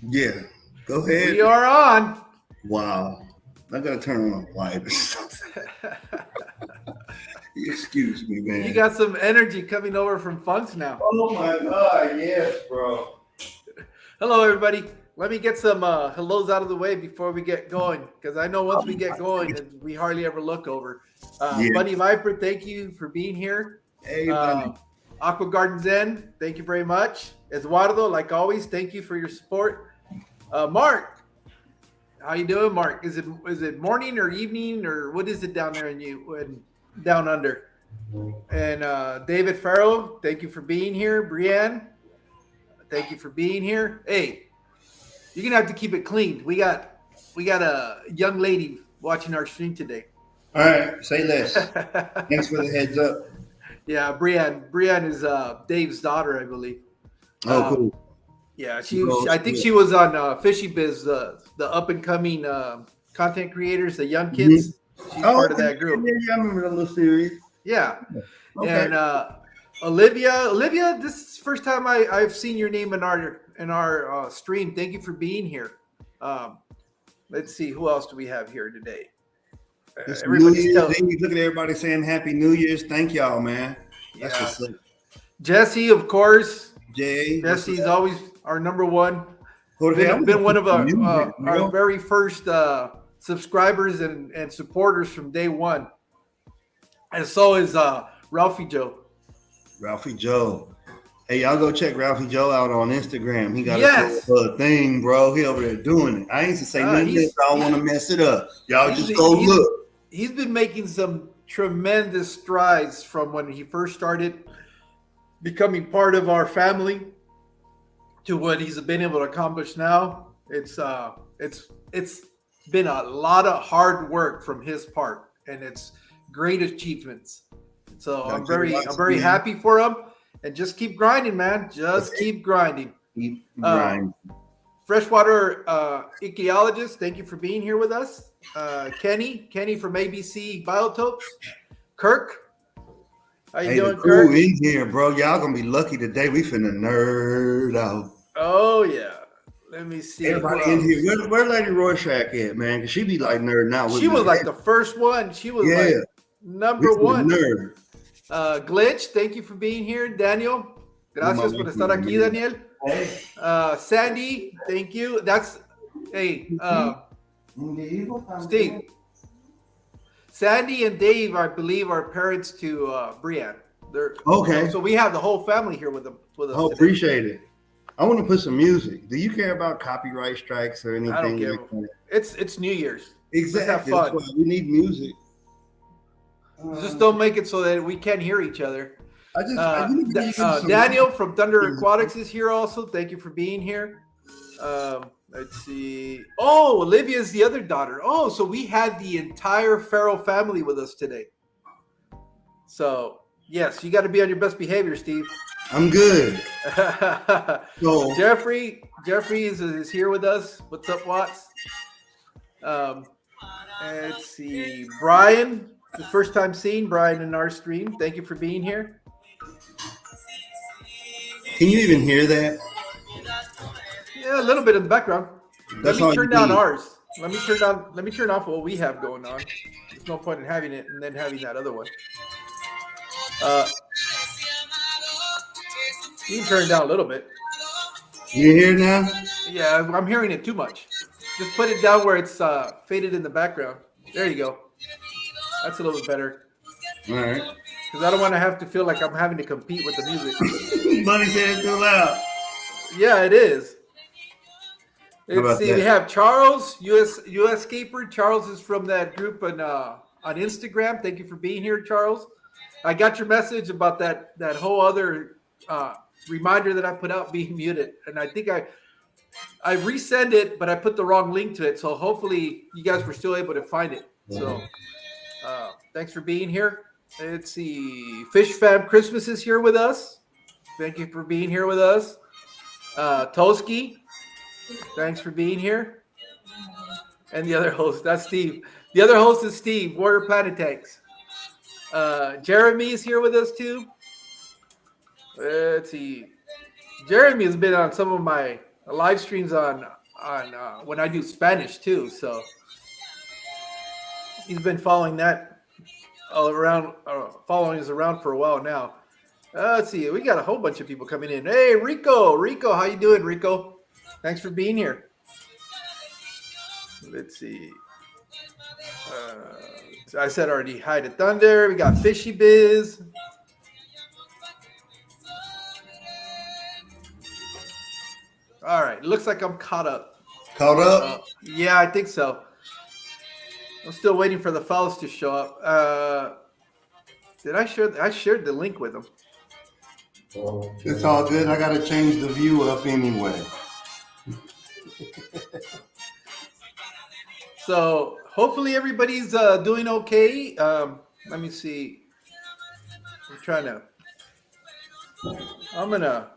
Yeah. Go ahead. We are on. Wow. I gotta turn on the light or something. Excuse me, You man. got some energy coming over from Funks now. Oh my God, yes, bro. Hello, everybody. Let me get some hellos out of the way before we get going, because I know once we get going, we hardly ever look over. Yeah. Bunny Viper, thank you for being here. Hey, Uh, buddy. Aqua Garden Zen, thank you very much. Eduardo, like always, thank you for your support. Mark, how you doing, Mark? Is it morning or evening or what is it down there down under? And David Farrell, thank you for being here. Brienne, thank you for being here. Hey, you're gonna have to keep it clean. We got a young lady watching our stream today. All right, say less. Thanks for the heads up. Yeah, Brienne. Brienne is Dave's daughter, I believe. Oh, Um, cool. yeah, Well, I think she was on Fishy Biz, the up and coming content creators, the young mhm. kids. She's Oh, part of okay. that group. Yeah, yeah, I remember that little series. Yeah, Okay. and Olivia, this is the first time I've seen your name in our stream. Thank you for being here. Um, let's see, who else do we have here today? It's New Everybody's Year's telling. Eve. Look at everybody saying Happy New Year's. Thank y'all, man. That's Yeah, what's up. Jesse, of course. Jay, what's Jesse's up? always our number one. Jorge, I'm gonna Been one put of some music, our bro. very first subscribers and supporters from day one. And so is Ralphie Joe. Ralphie Joe. Hey, y'all go check Ralphie Joe out on Instagram. He got his Yes, little thing, bro. He over there doing it. I ain't to say nothing else. I don't want to mess it up. Y'all he's just go look. he's been making some tremendous strides from when he first started becoming part of our family to what he's been able to accomplish now. It's been a lot of hard work from his part, and it's great achievements. So Y'all I'm check it very out, I'm very man. happy for him, and just keep grinding, man. Just keep grinding. Keep Uh, grinding. Freshwater ichthyologist, thank you for being here with us. Kenny from ABC Biotopes. Kirk, how you Hey, the doing, crew Kirk? in here, bro. Y'all gonna be lucky today. We finna nerd out. Oh yeah. Let me see who Everybody in here. else. Where Lady Rorschach at, man? Cause she be like nerding out with She me. was like the first one. She was Yeah, like we number finna one. nerd. Glitch, thank you for being here. Daniel, Who am I gracias por making estar a aquí, nerd? Daniel. Hey. Sandy, thank you. Hey, Steve. Sandy and Dave, I believe, are parents to Brienne. Okay. So we have the whole family here with us Oh, today. appreciate it. I want to put some music. Do you care about copyright strikes or anything I don't give. like that? It's New Year's. Exactly. Let's That's have why fun. we need music. Just don't make it so that we can't hear each other. I need to give some. Daniel from Thunder Aquatics is here also. Thank you for being here. Let's see. Oh, Olivia's the other daughter. Oh, so we had the entire Farrell family with us today. So, yes, you got to be on your best behavior, Steve. I'm good. So, Jeffrey is here with us. What's up, Watts? Let's see. Brian, the first time seeing Brian in our stream. Thank you for being here. can you even hear that? Yeah, a little bit in the background. That's Let all me you turn down need. ours. Let me turn off what we have going on. There's no point in having it and then having that other one. You can turn it down a little bit. You hear now? Yeah, I'm hearing it too much. Just put it down where it's faded in the background. There you go. That's a little bit better. All right. Because I don't want to have to feel like I'm having to compete with the music. Bunny said it's too loud. Yeah, it is. How Let's about see. that? We have Charles, US Scaper. Charles is from that group on Instagram. Thank you for being here, Charles. I got your message about that whole other reminder that I put out being muted, and I think I resend it, but I put the wrong link to it. So hopefully you guys were still able to find it. So thanks for being here. Let's see. Fish Fam Christmas is here with us. Thank you for being here with us. Toski, thanks for being here. And the other host, that's Steve. The other host is Steve, Warrior Planet Tanks. Jeremy is here with us too. Let's see. Jeremy has been on some of my live streams on when I do Spanish too. So he's been following that around, following us around for a while now. Let's see, we got a whole bunch of people coming in. Hey, Rico, how you doing, Rico? Thanks for being here. Let's see. I said already hi to Thunder. We got Fishy Biz. All right, looks like I'm caught up. Caught up? Yeah, I think so. I'm still waiting for the fellas to show up. Did I share? I shared the link with them. It's all good. I gotta change the view up anyway. So hopefully everybody's doing okay. Let me see. I'm gonna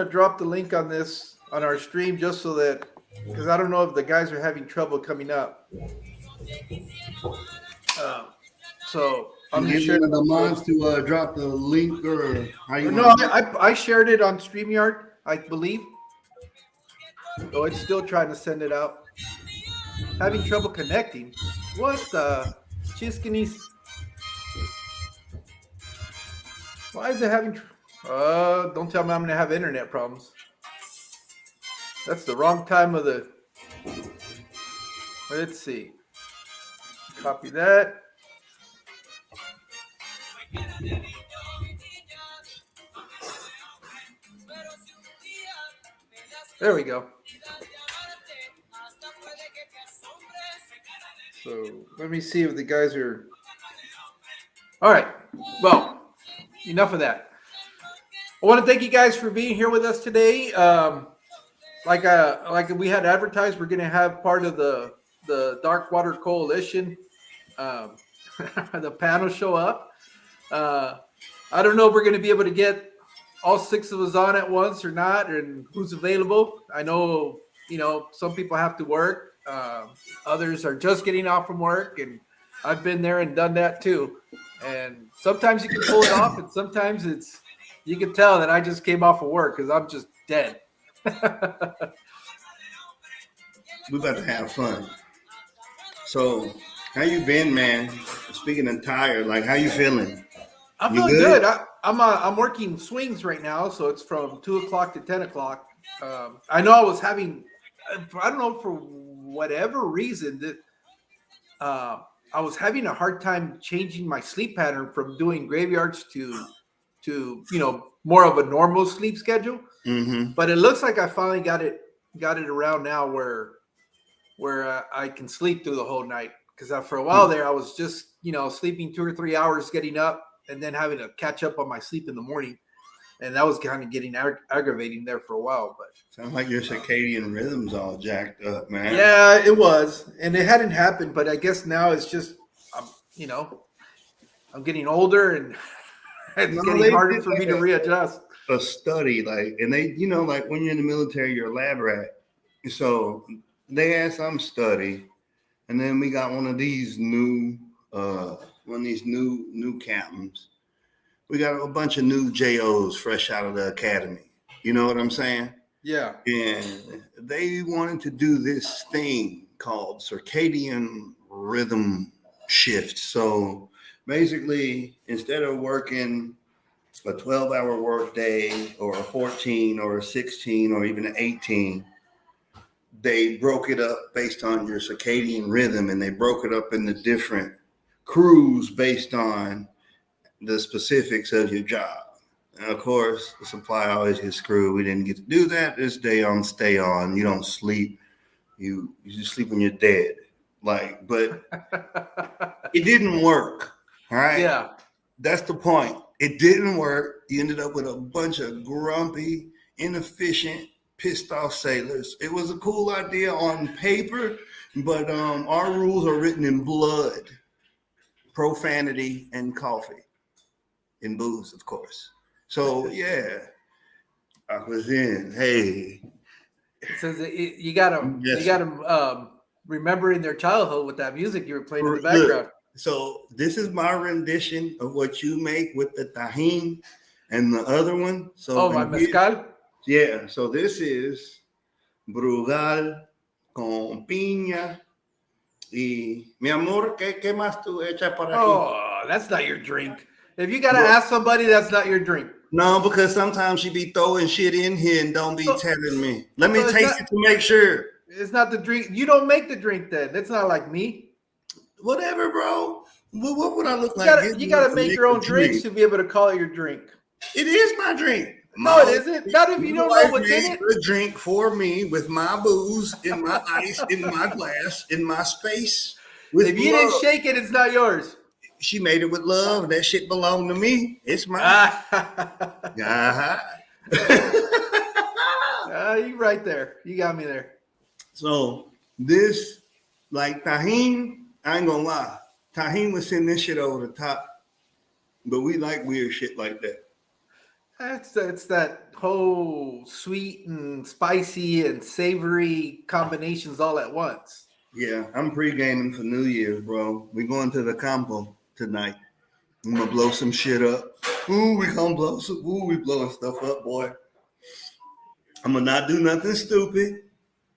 drop the link on this on our stream just so that, because I don't know if the guys are having trouble coming up. So I'm gonna share the mods to drop the link, or how you? No, I shared it on StreamYard, I believe. So it's still trying to send it out. Having trouble connecting. What the Chiskinis? Why is it having? Don't tell me I'm gonna have internet problems. That's the wrong time of the. Let's see. Copy that. There we go. So let me see if the guys are. All right. Well, enough of that. I want to thank you guys for being here with us today. Like we had advertised, we're going to have part of the Dark Water Coalition, the panel show up. I don't know if we're going to be able to get all 6 of us on at once or not, and who's available. I know, some people have to work. Others are just getting off from work, and I've been there and done that too. And sometimes you can pull it off, and sometimes you can tell that I just came off of work because I'm just dead. We're about to have fun. So, how you been, man? Speaking of tired, like, how you feeling? I'm feeling good. I'm working swings right now, so it's from 2 o'clock to 10 o'clock. I know I was having, I don't know, for whatever reason that I was having a hard time changing my sleep pattern from doing graveyards to more of a normal sleep schedule. Mm-hmm. But it looks like I finally got it around now where I can sleep through the whole night. Because for a while there, I was just sleeping 2 or 3 hours, getting up, and then having to catch up on my sleep in the morning, and that was kind of getting aggravating there for a while. But sounds like your circadian rhythm's all jacked up, man. Yeah, it was, and it hadn't happened, but I guess now it's just I'm getting older, and it's getting harder for me to readjust. A study, and they, like when you're in the military, you're a lab rat. So they had some study, and then we got one of these new captains. We got a bunch of new JOs fresh out of the academy. You know what I'm saying? Yeah. And they wanted to do this thing called circadian rhythm shift. So basically, instead of working a 12-hour work day or a 14 or a 16 or even an 18, they broke it up based on your circadian rhythm, and they broke it up into different crews based on the specifics of your job. And of course, the supply always gets screwed. We didn't get to do that. This day on, stay on. You don't sleep. You just sleep when you're dead. But it didn't work. All right. Yeah. That's the point. It didn't work. You ended up with a bunch of grumpy, inefficient, pissed off sailors. It was a cool idea on paper, but our rules are written in blood, profanity, and coffee, and booze, of course. So yeah, I was in. Hey, it says you got them remembering their childhood with that music you were playing in the background. So this is my rendition of what you make with the tajin and the other one. So my mezcal? Yeah, so this is Brugal con piña. Y mi amor, ¿qué más tú echas por aquí? Oh, that's not your drink. If you got to Bro. ask somebody, that's not your drink. No, because sometimes she be throwing shit in here and don't be So- telling me. Let me so it's taste not- it to make sure. It's not the drink. You don't make the drink then. It's not like me. Whatever, bro. What would I look You like? gotta, Getting you gotta up make to your a own drinks drink? to be able to call it your drink. It is my drink. No, it isn't. Not if you My don't know wife what's in made it. a drink for me with my booze, in my ice, in my glass, in my space. With If you love. didn't shake it, it's not yours. She made it with love. That shit belonged to me. It's mine. You right there. You got me there. So this, like Tajín, I ain't gonna lie. Tajín was sending this shit over the top. But we like weird shit like that. It's that whole sweet and spicy and savory combinations all at once. Yeah, I'm pre-gaming for New Year's, bro. We going to the campo tonight. I'm gonna blow some shit up. Ooh, we blowing stuff up, boy. I'm gonna not do nothing stupid.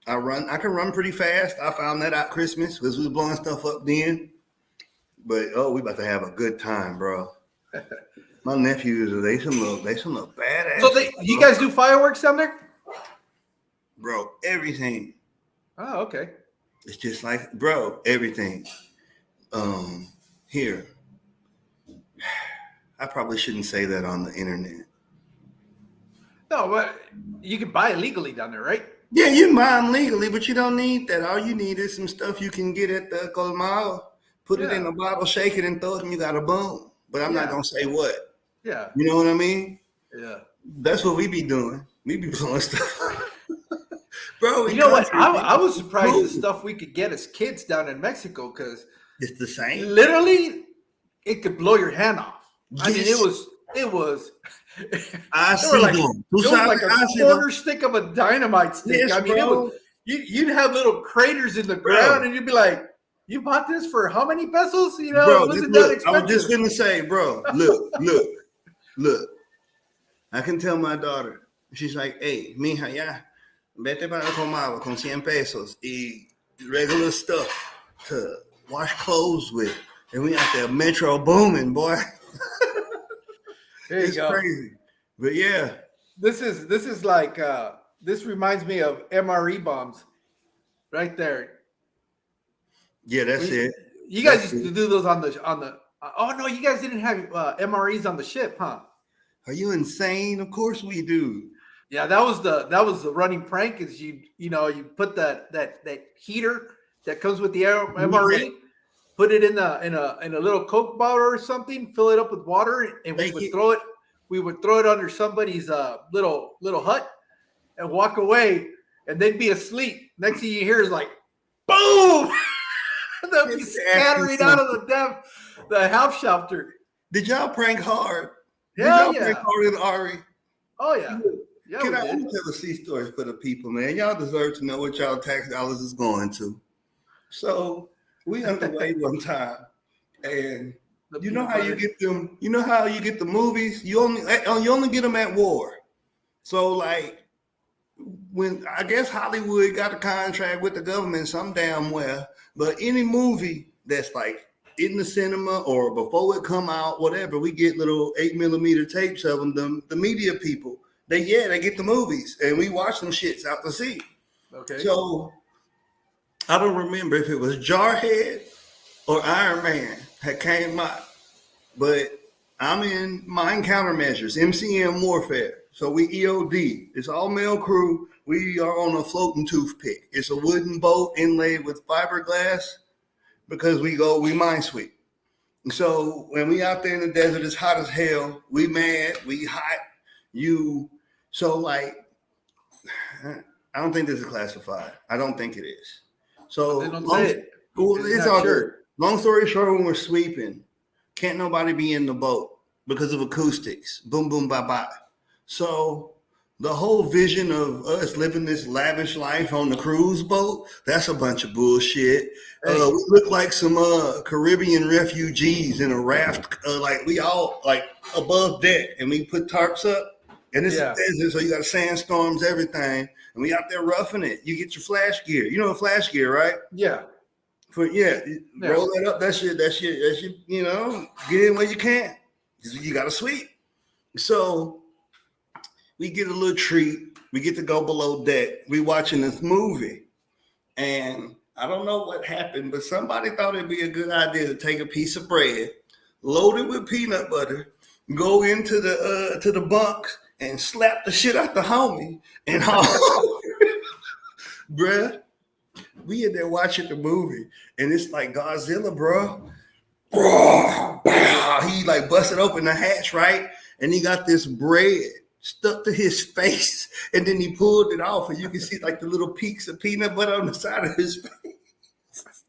I can run pretty fast. I found that out Christmas because we was blowing stuff up then. But we about to have a good time, bro. My nephews, they some little badass. So you guys do fireworks down there? Bro, everything. Oh, okay. It's just like, bro, everything. Here. I probably shouldn't say that on the internet. No, but you can buy it legally down there, right? Yeah, you can buy them legally, but you don't need that. All you need is some stuff you can get at the Colmado. Put it in a bottle, shake it, and throw it, and you got a boom. But I'm not gonna say what. Yeah. You know what I mean? Yeah. That's what we be doing. We be blowing stuff. Bro, You know what? I was surprised the stuff we could get as kids down in Mexico because it's the same. literally it could blow your hand off. I mean, Yes. it was. I It see was like, them. it was like a quarter stick of a dynamite stick. Yes, I mean, bro. you'd have little craters in the Bro. ground, and you'd be like, "You bought this for how many pesos?" You know, Bro, it wasn't look, that expensive. I was just gonna say, bro, look. I can tell my daughter. She's like, hey, mija, ya, vete para el Comado con 100 pesos y regular stuff to wash clothes with. And we out there metro booming, boy. There you It's go. crazy. But yeah. This is like this reminds me of MRE bombs, right there. Yeah, that's it. You guys That's used to it. do those on the. Oh no, you guys didn't have MREs on the ship, huh? Are you insane? Of course we do. Yeah, that was the running prank. Is you put that heater that comes with the MRE, put it in a little Coke bottle or something, fill it up with water, and we would throw it. We would throw it under somebody's little hut and walk away, and they'd be asleep. Next thing you hear is like, boom! They'll be scattering out of the half shelter. Did y'all prank hard? Yeah, Did y'all prank harder than Ari? Oh yeah. Yeah, Can we I did. tell a sea story for the people, man? Y'all deserve to know what y'all tax dollars is going to. So we underway one time, and you know how you get them. You know how you get the movies. You only get them at war. So like when I guess Hollywood got a contract with the government some damn well, but any movie that's like in the cinema or before it come out, whatever, we get little 8mm tapes of them. The media people. They get the movies and we watch them shits out to sea. Okay. So I don't remember if it was Jarhead or Iron Man that came out, but I'm in Mind Countermeasures, MCM Warfare. So we EOD. It's all male crew. We are on a floating toothpick. It's a wooden boat inlaid with fiberglass because we mine sweep. And so when we out there in the desert, it's hot as hell. We mad, we hot. So like, I don't think this is classified. I don't think it is. So They don't say it. it's not all sure. good. Long story short, when we're sweeping, can't nobody be in the boat because of acoustics. Boom, boom, bye, bye. So the whole vision of us living this lavish life on the cruise boat, that's a bunch of bullshit. We look like some Caribbean refugees in a raft, like we all like above deck, and we put tarps up. And it's Yeah. so you got sandstorms, everything, and we out there roughing it. You get your flash gear. You know what flash gear, right? Yeah. Yeah. Yeah. Roll that up. That's your, you know, get in where you can. You got to sweep. So we get a little treat. We get to go below deck. We watching this movie, and I don't know what happened, but somebody thought it'd be a good idea to take a piece of bread, load it with peanut butter, go into the bunks, and slap the shit out the homie. And bruh, we in there watching the movie, and it's like Godzilla, bro. He like busted open the hatch, right? And he got this bread stuck to his face, and then he pulled it off, and you can see like the little peaks of peanut butter on the side of his face.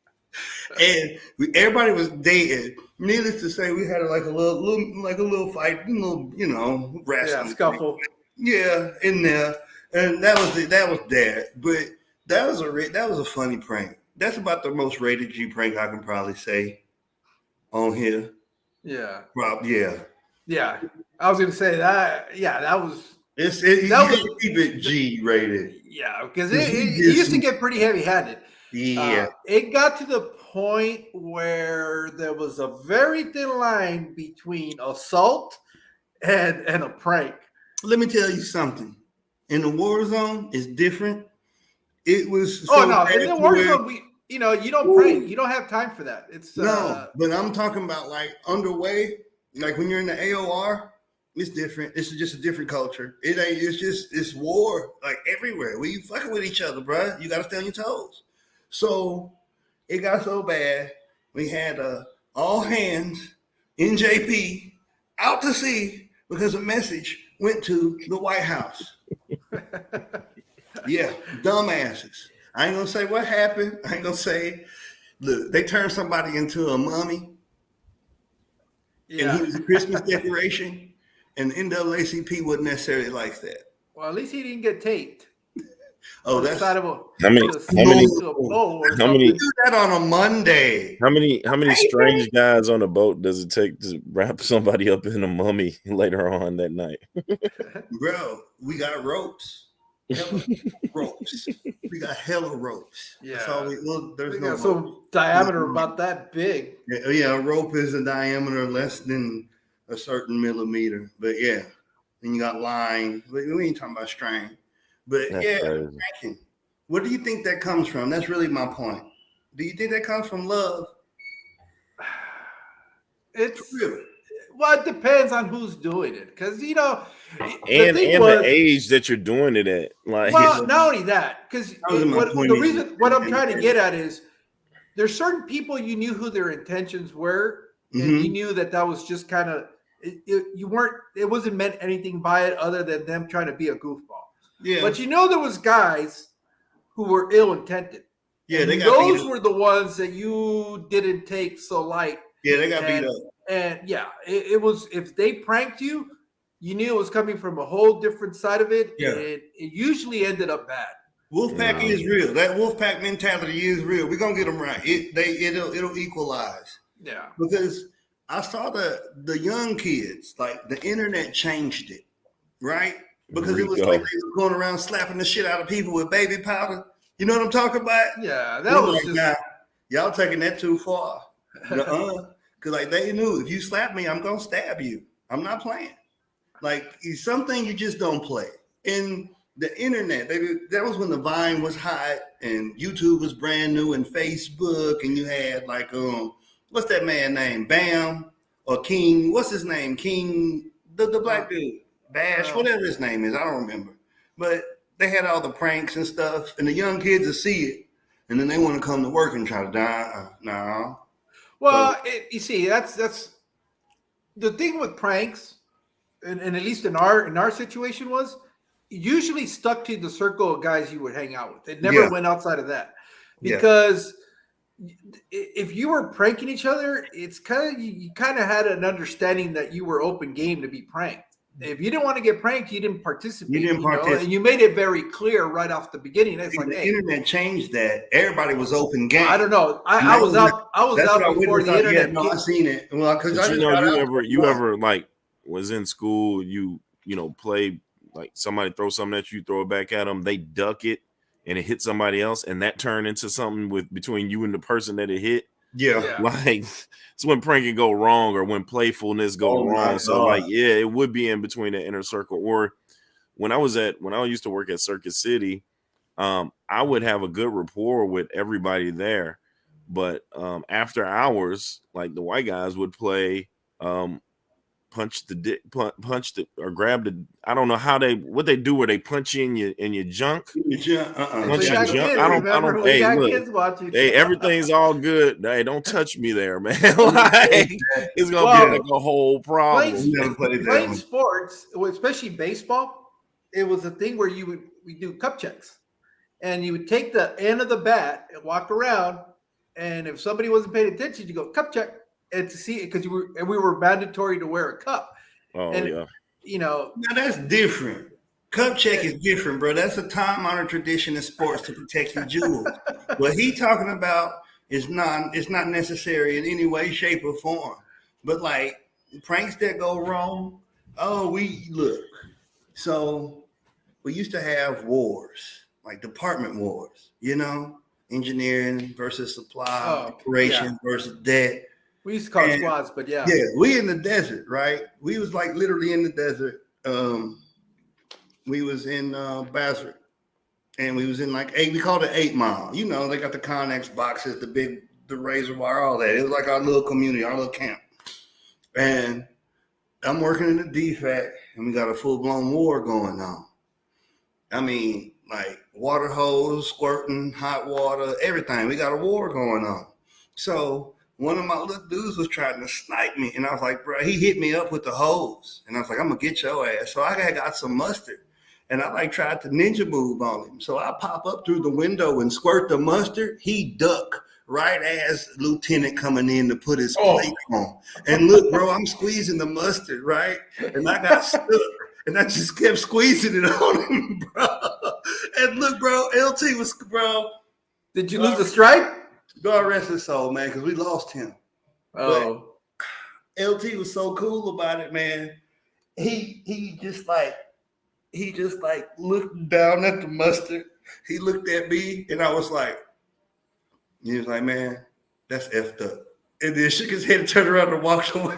And everybody was dead. Needless to say, we had like a little fight, you know, wrestling. Yeah, scuffle. Yeah, in there, and that was that. But that was a funny prank. That's about the most rated G prank I can probably say on here. Yeah. Yeah. Yeah. I was gonna say that. Yeah, that was. You keep it G rated. Yeah, because it used to get pretty heavy-handed. Yeah. It got to the point where there was a very thin line between assault and a prank. Let me tell you something. In the war zone, it's different. It was In the war zone, you don't prank. You don't have time for that. It's no, but I'm talking about like underway, like when you're in the AOR. It's different. It's just a different culture. It ain't. It's war like everywhere. We fucking with each other, bro. You got to stay on your toes. So it got so bad. We had all hands NJP out to sea because a message went to the White House. Yeah, dumbasses. I ain't gonna say what happened. I ain't gonna say. Look, they turned somebody into a mummy, and he was a Christmas decoration. And the NAACP wasn't necessarily like that. Well, at least he didn't get taped. Oh, that's how many do that on a Monday. How many strange guys on a boat does it take to wrap somebody up in a mummy later on that night? Bro, we got ropes. Ropes. We got hella ropes. Yeah. There's no some diameter about that big. Yeah, a rope is a diameter less than a certain millimeter, but yeah, and you got line. We ain't talking about strain, but that's crazy. What do you think that comes from? That's really my point. Do you think that comes from love? It depends on who's doing it, because and the age that you're doing it at. Like, well, not only that, because what I'm trying to get at is there's certain people you knew who their intentions were, and you knew that was just kind of. It wasn't meant anything by it other than them trying to be a goofball. Yeah. But there was guys who were ill-intended. Yeah, those were the ones that you didn't take so light. Yeah, they got beat up. And yeah, it was, if they pranked you, you knew it was coming from a whole different side of it. Yeah. And it usually ended up bad. Wolfpack is real. That Wolfpack mentality is real. We're gonna get them right. It'll equalize. Yeah. Because I saw the young kids, like the internet changed it, right? Because it was like they were going around slapping the shit out of people with baby powder. You know what I'm talking about? Yeah, that was like, nah, y'all taking that too far. Because like they knew if you slap me, I'm gonna stab you. I'm not playing. Like it's something you just don't play. In the internet, that was when the Vine was hot and YouTube was brand new and Facebook, and you had like what's that man name? Bam or King? What's his name? King, the black dude, Bash, whatever his name is. I don't remember. But they had all the pranks and stuff, and the young kids will see it, and then they want to come to work and try to die. No. Well, you see, that's the thing with pranks, and at least in our situation was usually stuck to the circle of guys you would hang out with. It never went outside of that because. If you were pranking each other, it's you kind of had an understanding that you were open game to be pranked. If you didn't want to get pranked, you didn't participate. And you made it very clear right off the beginning. It's like, the internet changed that. Everybody was open game. I don't know. I was out. I was out before the internet. No, I seen it. Well, because you ever like was in school. You play like somebody throw something at you, throw it back at them, they duck it and it hit somebody else, and that turned into something with between you and the person that it hit. Yeah. Like it's when pranking go wrong or when playfulness go wrong. So like, yeah, it would be in between the inner circle. Or when I used to work at Circuit City, I would have a good rapport with everybody there. But after hours, like the white guys would play punch the or grab the, I don't know what they do where they punch you in your junk. Punch your junk. I don't hey, look, hey, everything's all good. Hey, don't touch me there, man. Like, it's gonna be like a whole problem. Playing sports, especially baseball, it was a thing where we do cup checks. And you would take the end of the bat and walk around, and if somebody wasn't paying attention, you go cup check. And to see it, because we were mandatory to wear a cup. Oh, and, yeah. You know, now that's different. Cup check is different, bro. That's a time-honored tradition in sports to protect the jewels. What he talking about is it's not necessary in any way, shape, or form. But like pranks that go wrong, so we used to have wars, like department wars, engineering versus supply, operations versus debt. We used to call it squads, but yeah. Yeah, we in the desert, right? We was like literally in the desert. We was in Bassett, and we was in we called it 8 Mile. They got the Connex boxes, the razor wire, all that. It was like our little community, our little camp. And I'm working in the DFAC, and we got a full-blown war going on. I mean, like water hose, squirting, hot water, everything. We got a war going on. So one of my little dudes was trying to snipe me, and I was like, bro, he hit me up with the hose, and I was like, I'm gonna get your ass. So I got some mustard, and I tried to ninja move on him. So I pop up through the window and squirt the mustard. He duck right as Lieutenant coming in to put his plate on. And look, bro, I'm squeezing the mustard, right? And I got stuck, and I just kept squeezing it on him, bro. And look, bro, LT was, bro. Did you lose the stripe? God rest his soul, man, because we lost him. Oh. But LT was so cool about it, man. He just looked down at the mustard. He looked at me, and he was like, man, that's effed up. And then shook his head and turned around and walked away.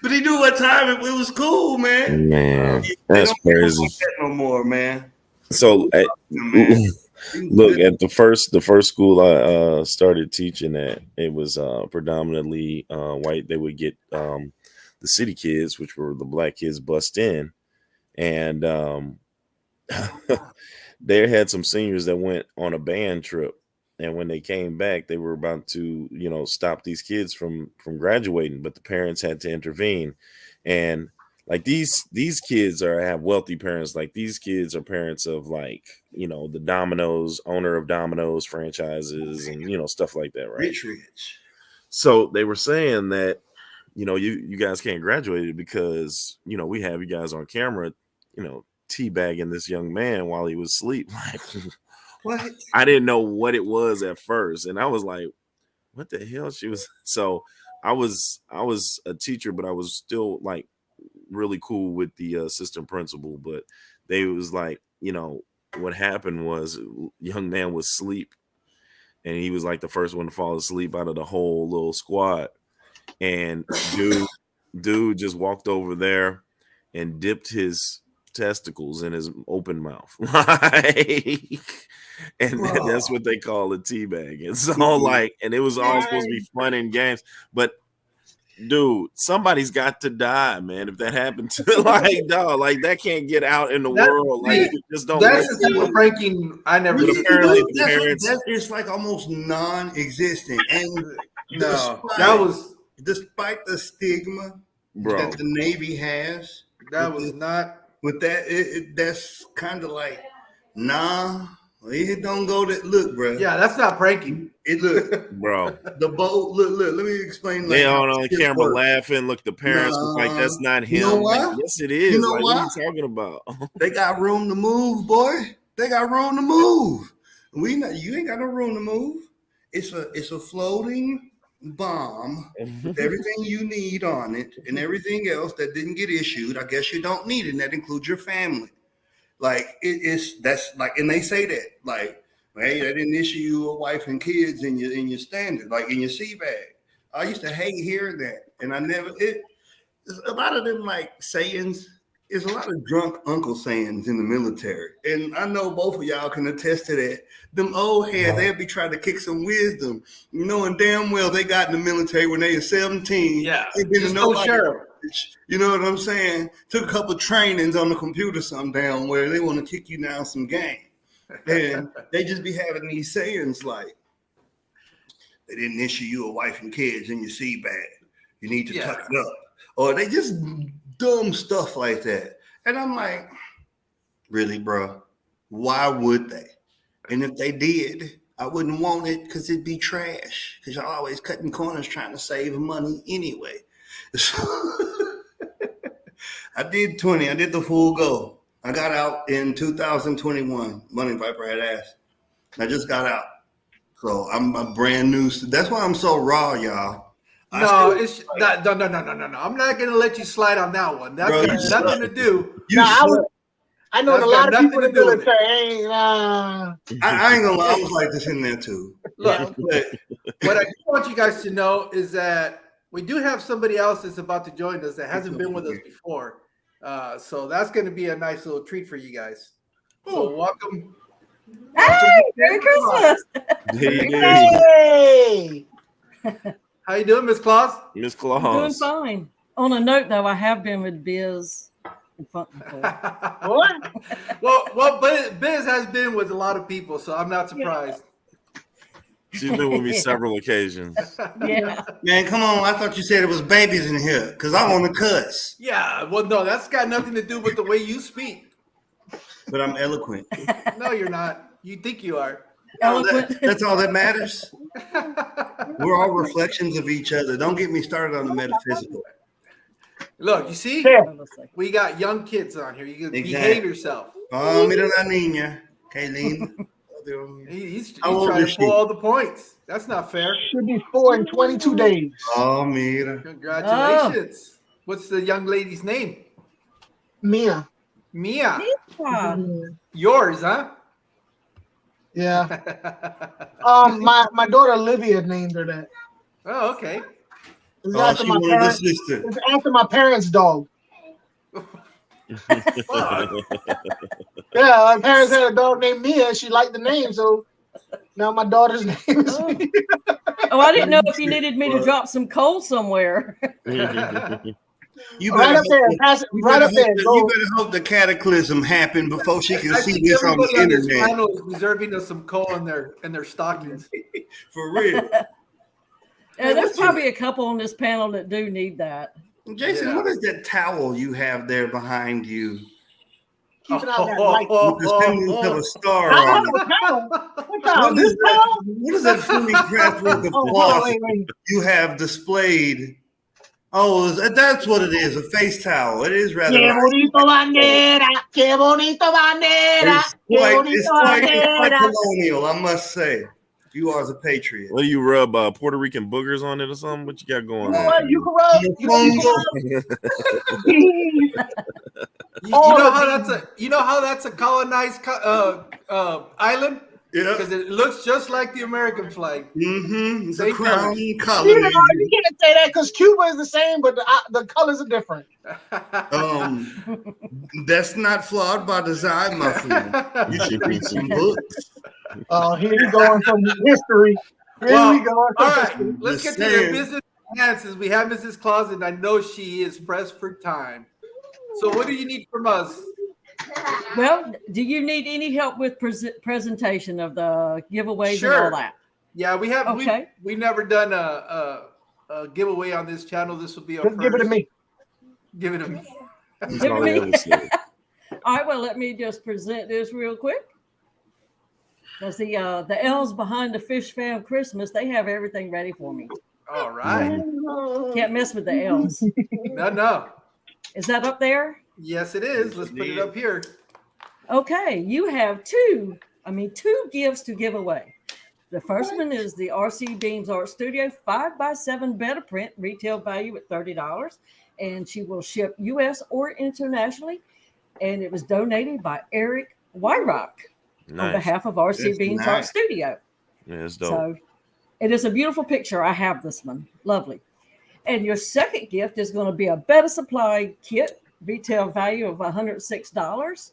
But he knew what time it was cool, man. Man, that's crazy. That no more, man. So, look at the first school I started teaching at. It was predominantly white. They would get the city kids, which were the black kids, bust in, and they had some seniors that went on a band trip. And when they came back, they were about to, stop these kids from graduating, but the parents had to intervene. And like these kids have wealthy parents. Like these kids are parents of the Domino's, owner of Domino's franchises and, stuff like that. Right. Rich. So they were saying that, you guys can't graduate because, we have you guys on camera, teabagging this young man while he was asleep. Like, what? I didn't know what it was at first. And I was like, what the hell? So I was a teacher, but I was still really cool with the assistant principal. But they was like, what happened was young man was asleep, and he was like the first one to fall asleep out of the whole little squad. And dude just walked over there and dipped his testicles in his open mouth. And that's what they call a teabag. And so and it was all supposed to be fun and games, but dude, somebody's got to die, man. If that happened to that can't get out in the world. Just don't. That's the type of pranking I never. Apparently, the parents. It's almost non-existent, and despite the stigma that the Navy has. That was not. With that, that's kind of nah. It don't go that look, bro. Yeah, that's not pranking. It look, bro. The boat. Look. Let me explain. They on camera laughing. Look, the parents was like, "That's not him." You know why? Yes, it is. You know why? What are you talking about? They got room to move, boy. They got room to move. You ain't got no room to move. It's a floating bomb with everything you need on it and everything else that didn't get issued. I guess you don't need it, and that includes your family. Like that's like, and they say that like, hey, they didn't issue you a wife and kids in your standard, like in your sea bag. I used to hate hearing that, and I never a lot of them like sayings. There's a lot of drunk uncle sayings in the military, and I know both of y'all can attest to that. Them old heads, they'll be trying to kick some wisdom, knowing damn well they got in the military when they were 17. Yeah, they didn't know. Sure. You know what I'm saying? Took a couple of trainings on the computer some down where they want to kick you down some game. And they just be having these sayings like, they didn't issue you a wife and kids in your sea bag. You need to tuck it up. Or they just dumb stuff like that. And I'm like, really, bro? Why would they? And if they did, I wouldn't want it because it'd be trash. Because y'all always cutting corners trying to save money anyway. So I did 20. I did the full go. I got out in 2021. Money Viper had asked. I just got out. So I'm a brand new. That's why I'm so raw, y'all. No, no. I'm not going to let you slide on that one. That has nothing to do. I know a lot of people in the military. I ain't gonna lie, I was like this in there too. Look, what I do want you guys to know is that we do have somebody else that's about to join us that hasn't been with us before. So that's going to be a nice little treat for you guys. So welcome. Hey, Merry Christmas. Hey. How you doing, Miss Claus? Miss Claus. Doing fine. On a note, though, I have been with Biz and Funk before. What? well, Biz has been with a lot of people, so I'm not surprised. She's been with me several occasions. Yeah. Man, come on. I thought you said it was babies in here because I want to cuss. Yeah, well, no, that's got nothing to do with the way you speak. But I'm eloquent. No, you're not. You think you are. Eloquent. That's all that matters. We're all reflections of each other. Don't get me started on the metaphysical. Look, you see, we got young kids on here. You can behave yourself. Oh, mira la niña. Kaylin. He's trying to pull all the points. That's not fair. Should be 4 in 22 days. Oh, mira. Congratulations. Oh. What's the young lady's name? Mia. Mia. Yours, huh? Yeah. My daughter Olivia named her that. Oh, okay. It's after my parents' dog. Yeah, my parents had a dog named Mia. She liked the name, so now my daughter's name is Mia. Oh, I didn't know if you needed me to drop some coal somewhere. You right up there. Pass it right up there. You better hope the cataclysm happened before she can see this on the internet. Everybody is deserving of some coal in their stockings. For real. There's probably a couple on this panel that do need that. Jason, what is that towel you have there behind you? Keeping out that light. With the semblance of a star on it. What is that filming craft work of cloth you have displayed? Oh, that's what it is, a face towel. It is rather Qué bonito bandera, qué bonito bandera, it's quite colonial, I must say. You are as a patriot. Well, you rub Puerto Rican boogers on it or something? What you got going on? What? You can rub. You know how that's a colonized island? Yeah. Because it looks just like the American flag. Mm-hmm. It's a crown colony. You can't say that because Cuba is the same, but the colors are different. That's not flawed by design, my friend. You should read some books. Oh, here you going from history. Here we go. All right, let's get to your business finances. We have Mrs. Claus, and I know she is pressed for time. So what do you need from us? Well, do you need any help with presentation of the giveaways and all that? Yeah, we have. Okay. We never done a giveaway on this channel. This will be our first. Give it to me. Give it to me. Give it to me. All right. Well, let me just present this real quick. Because the elves behind the Fish Fam Christmas, they have everything ready for me. All right. Can't mess with the elves. No. Is that up there? Yes, it is. Let's put it up here. Okay, you have two gifts to give away. The first one is the RC Beams Art Studio 5x7 Beta Print, retail value at $30. And she will ship U.S. or internationally. And it was donated by Eric Wyrock on Nice. behalf of RC That's Beams nice. Art Studio. Yeah, it's dope. So it is a beautiful picture. I have this one. Lovely. And your second gift is going to be a Beta Supply kit, retail value of $106.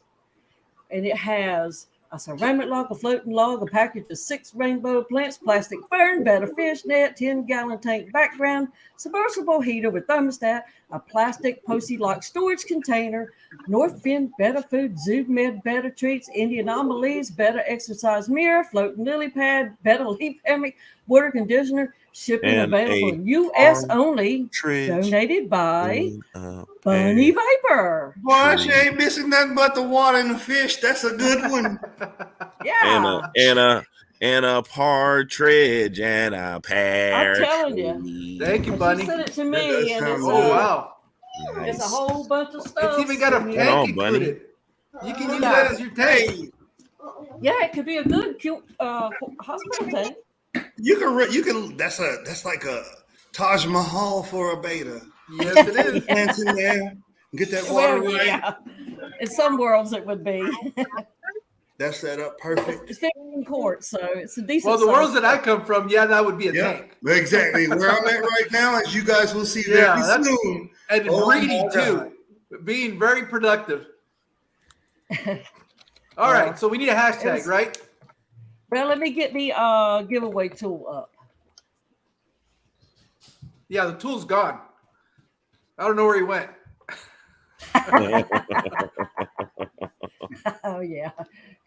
And it has a ceramic log, a floating log, a package of 6 rainbow plants, plastic fern, Beta fish net, 10-gallon tank background, submersible heater with thermostat, a plastic Posey lock storage container, North Fin Beta Food, Zoom Med Beta Treats, Indian Anomalies, Beta Exercise Mirror, floating lily pad, Beta leaf hammock, water conditioner, shipping And available a in U.S. orange only, Tridge donated by in a Bunny bag. Viper. Boy, she ain't missing nothing but the water and the fish. That's a good one. Yeah. And a partridge and a pear. telling you. tree. Thank you, She Bunny. sent it to That me, does and sound it's, Oh wow. it's a Nice. whole bunch of stuff. It's even got a sitting Come tank on, Bunny. included. You can use that as your tank. Yeah, it could be a good cute hospital tank. You can. That's like a Taj Mahal for a beta. Yes, it is. Plants in there. Get that water Well, right. yeah. In some worlds, it would be. That's set up perfect. It's 15 quarts, so it's a decent. Well, the size. worlds that I come from, yeah, that would be a Yeah, tank. exactly. Where I'm at right now, as you guys will see Yeah, very that's- soon. And Oh, breeding my too. Being very productive. All right, so we need a hashtag, It's- right? Well, let me get the giveaway tool up. Yeah, the tool's gone. I don't know where he went. Oh yeah,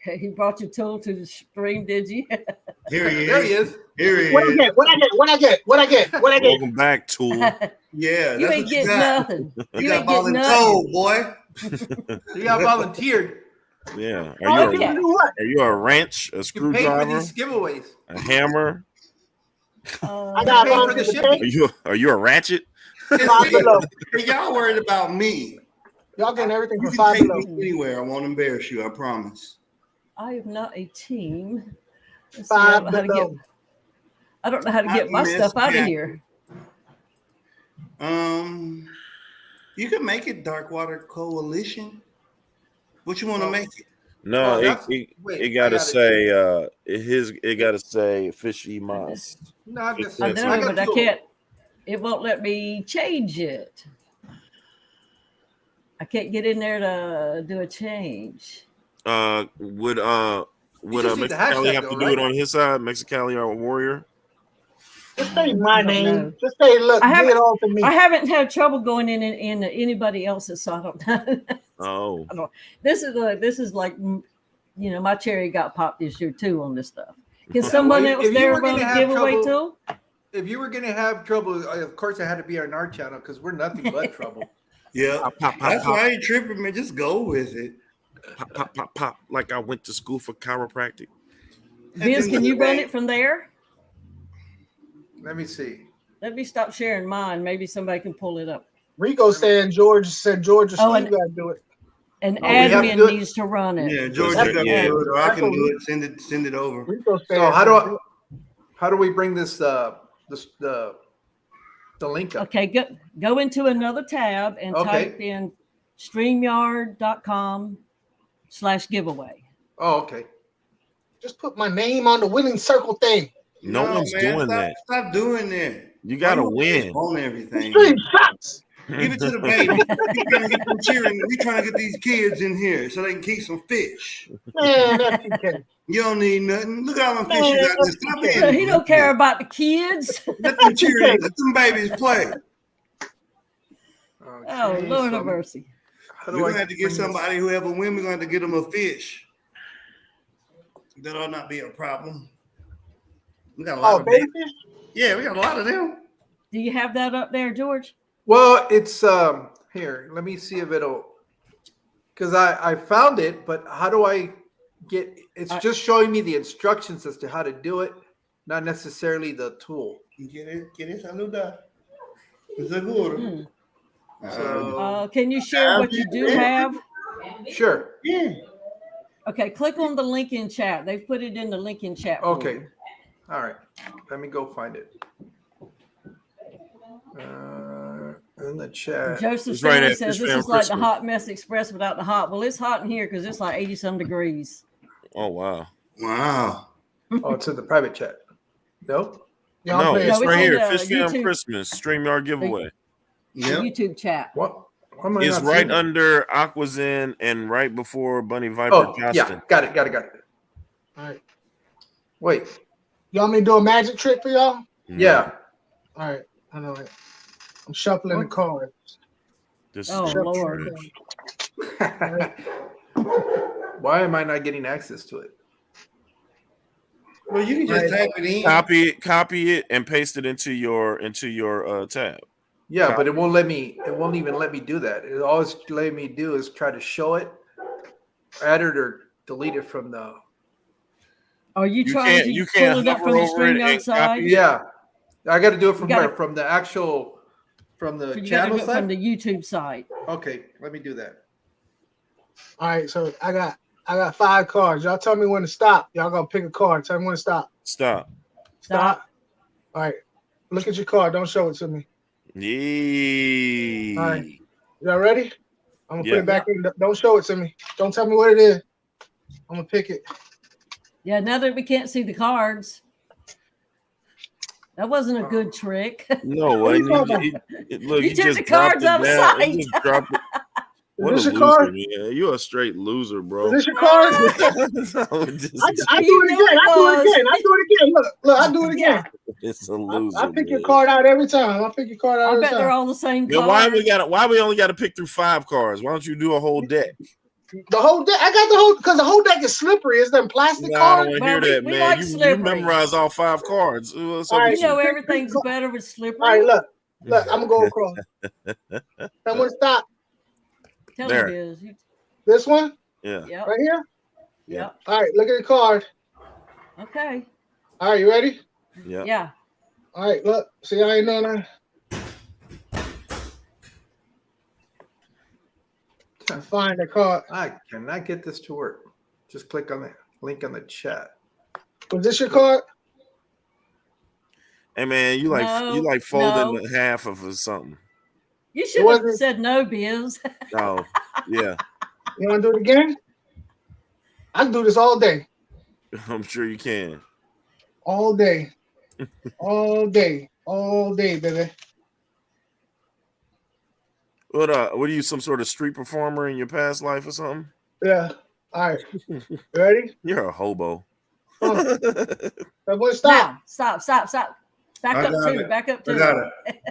he brought your tool to the stream, did you? Here he is. There he is. Here he What I is. get? What I get? What I get? What I get? What I get? Welcome back, Tool. Yeah, You that's ain't what getting got. nothing. You You got ain't getting nothing. voluntold, boy. You got volunteered. Yeah. Oh, Okay. do what? Are you a wrench, a You paid for screwdriver, these giveaways. a hammer? I got Pay for one the for the shipping. tank. Are you a ratchet? $5 below. Hey, y'all worried about me. Y'all getting everything You for can $5 take below. me anywhere. I won't embarrass you. I promise. I am not a team. Let's see, $5 I don't know how to get my Miss stuff out of Jack. here. You can make it Darkwater Coalition. What you want to Oh. make it? No, Well, it wait, it I gotta got it. say it gotta say fishy moss. Not I necessarily. know, got but I two. can't. It won't let me change it. I can't get in there to do a change. Would just need the Mexicali hashtag have though, to do right? it on his side? Mexicali or Warrior? Just say my I don't name. know. Just say, look, I give haven't- it all to me. I haven't had trouble going in anybody else's, so I don't know. Oh, This is like, my cherry got popped this year too on this stuff. Can someone Well, else if you there were run gonna a have giveaway trouble- too? If you were going to have trouble, of course, it had to be on our channel because we're nothing but trouble. Yeah, pop, pop, pop, that's pop, why I ain't tripping, man. Just go with it. pop, pop, pop, pop. Like I went to school for chiropractic. Vince, then can you the run day- it from there? Let me see. Let me stop sharing mine. Maybe somebody can pull it up. Rico saying George or Oh, Steve and- got to do it. An Oh, we have to admin do it? needs to run it. Yeah, George, That's you got yeah. to do it, or I can That's do it. Send it over. Rico saying. So how do we bring this the link up? Okay, go into another tab and Okay. type in StreamYard.com/giveaway. Oh, okay. Just put my name on the winning circle thing. No one's doing that. Stop doing that. You gotta Why you win. on The everything. stream sucks. Give it to the baby. We trying to get them cheering. We trying to get these kids in here so they can keep some fish. Man, that's okay. You don't need nothing. Look at all them fish you got. There. Stop So he it. don't care about the kids. Let them cheering. Let them babies play. Oh, Okay, Lord so of mercy. how We're do I gonna have to get bring this- somebody whoever win. We're gonna have to get them a fish. That'll not be a problem. We got a lot Oh, of them. baby. Yeah, we got a lot of them. Do you have that up there, George? Well, it's here. Let me see if it'll because I found it, but how do I get it's just showing me the instructions as to how to do it, not necessarily the tool. Get it, saluda. Seguro. Hmm. So Can you share what you do have? sure. Yeah. Okay, click on the link in chat. They've put it in the link in chat. for Okay. you. All right, let me go find it. In the chat. Joseph It's right Stanley at says Fish this Fam is like the Christmas. Hot Mess Express without the hot. Well, it's hot in here because it's like 80 some degrees. Oh wow. Wow. Oh, it's in the private chat. Nope. Y'all No, play it's No, it's right in here. the Fish Fam YouTube. Christmas StreamYard giveaway. The Yep. YouTube chat. What? Why am I It's not right seeing it? under Aquazen and right before Bunny Viper Oh, Johnston. yeah, got it. All right. Wait, Y'all want me to do a magic trick for y'all? No, yeah. All right. I know it. I'm shuffling the cards. This Oh, is Lord. trash. Why am I not getting access to it? Well, you can just type it in. Copy it, and paste it into your tab. Yeah, but it won't let me. It won't even let me do that. It always let me do is try to show it, add it, or delete it from the. Are you You trying can't- you to can't pull it up hover from the over it StreamYard and side? copy Yeah, I got to do it from gotta- where? From the actual, from the You got to channel do it side. from the YouTube side. Okay, let me do that. All right. So I got 5 cards. Y'all tell me when to stop. Y'all gonna pick a card. Tell me when to stop. Stop. Stop. All right. Look at your card. Don't show it to me. Yee. All right. Y'all ready? I'm gonna Yeah. put it back in. Don't show it to me. Don't tell me what it is. I'm gonna pick it. Yeah, now that we can't see the cards. That wasn't a good trick. No, What are you and talking look, You he took just the cards dropped it out of down. He sight. just dropped it. What a this your loser, card? man! You're a straight loser, bro. Is this your card? No, I this do You it knew again. it I do it was. again. I do it again. Look, I do it again. it's a loser. I pick your man. card out every time. I pick your card out I every bet they're time. all the same Then card. why we only got to pick through 5 cards? Why don't you do a whole deck? The whole deck. I got the whole because the whole deck is slippery. It's them plastic No, I don't cards. want to Well, hear we- that, we man. like You slippery. memorize all 5 cards. What's All up right, with You know you? everything's better with slippery. All right, look. I'm gonna go across. I'm gonna stop. Tell There. him is. This one Yeah. Yep. right here. Yep. All right, look at the card. Okay. All right, you ready? Yeah. Yeah. All right, look. See, I ain't doing that. Find the card. I cannot get this to work. Just click on the link on the chat. Was this your card? Hey man, you No, like folding no. half of or something. You should have wasn't- said no, Biz. Oh, yeah. You want to do it again? I can do this all day. I'm sure you can. All day. All day. All day, baby. What are you, some sort of street performer in your past life or something? Yeah. All right. You ready? You're a hobo. Everyone stop. Now, stop. Back I up got two. it. Back up I two. got it.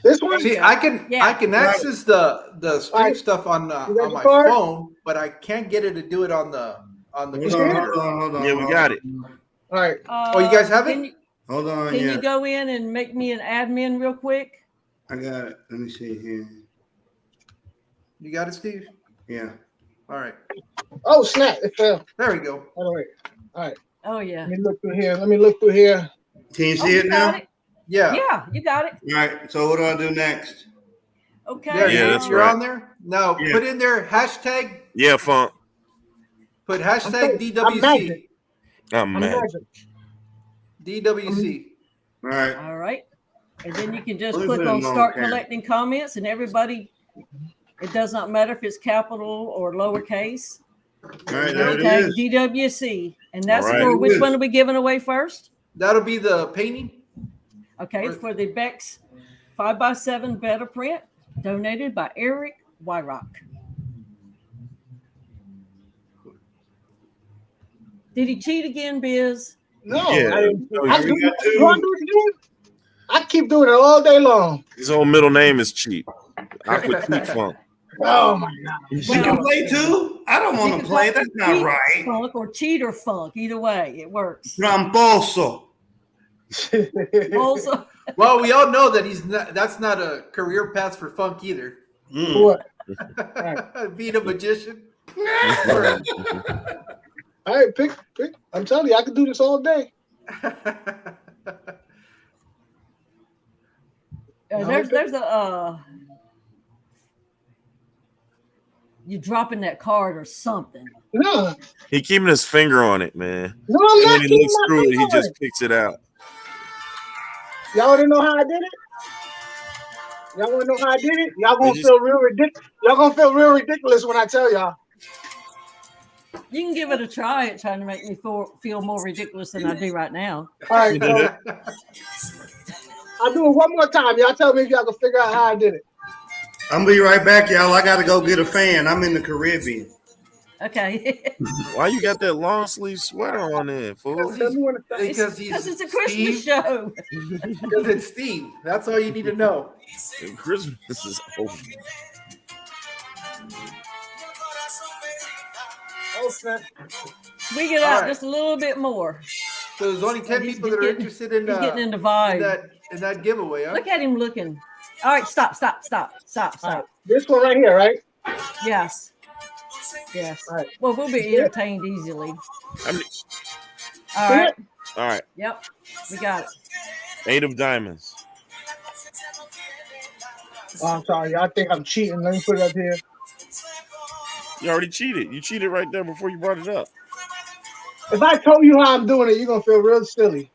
This one? See, go. I can Yeah. access the stream Alright. stuff on got on your my card? phone, but I can't get it to do it on the Hold computer. on. Yeah, we got it. All right. Oh, you guys have it? Can, you, Hold on. can Yeah, you go in and make me an admin real quick? I got it. Let me see here. You got it, Steve? Yeah. All right, Oh, snap. It fell. there we go. All right. Oh yeah. Let me look through here. Can you Oh, see you it got now? it. Yeah, Yeah, you got it. All right. So what do I do next? Okay. there Yeah, you that's you're right. on there now. Yeah. Put in there hashtag. Yeah, Funk. Put I'm hashtag I'm magic. DWC. I'm I'm mad. magic. DWC. All right. All right. And then you can just Who's click in on long start hair? collecting comments, and everybody, it does not matter if it's capital or lowercase. All right. There it Hashtag is. DWC. And that's All right. for which Good. one are we giving away first? That'll be the painting. Okay, Right. for the Bex 5x7 Better Print, donated by Eric Wyrock. Did he cheat again, Biz? No, Yeah. I didn't. No, I you do, got do I two. do it again? I keep doing it all day long. His whole middle name is Cheap. Aqua Cheap Funk. Oh my god. You can play too? I don't want You to can play. That's not cheat right. Funk or cheater funk. Either way, it works. Tramposo. Also, Well, we all know that he's not. That's not a career path for Funk either. Mm. What? Being a magician. All right, pick. I'm telling you, I can do this all day. there's a you dropping that card or something. No, He keeping his finger on it, man. no, I'm And not when he keeping looks my through it, finger he on just it. picks it out. Y'all want to know how I did it? Y'all want to know how I did it? Y'all gonna They just- feel real ridiculous. Y'all gonna feel real ridiculous when I tell y'all. You can give it a try at trying to make me feel more ridiculous than I do right now. All right, so I'll do it one more time. Y'all tell me if y'all can figure out how I did it. I'm gonna be right back, y'all. I gotta go get a fan. I'm in the Caribbean. Okay. Why you got that long sleeve sweater on there, fool? Tell me when to stop. Because Because he's it's a Christmas Steve. show. Because it's Steve. That's all you need to know. Christmas is over. Oh, snap. We get All out right. just a little bit more. So there's only 10 He's people that are getting- interested in, He's getting into in vibe. that giveaway. Huh? Look at him looking. All right, stop. All right, this one right here, right? Yes. Yes. All right. Well, we'll be entertained easily. How many? All right. All right, Yep. We got it. 8 of diamonds. Oh, I'm sorry. Y'all think I'm cheating. Let me put it up here. You already cheated. You cheated right there before you brought it up. If I told you how I'm doing it, you're gonna feel real silly.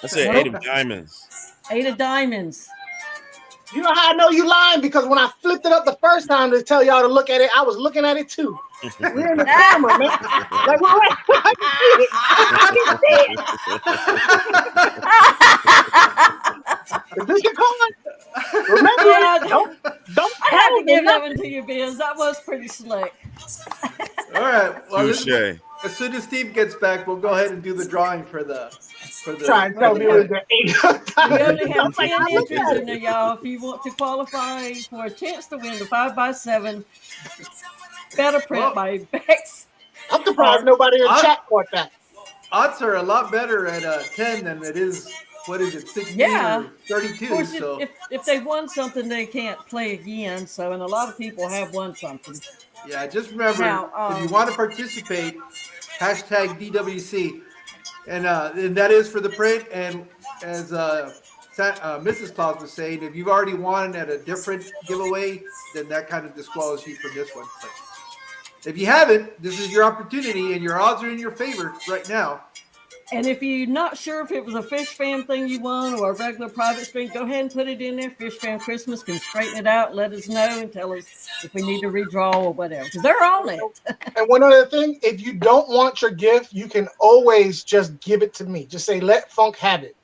I said 8 of diamonds. 8 of diamonds. You know how I know you lying? Because when I flipped it up the first time to tell y'all to look at it, I was looking at it too. We're in the camera, man. Like, we're right. I can see it. Is this your card? Remember, Yeah, don't I had to tell give me that one to you, Biz. That was pretty slick. All right. Well, Touche. as soon as Steve gets back, we'll go ahead and do the drawing for the. try and tell me it was the 8 of We only diamonds. have Like, 10 I looked entries at in there, y'all. If you want to qualify for a chance to win the 5x7 Better Print Well, by Bex. I'm surprised nobody in chat caught that. Odds are a lot better at 10 than it is. What is it? 16 Yeah. or 32. Of course, So if they won something, they can't play again. So, and a lot of people have won something. yeah, just remember Now, if you want to participate, hashtag DWC, and that is for the print. And as Mrs. Claus was saying, if you've already won at a different giveaway, then that kind of disqualifies you from this one. But if you haven't, this is your opportunity, and your odds are in your favor right now. And if you're not sure if it was a Fish Fam thing you won or a regular private stream, go ahead and put it in there. Fish Fam Christmas can straighten it out, let us know, and tell us if we need to redraw or whatever. Because they're on it. And one other thing, if you don't want your gift, you can always just give it to me. Just say, let Funk have it.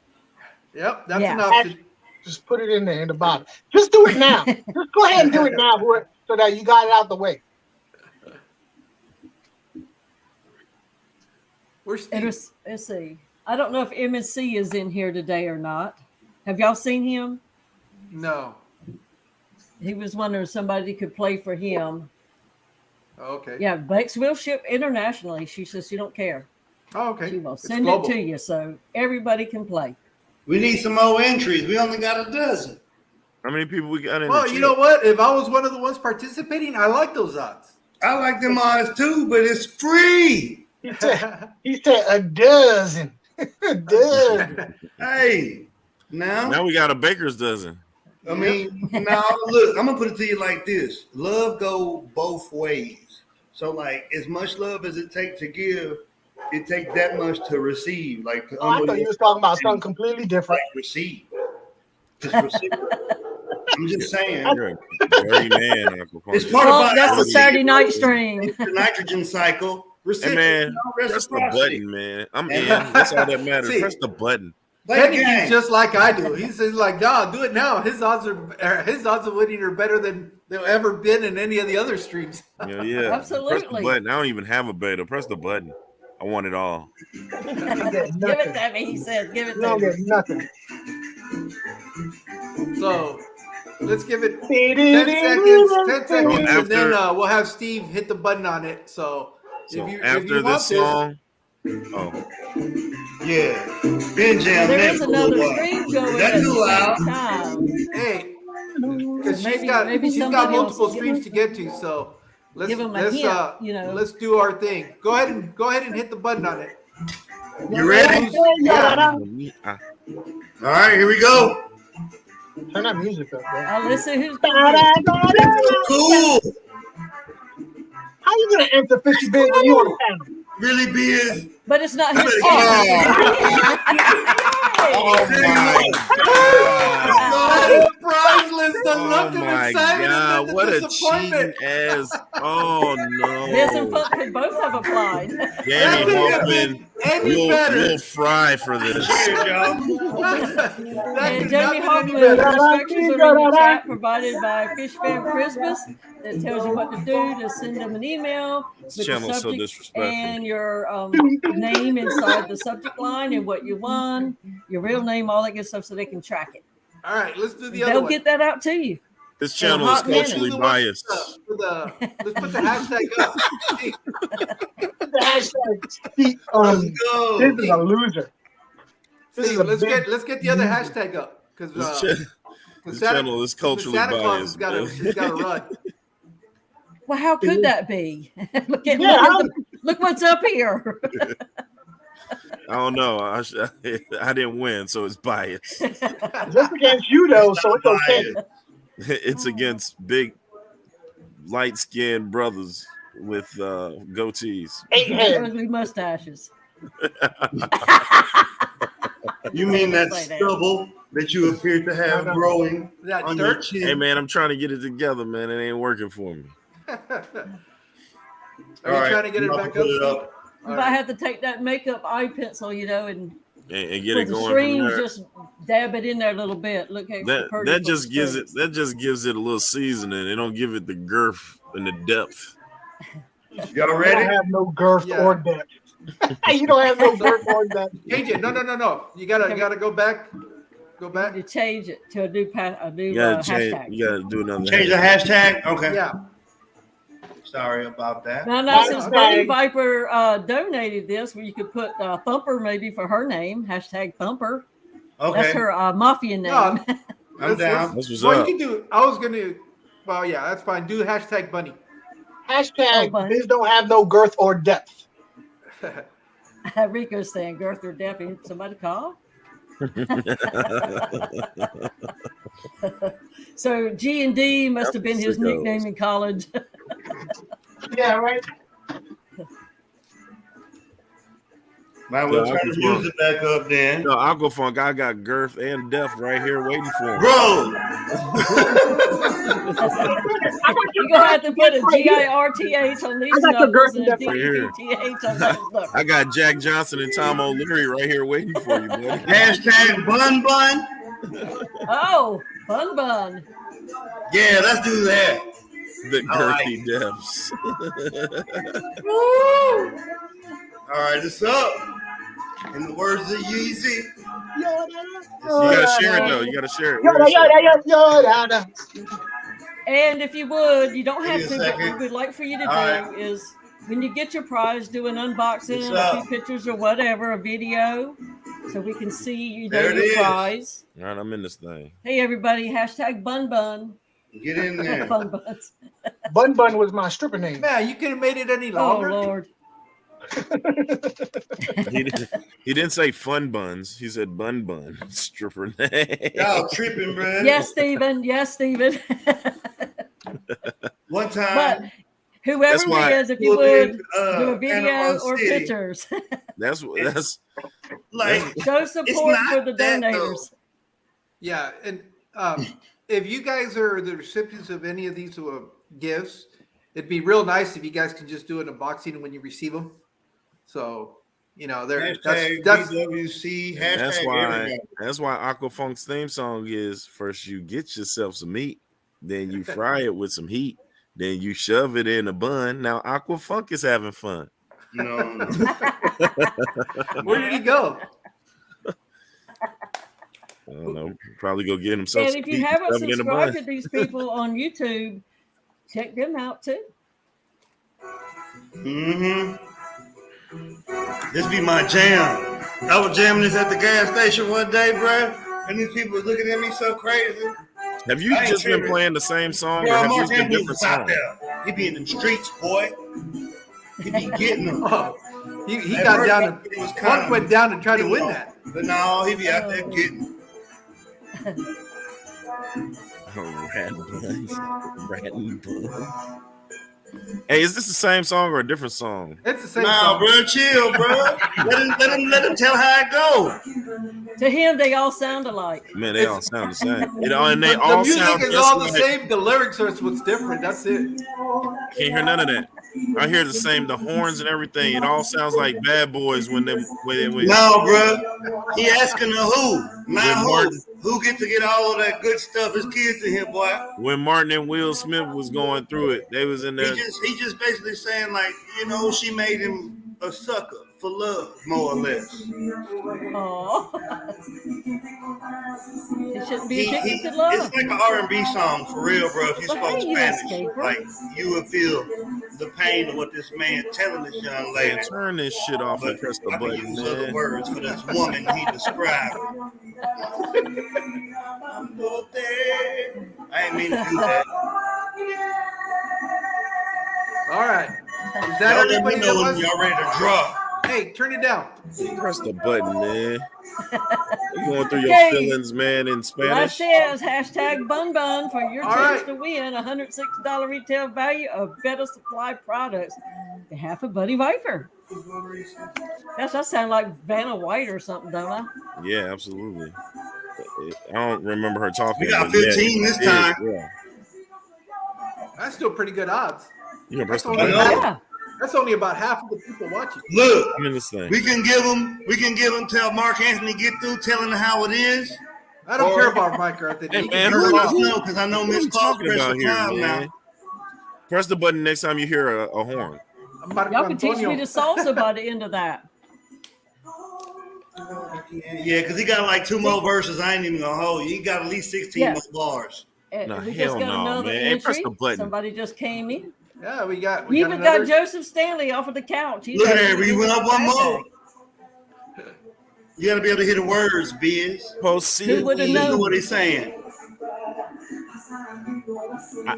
Yep, that's Yeah. an option. Just put it in there in the bottom. Just do it now. Just go ahead and do it now so that you got it out the way. Where's And Steve? let's see. I don't know if MNC is in here today or not. Have y'all seen him? No. He was wondering if somebody could play for him. Oh, okay. Yeah, Bex will ship internationally. She says she don't care. Oh, okay. She will It's send it global. to you so everybody can play. We need some more entries. We only got a dozen. How many people we got in Well, the you chat? know what? If I was one of the ones participating, I like those odds. I like them odds too, but it's free. He said a dozen. A dozen. Hey, now Now we got a baker's dozen. I mean, now look, I'm gonna put it to you like this: love go both ways. So, like, as much love as it takes to give, it takes that much to receive. Like, to Oh, I thought you was talking about something completely different. receive. Just receive. I'm just saying. You're a dirty man, Uncle It's Parker. part Well, about that's the receiving. Saturday night stream. It's the nitrogen cycle. Hey man, press the Reciprocity. button, man. I'm in. That's all that matters. See. Press the button. Play the Kenny game. is just like I do. He's like, nah, do it now. His odds of winning are better than they've ever been in any of the other streams. Yeah. Press the Absolutely. button. I don't even have a beta. Press the button. I want it all. You don't get Give it nothing. to me, he said. Give it You to don't me. get nothing. So let's give it 10 seconds. 10 seconds, and then we'll have Steve hit the button on it. So, So if you after want this song, oh, Yeah. Ben Jam There next is for a another while. stream going That's at too the loud. same time. hey, because she's Maybe got somebody else multiple will give streams him- to get to. So let's give him a hint, you know. let's do our thing. Go ahead and hit the button on it. You ready? Yeah. All right, here we go. Turn that music up, bro. Let's see who's How going to Cool. you gonna answer Fishy Biz when you on the panel? Really, Biz? But it's not his Oh, Oh my That is priceless. The Oh look of my excitement God! and the What a disappointment. cheating ass! Oh Biz and no! Funk could both have applied. Danny That could have Hoffman, been any better. you'll fry for this. Cheers, y'all. That And could Jamie not Hoffman, be any better. instructions are in the chat provided by Fish Fan Christmas that tells you what to do to send them an email This with the channel's so subject disrespectful. and your name inside the subject line and what you won, your real name, all that good stuff, so they can track it. All right, let's do the other They'll one. get that out to you. This In a channel is hot minute. culturally Do the one biased. let's put the hashtag up. Hey, The hashtag Steve, Let's this go. is a loser. This Steve, is a let's big get the other hashtag up because This channel is culturally Santa Claus has biased. got to run. Well, how could that be? look at Yeah, look what's up here. I don't know. I didn't win, so it's biased. just against you though, so it's okay. It's against big, light-skinned brothers with goatees. Hey, Ugly mustaches. You mean that Say that. stubble that you appear to have growing That on your dirt. chin? Hey man, I'm trying to get it together, man. It ain't working for me. Are All you right, trying to get I'm it about back to up? put it Steve? up. You might have to take that makeup eye pencil, and And get for it the going from streams, there. just dab it in there a little bit. Look extra That pretty that for just the gives it streams. that just gives it a little seasoning. It don't give it the girth and the depth. Y'all you don't ready? have no girth Yeah. or depth. You don't have no girth or depth. Change it. No. You gotta go back. Go back. To change it to a new You gotta change. hashtag. You gotta do another. Change the hashtag? Okay. Yeah. Sorry about that. Now, since Hashtag. Bunny Viper donated this, where you could put Thumper maybe for her name, hashtag Thumper. That's Okay. her mafia name. No, I'm down. This was Well, up. you can do. I was gonna. Well, yeah, that's fine. Do hashtag bunny. Hashtag buddy. Biz don't have no girth or depth. Rico's saying girth or depth. Somebody call? So G&D must have been his Sickos. nickname in college. Yeah, right. Might well Yeah, turn I the can music back up then. No, Aquafunk, I got girth and depth right here waiting for him. Bro! You're gonna have to put a GIRTH on these I got the numbers girth and and a depth right here. DEPTH on those numbers. I got Jack Johnson and Tom O'Leary right here waiting for you, buddy. Hashtag bun bun. Oh, bun. Yeah, let's do that. The I like girthy depths. All right, it's up. In the words of Yeezy. You gotta share it though. You gotta share it. Yoda, yoda, yoda, yoda. And if you would, you don't have Give me to, a but what second. we'd like for you to do All right. is when you get your prize, do an unboxing, What's a few up? pictures or whatever, a video, so we can see There it your is. prize. All right, I'm in this thing. Hey everybody, hashtag bun. Get in there. Fun buns. Bun Bun was my stripper name. Man, you could have made it any Oh longer. Lord. He didn't say fun buns. He said bun stripper name. Y'all tripping, bro. Yes, Stephen. Yes, Stephen. One time. But whoever That's why- it is, if you pulled in, would do a video Panama or City. pictures, That's Like, show support not for the that, though. donators. Yeah, and if you guys are the recipients of any of these gifts, it'd be real nice if you guys can just do an unboxing when you receive them. So, hashtag that's BWC. Hashtag everybody. That's why Aquafunk's theme song is first you get yourself some meat, then you fry it with some heat, then you shove it in a bun. Now Aquafunk is having fun. No. where did he go? I don't know. Probably go get himself And some if you meat and haven't shove it in a subscribed bun. to these people on YouTube, check them out too. Mm-hmm. This be my jam. I was jamming this at the gas station one day, bro, and these people was looking at me so crazy. Have you I ain't just been tripping. playing the same song, Bro, or have Mark these been Andrews different was out songs? there. He be in them streets, boy. He be getting them. Oh, He At got first, down I and thought it was Mark kinda- went down and tried to win that. But no, he be out there getting. Rat bun. Rat bun. Hey, is this the same song or a different song? It's the same Nah, song. bro, chill, bro. let him tell how it go. To him, they all sound alike. Man, they all sound the same. And they The all music sound is just all the like, same. The lyrics are what's different. That's it. Can't hear none of that. I hear the same, the horns and everything. It all sounds like Bad Boys when they No, bro. He asking the who, not When who. Martin- Who get to get all of that good stuff? His kids in here, boy. when Martin and Will Smith was going through it. They was in there. He just basically saying like, she made him a sucker for love, more or less. Oh, it shouldn't be He- addicted to love. It's like an R&B song for real, bro. If you But spoke hey, you Spanish, escaper. like you would feel the pain of what this man telling this young lady. Man, turn this shit off But and press the I can button, use other man. words for this woman he described. I ain't mean to do that. All right. Is that Y'all let me everybody know that when was? y'all ready to draw. Hey, turn it down. Press the button, man. You going through your Okay. feelings, man, in That Spanish? says hashtag bun bun for your All chance right. to win $106 retail value of Better Supply products. On behalf of Buddy Viper. Gosh, that sound like Vanna White or something, don't I? Yeah, absolutely. I don't remember her talking. We got but yeah, 15 this it is, time. Yeah. That's still pretty good odds. You can press the That's button. all. Yeah. That's only about half of the people watching. Look, I'm in this thing. we can give him till Mark Anthony get through telling how it is. I don't care about Mike Anthony. Hey, He man, can You hurry let up. us know because I know What are Miss you Claus talking pressed about for here, time man? now. Press the button next time you hear a horn. Marco Y'all can teach Antonio. me the salsa by the end of that. Yeah, because he got like 2 more verses. I ain't even gonna hold you. He got at least 16 Yeah. more bars. And No, we hell just got no, another man. Hey, press entry. the button. Somebody just came in. Yeah, we got. We even another. got Joseph Stanley off of the couch. He's Look at actually that. We in went the up one more. hashtag. You gotta be able to hear the words, Biz. Post Who would have Listen to known? what he's saying.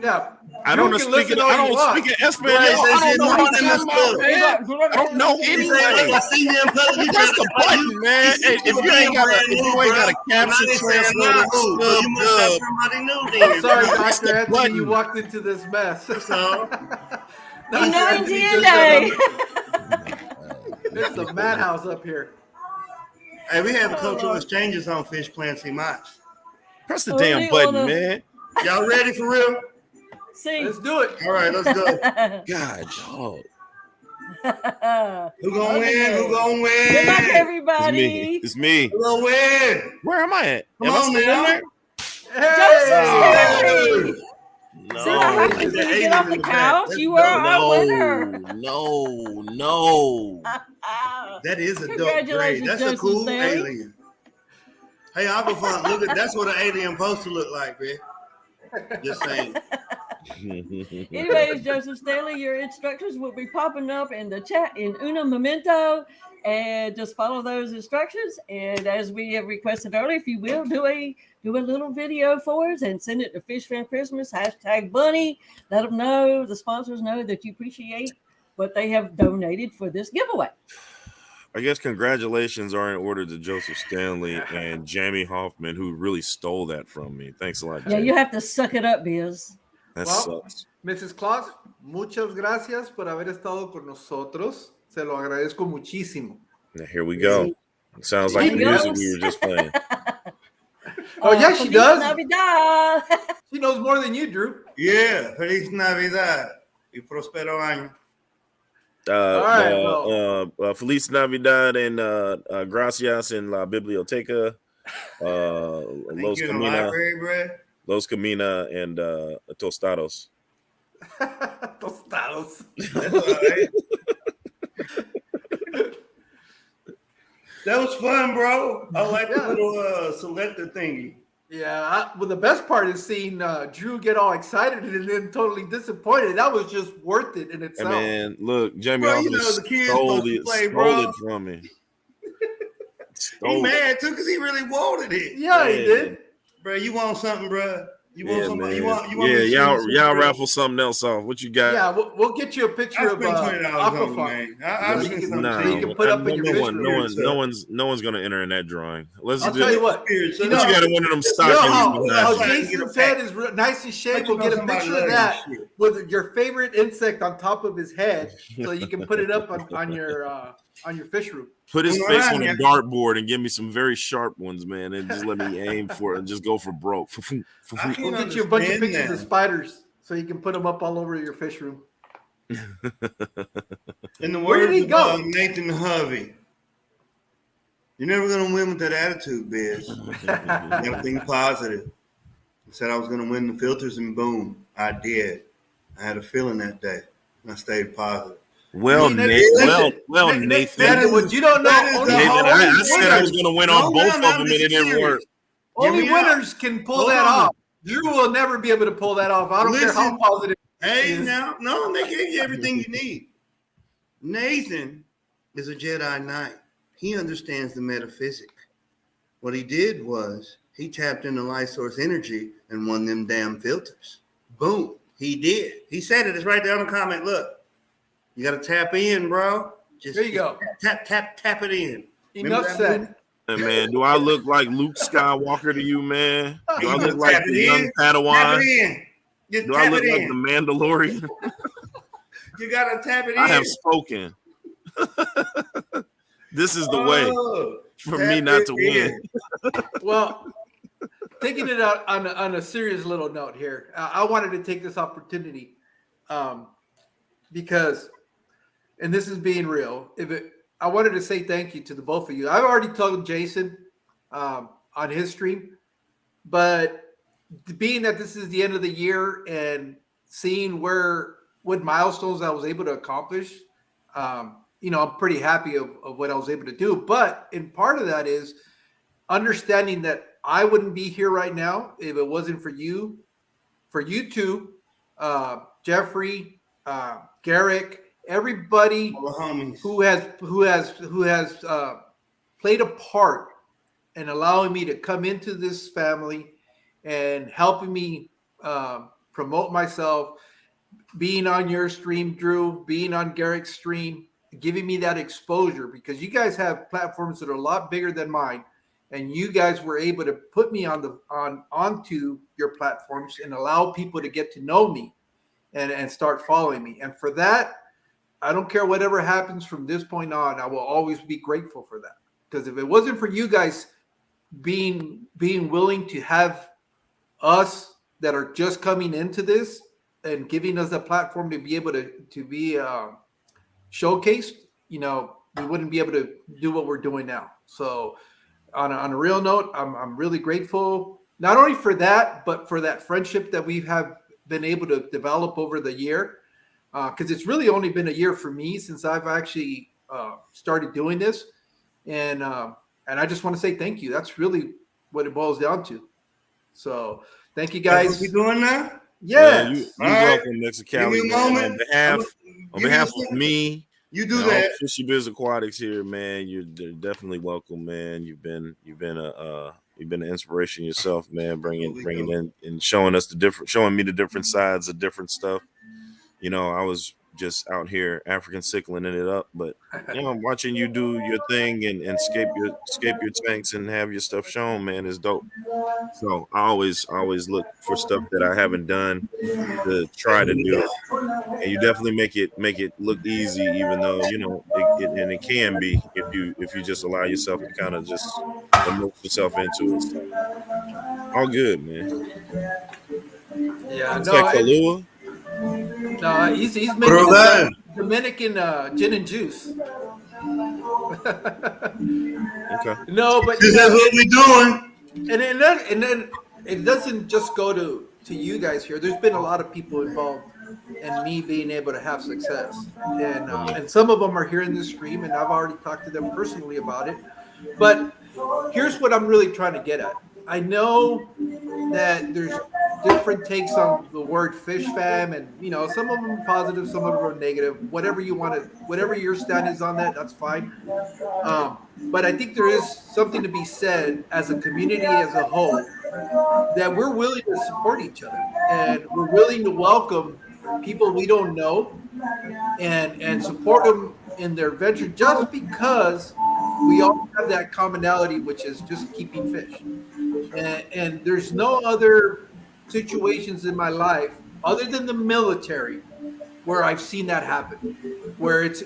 Yeah. I don't You speak can listen it. all I you don't want. speak it Espanol. Right, I that's don't it. know what No, he's talking that's about, good. man. I don't know He said, anyway. I seen you in public. Press the button, man. Hey, if you ain't got a caption translator, so you must have somebody new then. Sorry, Press Dr. the Anthony, button. you walked into this mess. So, You know, Anthony just Day. It's a madhouse up here. hey, we have cultural exchanges on Fish Plants and Mots. Press the Oh, damn they button, wanna- man. Y'all ready for real? See. Let's do it. All right, let's go. God, dog. Who gonna win? Who gonna Good luck, win? It's me. everybody. It's me. Who gonna win? Where am I at? Come Am I on still now. in Joseph Stanley. there? See what happens There's when an you get alien off in the the back. couch? Let's You go. were our winner. No. That is a dope Congratulations, grade. That's a Joseph cool Stanley. alien. Hey, Aquafun, look at that's what an alien supposed to look like, man. Just saying. Anyways, Joseph Stanley, your instructions will be popping up in the chat in uno momento, and just follow those instructions. And as we have requested earlier, if you will do a little video for us and send it to Fish Fan Christmas #Bunny. Let them know, the sponsors know that you appreciate what they have donated for this giveaway. I guess congratulations are in order to Joseph Stanley and Jamie Hoffman, who really stole that from me. Thanks a lot, Yeah, Jamie. you have to suck it up, Biz. That Well, sucks. Mrs. Claus, muchas gracias por haber estado con nosotros. Se lo agradezco muchísimo. Now, here we go. Sounds like the Adios. music we were just playing. Oh, yeah, she Feliz does. Navidad. She knows more than you, Drew. Yeah, Feliz Navidad y Prospero Año. right, Feliz Navidad and gracias en la biblioteca. Thank Los you in the Camina, library, bro. Los Camina, and Tostados. Tostados. That's all right. That was fun, bro. I like the Yeah. little selector thingy. Yeah, well, the best part is seeing Drew get all excited and then totally disappointed. That was just worth it in Hey, itself. man, look, Jamie Bro, you Hoffman know the kids stole supposed to it, play, stole bro. it from me. He Stole it. mad too because he really wanted it. Yeah, he Man. did. Bro, you want something, bro? You want Yeah, somebody? man. You want Yeah, me to y'all send you y'all some- raffle something else off. What you got? Yeah, we'll get you a picture I of spent $20 on it, Aquafun. man. I So spent you some can- so you can put up in your fish room. no one's gonna enter in that drawing. Let's I'll do tell it. you what. Spirit, so You But know, you got one of them You know stockings. how, behind how you. Get a Jason's pack. head is nice and shaved? Let you We'll get know a somebody picture love of you that shit. with your favorite insect on top of his head, so you can put it up on your fish room. Put his Come face on, on a yeah. dartboard and give me some very sharp ones, man, and just let me aim for it and just go for broke. I can't We'll get you a bunch of understand pictures that. of spiders, so you can put them up all over your fish room. In the Where did words he of go? Nathan Hovey, you're never gonna win with that attitude, Biz. Everything positive. I said I was gonna win the filters, and boom, I did. I had a feeling that day, and I stayed positive. Well, See, Nathan. listen, Nathan. Nathan, what you don't know, that is only, the Nathan, whole- I said I was winners, gonna win No, on both no, of no, them, and this it is didn't serious. work. only Hear me out. winners can pull Hold that on. off. Drew will never be able to pull that off. I don't care how Listen. positive. Hey, Yes. now, no, they gave you everything you need. Nathan is a Jedi Knight. He understands the metaphysic. What he did was he tapped into light source energy and won them damn filters. Boom. He did. He said it. It's right there on the comment. Look, you got to tap in, bro. Just, There you go. Tap it in. Remember Enough that said. movie? Hey, man, do I look like Luke Skywalker to you, man? Do I You look gotta like tap the it young in. Tap Padawan? it in. Just Do I tap look it like in. the Mandalorian? You got to tap it in. I have spoken. This is the way Oh, for tap me not it to win. in. Well, taking it out on a serious little note here, I wanted to take this opportunity because, and this is being real, I wanted to say thank you to the both of you. I've already told Jason on his stream, but being that this is the end of the year and seeing what milestones I was able to accomplish, I'm pretty happy of what I was able to do. But in part of that is understanding that I wouldn't be here right now if it wasn't for you two, Jeffrey, Garrick, everybody All the homies. who has played a part in allowing me to come into this family and helping me promote myself, being on your stream, Drew, being on Garrick's stream, giving me that exposure, because you guys have platforms that are a lot bigger than mine, and you guys were able to put me onto your platforms and allow people to get to know me and start following me. And for that, I don't care whatever happens from this point on, I will always be grateful for that. Because if it wasn't for you guys being willing to have us that are just coming into this and giving us a platform to be able to be showcased, we wouldn't be able to do what we're doing now. So on a real note, I'm really grateful, not only for that, but for that friendship that we have been able to develop over the year. Because it's really only been a year for me since I've actually started doing this. And I just want to say thank you. That's really what it boils down to. So thank you That's guys. what we doing now? Yes. You All right. welcome, Mexicali. Give me a Man. moment. On Give me behalf a of second. me, You do and all that. Fishy Biz Aquatics here, man. You're definitely welcome, man. You've been an inspiration yourself, man. Bringing in and showing me the different sides of different stuff. I was just out here African sickling it up, but I'm watching you do your thing and escape your tanks and have your stuff shown, man, is dope. So I always look for stuff that I haven't done to try to do, and you definitely make it look easy, even though it can be if you just allow yourself to kind of just immerse yourself into it. So, all good, man. Yeah. It's like Kahlua. No, he's making Bro, that- Dominican gin and juice. Okay. No, but This is what we doing. and then it doesn't just go to you guys here. There's been a lot of people involved in me being able to have success, and some of them are here in this stream, and I've already talked to them personally about it. But here's what I'm really trying to get at. I know that there's different takes on the word fish fam, and some of them are positive, some of them are negative. Whatever your stand is on that, that's fine. But I think there is something to be said as a community as a whole that we're willing to support each other, and we're willing to welcome people we don't know, and support them in their venture just because we all have that commonality, which is just keeping fish. And there's no other situations in my life other than the military where I've seen that happen, where it's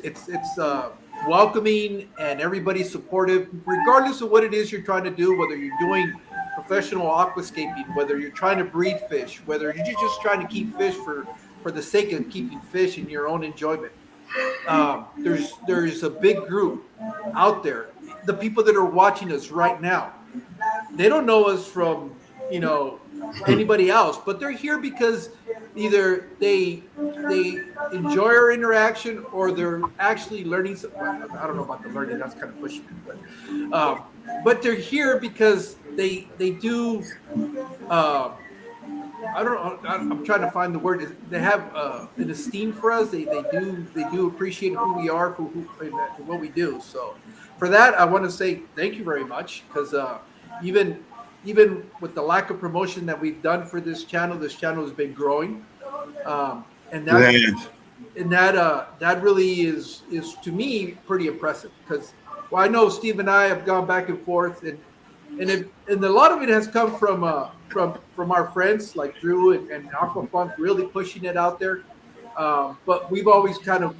welcoming and everybody's supportive, regardless of what it is you're trying to do, whether you're doing professional aquascaping, whether you're trying to breed fish, whether you're just trying to keep fish for the sake of keeping fish in your own enjoyment. There's a big group out there. The people that are watching us right now, they don't know us from, anybody else, but they're here because either they enjoy our interaction or they're actually learning something. I don't know about the learning, that's kind of pushing it, but they're here because they do I don't know, I'm trying to find the word. They have an esteem for us. They do appreciate who we are, who and what we do. So for that, I want to say thank you very much, because even with the lack of promotion that we've done for this channel has been growing, and that really is to me pretty impressive, because I know Steve and I have gone back and forth, and a lot of it has come from our friends like Drew and Aquafunk really pushing it out there, but we've always kind of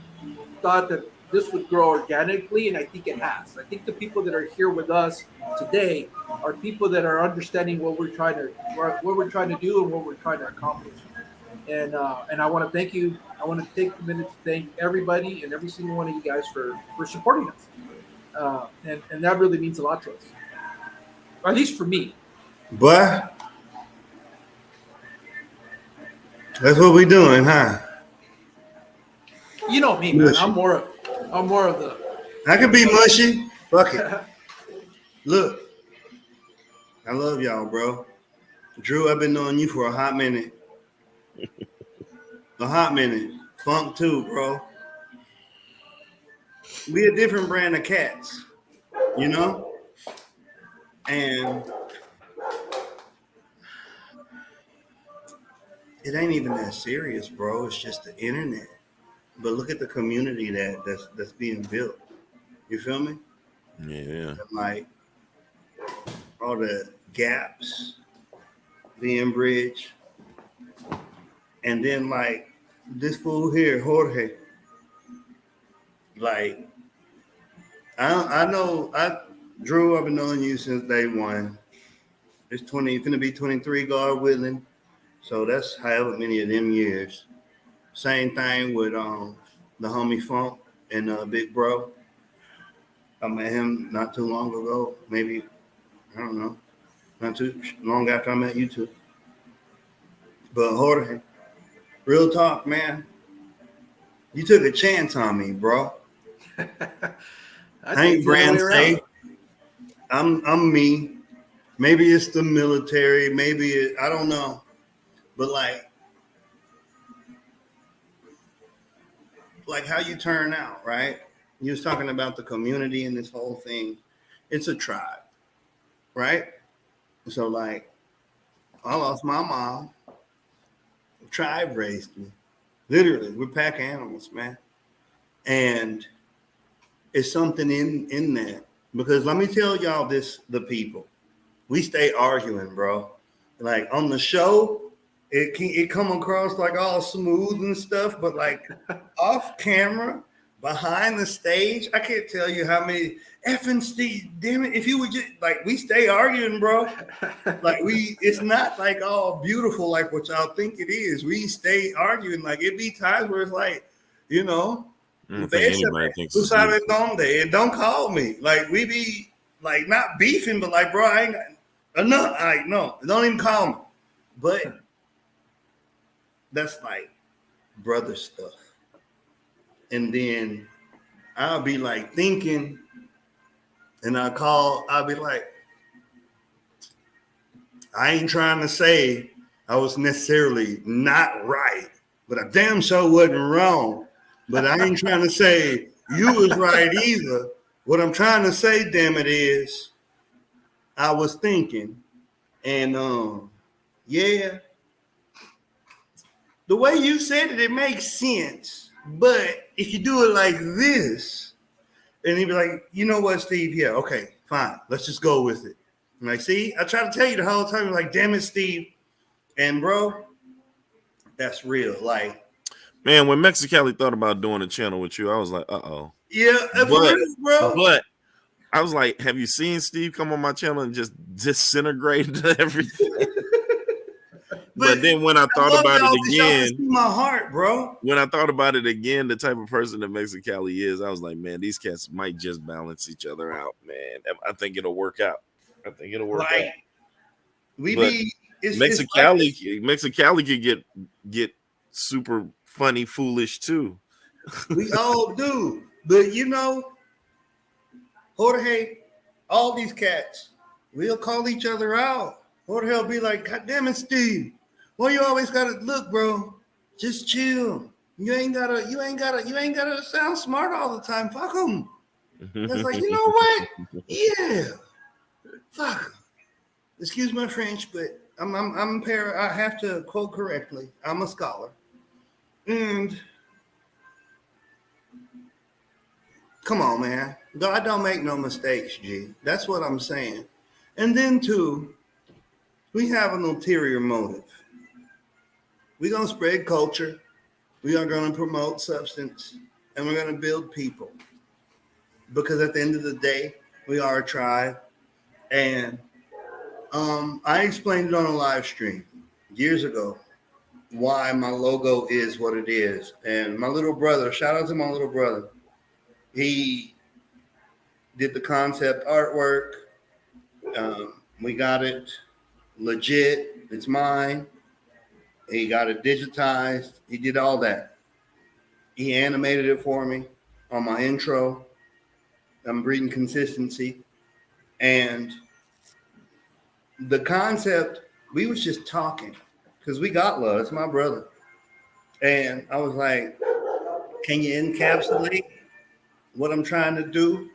thought that this would grow organically, and I think it has. I think the people that are here with us today are people that are understanding what we're trying to do and what we're trying to accomplish. And I want to thank you. I want to take a minute to thank everybody and every single one of you guys for supporting us, and that really means a lot to us, or at least for me. But that's what we doing, huh? You know me, man. I'm more of the. I can be mushy. Fuck it. Look, I love y'all, bro. Drew, I've been knowing you for a hot minute. Funk too, bro. We a different brand of cats, and it ain't even that serious, bro. It's just the internet. But look at the community that's being built. You feel me? Yeah. Like all the gaps being bridged. And then like this fool here, Jorge. Like Drew, I've been knowing you since day one. It's gonna be 23, God willing. So that's however many of them years. Same thing with the homie Funk and Big Bro. I met him not too long ago. Maybe, I don't know, not too long after I met you two. But Jorge, real talk, man. You took a chance on me, bro. I ain't brand safe. I'm me. Maybe it's the military. Maybe I don't know. But like how you turn out, right? You was talking about the community and this whole thing. It's a tribe, right? So like, I lost my mom. The tribe raised me. Literally, we're pack animals, man. And it's something in that. Because let me tell y'all this, the people. We stay arguing, bro. Like on the show, it come across like all smooth and stuff, but like off camera, behind the stage, I can't tell you how many effing Steve, damn it, if you would just like we stay arguing, bro. Like it's not like all beautiful like what y'all think it is. We stay arguing. Like it be times where it's like, I don't think anybody thinks it's and don't call me. Like we be like not beefing, but like, bro, I ain't enough. No, don't even call me. But that's like brother stuff. And then I'll be like thinking, and I'll be like, I ain't trying to say I was necessarily not right, but I damn sure wasn't wrong. But I ain't trying to say you was right either. What I'm trying to say, damn it, is I was thinking, And yeah, the way you said it, it makes sense. But if you do it like this, and he'd be like, you know what, Steve? Yeah, okay, fine. Let's just go with it. I'm like, see, I try to tell you the whole time. You're like, damn it, Steve. And bro, that's real. Like, Man, when Mexicali thought about doing a channel with you, I was like, uh-oh. yeah, for But- real, bro. But I was like, have you seen Steve come on my channel and just disintegrate everything? But then when I thought love about y'all it 'cause y'all can again, see my heart, bro. when I thought about it again, the type of person that Mexicali is, I was like, man, these cats might just balance each other out, man. I think it'll work out. I think it'll work out. Like, we But be it's like, Mexicali could get super funny, foolish too. we all do. But you know, Jorge, all these cats, we'll call each other out. Jorge will be like, God damn it, Steve. Well, you always gotta look, bro. Just chill. You ain't gotta sound smart all the time. Fuck them. It's like, you know what? Yeah. Fuck 'em. Excuse my French, but I have to quote correctly. I'm a scholar. And come on, man. God don't make no mistakes, G. That's what I'm saying. And then too, we have an ulterior motive. We're gonna spread culture, we are gonna promote substance, and we're gonna build people. Because at the end of the day, we are a tribe. And I explained it on a live stream years ago why my logo is what it is. And my little brother, shout out to my little brother, he did the concept artwork. We got it legit. It's mine. He got it digitized. He did all that. He animated it for me on my intro. I'm breeding consistency. And the concept, we was just talking because we got love. It's my brother. And I was like, can you encapsulate what I'm trying to do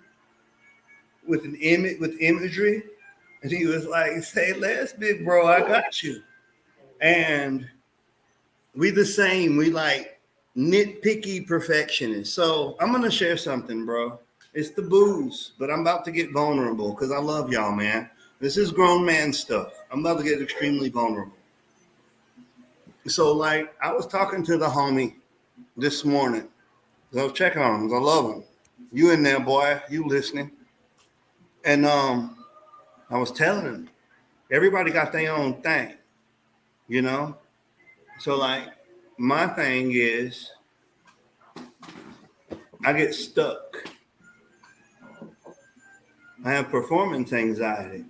with an image, with imagery? And he was like, say less, big bro, I got you. And we the same. We like nitpicky perfectionists. So I'm gonna share something, bro. It's the booze, but I'm about to get vulnerable because I love y'all, man. This is grown man stuff. I'm about to get extremely vulnerable. So, like, I was talking to the homie this morning. I was checking on him. I love him. You in there, boy? You listening? And I was telling him, everybody got their own thing, you know. So, like, my thing is, I get stuck. I have performance anxiety.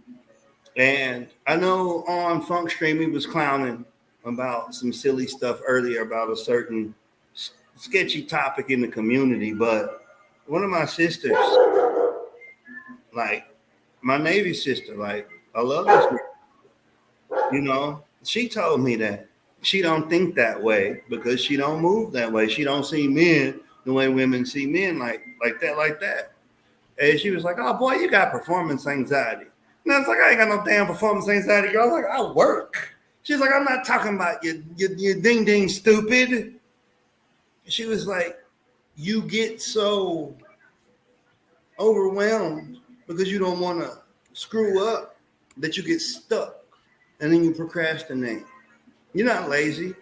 And I know on Funk Stream he was clowning about some silly stuff earlier about a certain sketchy topic in the community. But one of my sisters, like my Navy sister, like I love this girl. You know, she told me that she don't think that way because she don't move that way. She don't see men the way women see men, like that. And she was like, oh boy, you got performance anxiety. And I was like, I ain't got no damn performance anxiety, girl. I was like, I work. She's like, I'm not talking about you ding ding stupid. She was like, you get so overwhelmed because you don't want to screw up that you get stuck and then you procrastinate. You're not lazy.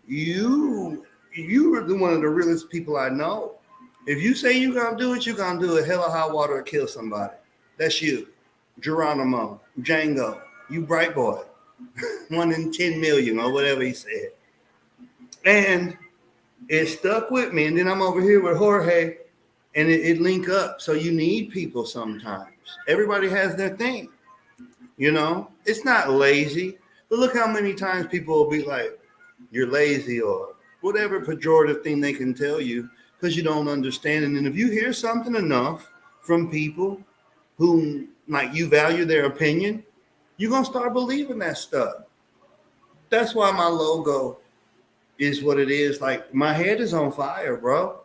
You are one of the realest people I know. If you say you're gonna do it, you're gonna do it. Hell or high water or kill somebody. That's you. Geronimo, Django, you bright boy. 1 in 10 million or whatever he said. And it stuck with me. And then I'm over here with Jorge and it link up. So you need people sometimes. Everybody has their thing. You know, it's not lazy. But look how many times people will be like, you're lazy or whatever pejorative thing they can tell you because you don't understand. And then if you hear something enough from people who like you value their opinion, you're going to start believing that stuff. That's why my logo is what it is. Like my head is on fire, bro.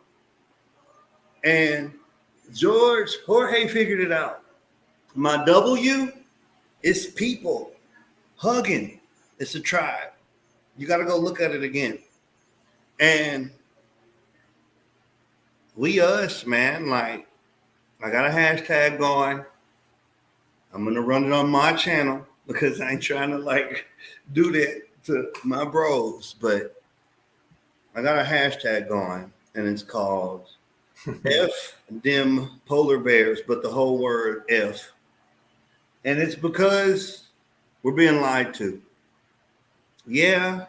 And Jorge figured it out. My W is people. hugging. It's a tribe. You got to go look at it again. And we us, man, like, I got a hashtag going. I'm going to run it on my channel because I ain't trying to, like, do that to my bros. But I got a hashtag going, and it's called F them polar bears, but the whole word F. And it's because we're being lied to. Yeah,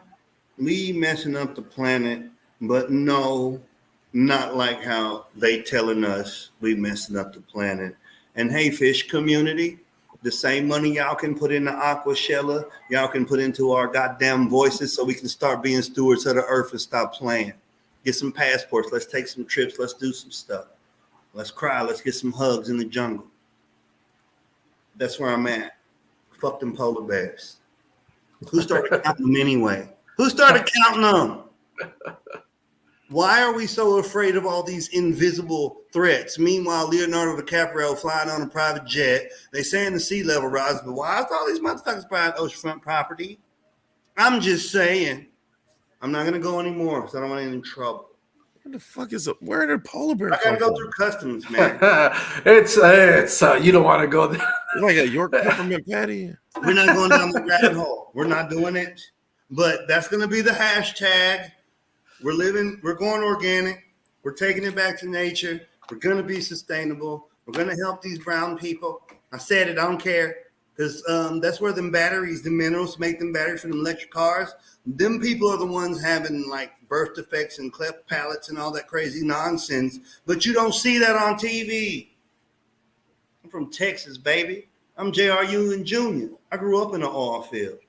we messing up the planet, but no, not like how they telling us we messing up the planet. And hey, fish community, the same money y'all can put into Aqua Shella, y'all can put into our goddamn voices so we can start being stewards of the earth and stop playing. Get some passports. Let's take some trips. Let's do some stuff. Let's cry. Let's get some hugs in the jungle. That's where I'm at. Fuck them polar bears. Who started counting them anyway? Who started counting them? Why are we so afraid of all these invisible threats? Meanwhile, Leonardo DiCaprio flying on a private jet. They saying the sea level rises, but why is all these motherfuckers buying oceanfront property? I'm just saying. I'm not gonna go anymore because I don't want to get in trouble. What the fuck is up? Where did polar bear I come gotta go from? through customs, man. it's you don't want to go there. Like a York peppermint patty. We're not going down the rabbit hole. We're not doing it. But that's gonna be the hashtag. We're going organic. We're taking it back to nature. We're gonna be sustainable. We're gonna help these brown people. I said it, I don't care. Because that's where them batteries, the minerals make them batteries for them electric cars. Them people are the ones having like birth defects and cleft palates and all that crazy nonsense. But you don't see that on TV. I'm from Texas, baby. I'm J.R.U. and Jr. I grew up in an oil field.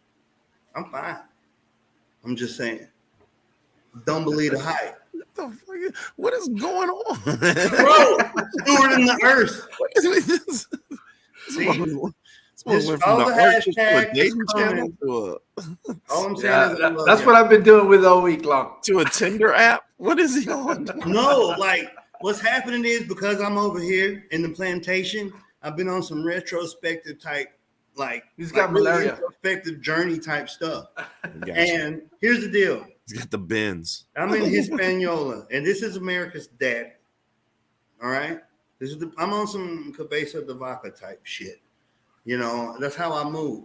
I'm fine. I'm just saying. Don't believe the hype. What is going on? Bro, steward in the earth. What is this? See? Went from all the the arches to a hashtags dating is channel coming. All I'm saying Yeah, is I love that's you. what I've been doing with all week long. to a Tinder app. What is he on? No, like what's happening is because I'm over here in the plantation, I've been on some retrospective type, like He's got really malaria. retrospective journey type stuff. Gotcha. And here's the deal. He's got the bins. I'm in Hispaniola, and this is America's dad. All right? I'm on some Cabeza de Vaca type shit. You know, that's how I move.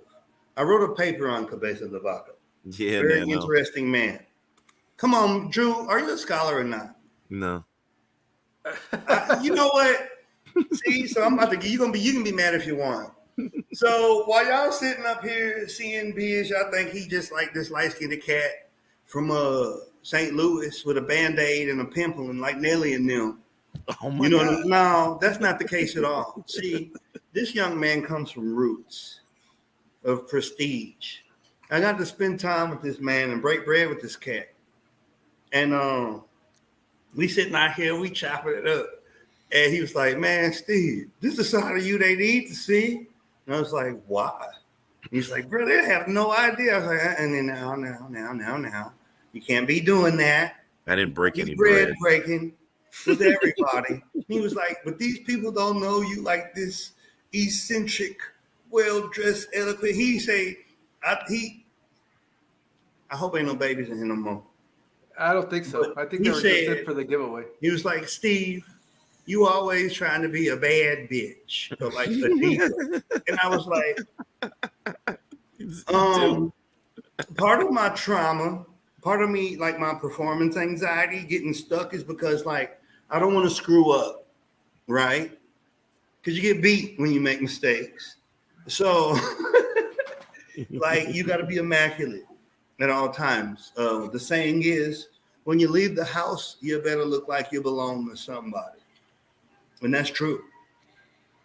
I wrote a paper on Cabeza de Vaca. Yeah, Very man. No. interesting man. Come on, Drew, are you a scholar or not? No. You know what? See, so I'm about to you can be mad if you want. So while y'all sitting up here seeing Biz, y'all think he just like this light-skinned cat from St. Louis with a band-aid and a pimple and like Nelly and them. Oh my You know, God. no, that's not the case at all. See, this young man comes from roots of prestige. I got to spend time with this man and break bread with this cat. And we sitting out here, we chopping it up. And he was like, man, Steve, this is the side of you they need to see. And I was like, why? He's like, bro, they have no idea. I was like, and then now. You can't be doing that. I didn't break He's any bread bread. breaking with everybody. He was like, but these people don't know you like this eccentric, well-dressed, eloquent. He say, I hope ain't no babies in here no more. I don't think so. I think He they were just said- in for the giveaway. He was like, Steve, you always trying to be a bad bitch. So like a diva. And I was like, part of my trauma, part of me, like my performance anxiety getting stuck is because like I don't want to screw up, right? Because you get beat when you make mistakes. So like you got to be immaculate at all times. The saying is, when you leave the house, you better look like you belong to somebody. And that's true.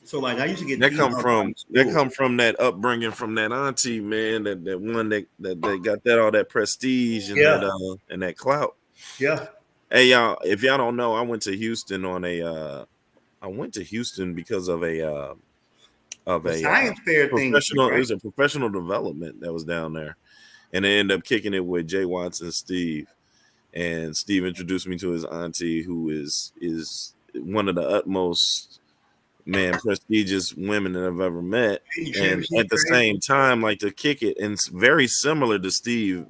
So like I used to get That beat come up from in school. that upbringing from that auntie, man. That one that got that all that prestige and Yeah. and that clout. Yeah. Hey y'all, if y'all don't know, I went to Houston because of a Science fair thing. professional. Right? It was a professional development that was down there, and they ended up kicking it with Jay Watson, Steve, and Steve introduced me to his auntie, who is one of the utmost man, prestigious women that I've ever met. And at the same time, like to kick it, and it's very similar to Steve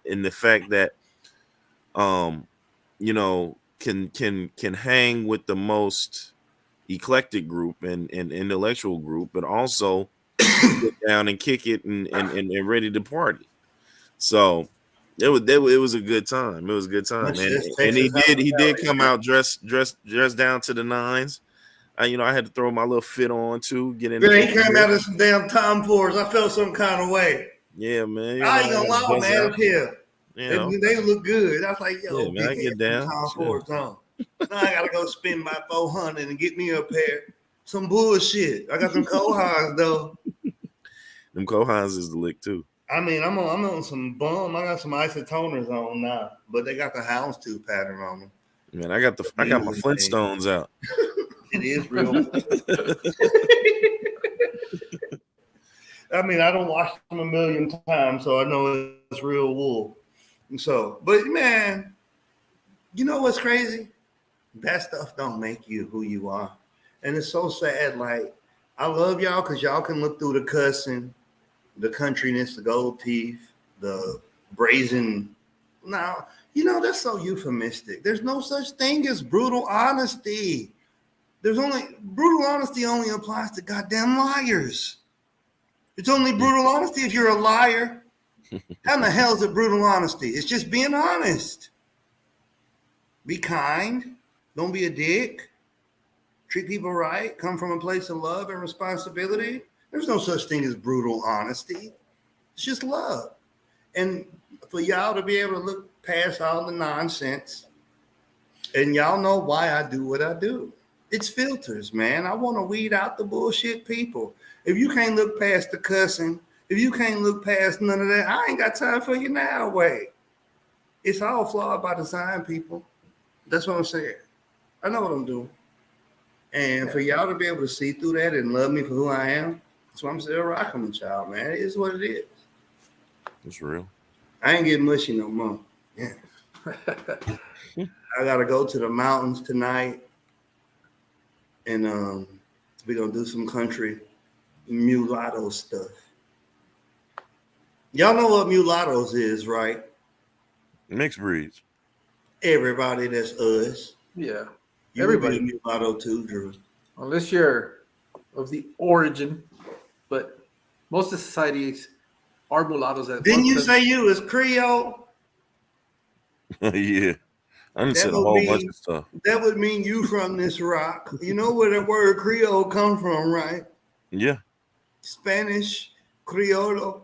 in the fact that, you know, can hang with the most eclectic group and intellectual group, but also get down and kick it and ready to party. So it was a good time. It was a good time, and he did come out dressed down to the nines. You know, I had to throw my little fit on too. Get in. Yeah, he came out of some damn Tom Fords. I felt some kind of way. Yeah, man. I ain't gonna lie, man. Here, they look good. I was like, yo, yeah, man, I get down. Tom Fords on. Now I gotta go spend my $400 and get me a pair. Some bullshit. I got some Kohas though. Them Kohas is the lick too. I mean, I'm on some bum. I got some isotoners on now, but they got the houndstooth pattern on them. Man, I got my Flintstones out. It is real. I mean, I don't watch them a million times, so I know it's real wool. And so, but man, you know what's crazy? That stuff don't make you who you are. And it's so sad. Like, I love y'all because y'all can look through the cussing, the countryness, the gold teeth, the brazen. Now, you know, that's so euphemistic. There's no such thing as brutal honesty. Brutal honesty only applies to goddamn liars. It's only brutal honesty if you're a liar. How in the hell is it brutal honesty? It's just being honest. Be kind. Don't be a dick. Treat people right. Come from a place of love and responsibility. There's no such thing as brutal honesty. It's just love. And for y'all to be able to look past all the nonsense, and y'all know why I do what I do. It's filters, man. I want to weed out the bullshit people. If you can't look past the cussing, if you can't look past none of that, I ain't got time for you now. Wait. It's all flawed by design, people. That's what I'm saying. I know what I'm doing. And for y'all to be able to see through that and love me for who I am, that's why I'm still rocking with y'all, man. It is what it is. It's real. I ain't getting mushy no more. Yeah. I got to go to the mountains tonight. And we're going to do some country mulatto stuff. Y'all know what mulattoes is, right? Mixed breeds. Everybody that's us. Yeah. Everybody mulatto too, Drew. Unless you're of the origin, but most of societies are mulattoes. Didn't you say you was Creole? Yeah. I said a whole bunch of stuff. That would mean you from this rock. You know where the word Creole come from, right? Yeah. Spanish, Criollo.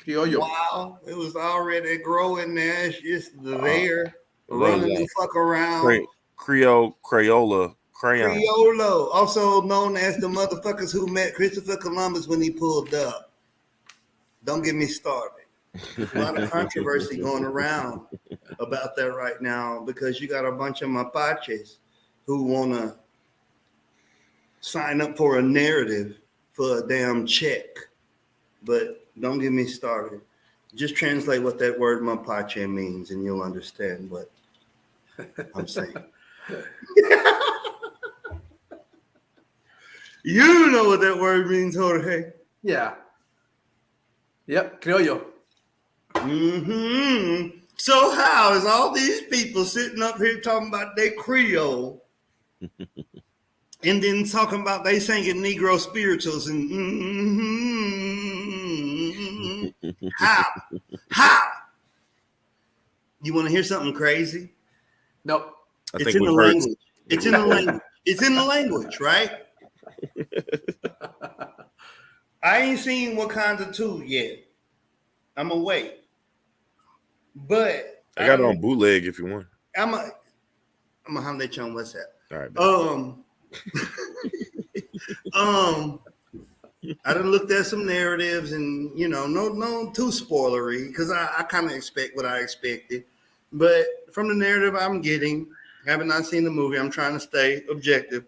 Criollo. Wow. It was already growing there. It's just there. Running the fuck around. Crayola. Crayon. Criollo. Also known as the motherfuckers who met Christopher Columbus when he pulled up. Don't get me started. There's a lot of controversy going around about that right now because you got a bunch of mapaches who want to sign up for a narrative for a damn check. But don't get me started. Just translate what that word mapache means and you'll understand what I'm saying. You know what that word means, Jorge. Yeah. Yep, Criollo. Mm-hmm. So how is all these people sitting up here talking about they Creole and then talking about they singing Negro spirituals and How? You want to hear something crazy? Nope. It's in the language. It's in the language. It's in the language, right? I ain't seen Wakanda 2 yet. I'm gonna wait. But I got it on bootleg if you want. I'm a holler at you on WhatsApp. All right. I done looked at some narratives and no too spoilery because I kind of expect what I expected. But from the narrative I'm getting, having not seen the movie, I'm trying to stay objective.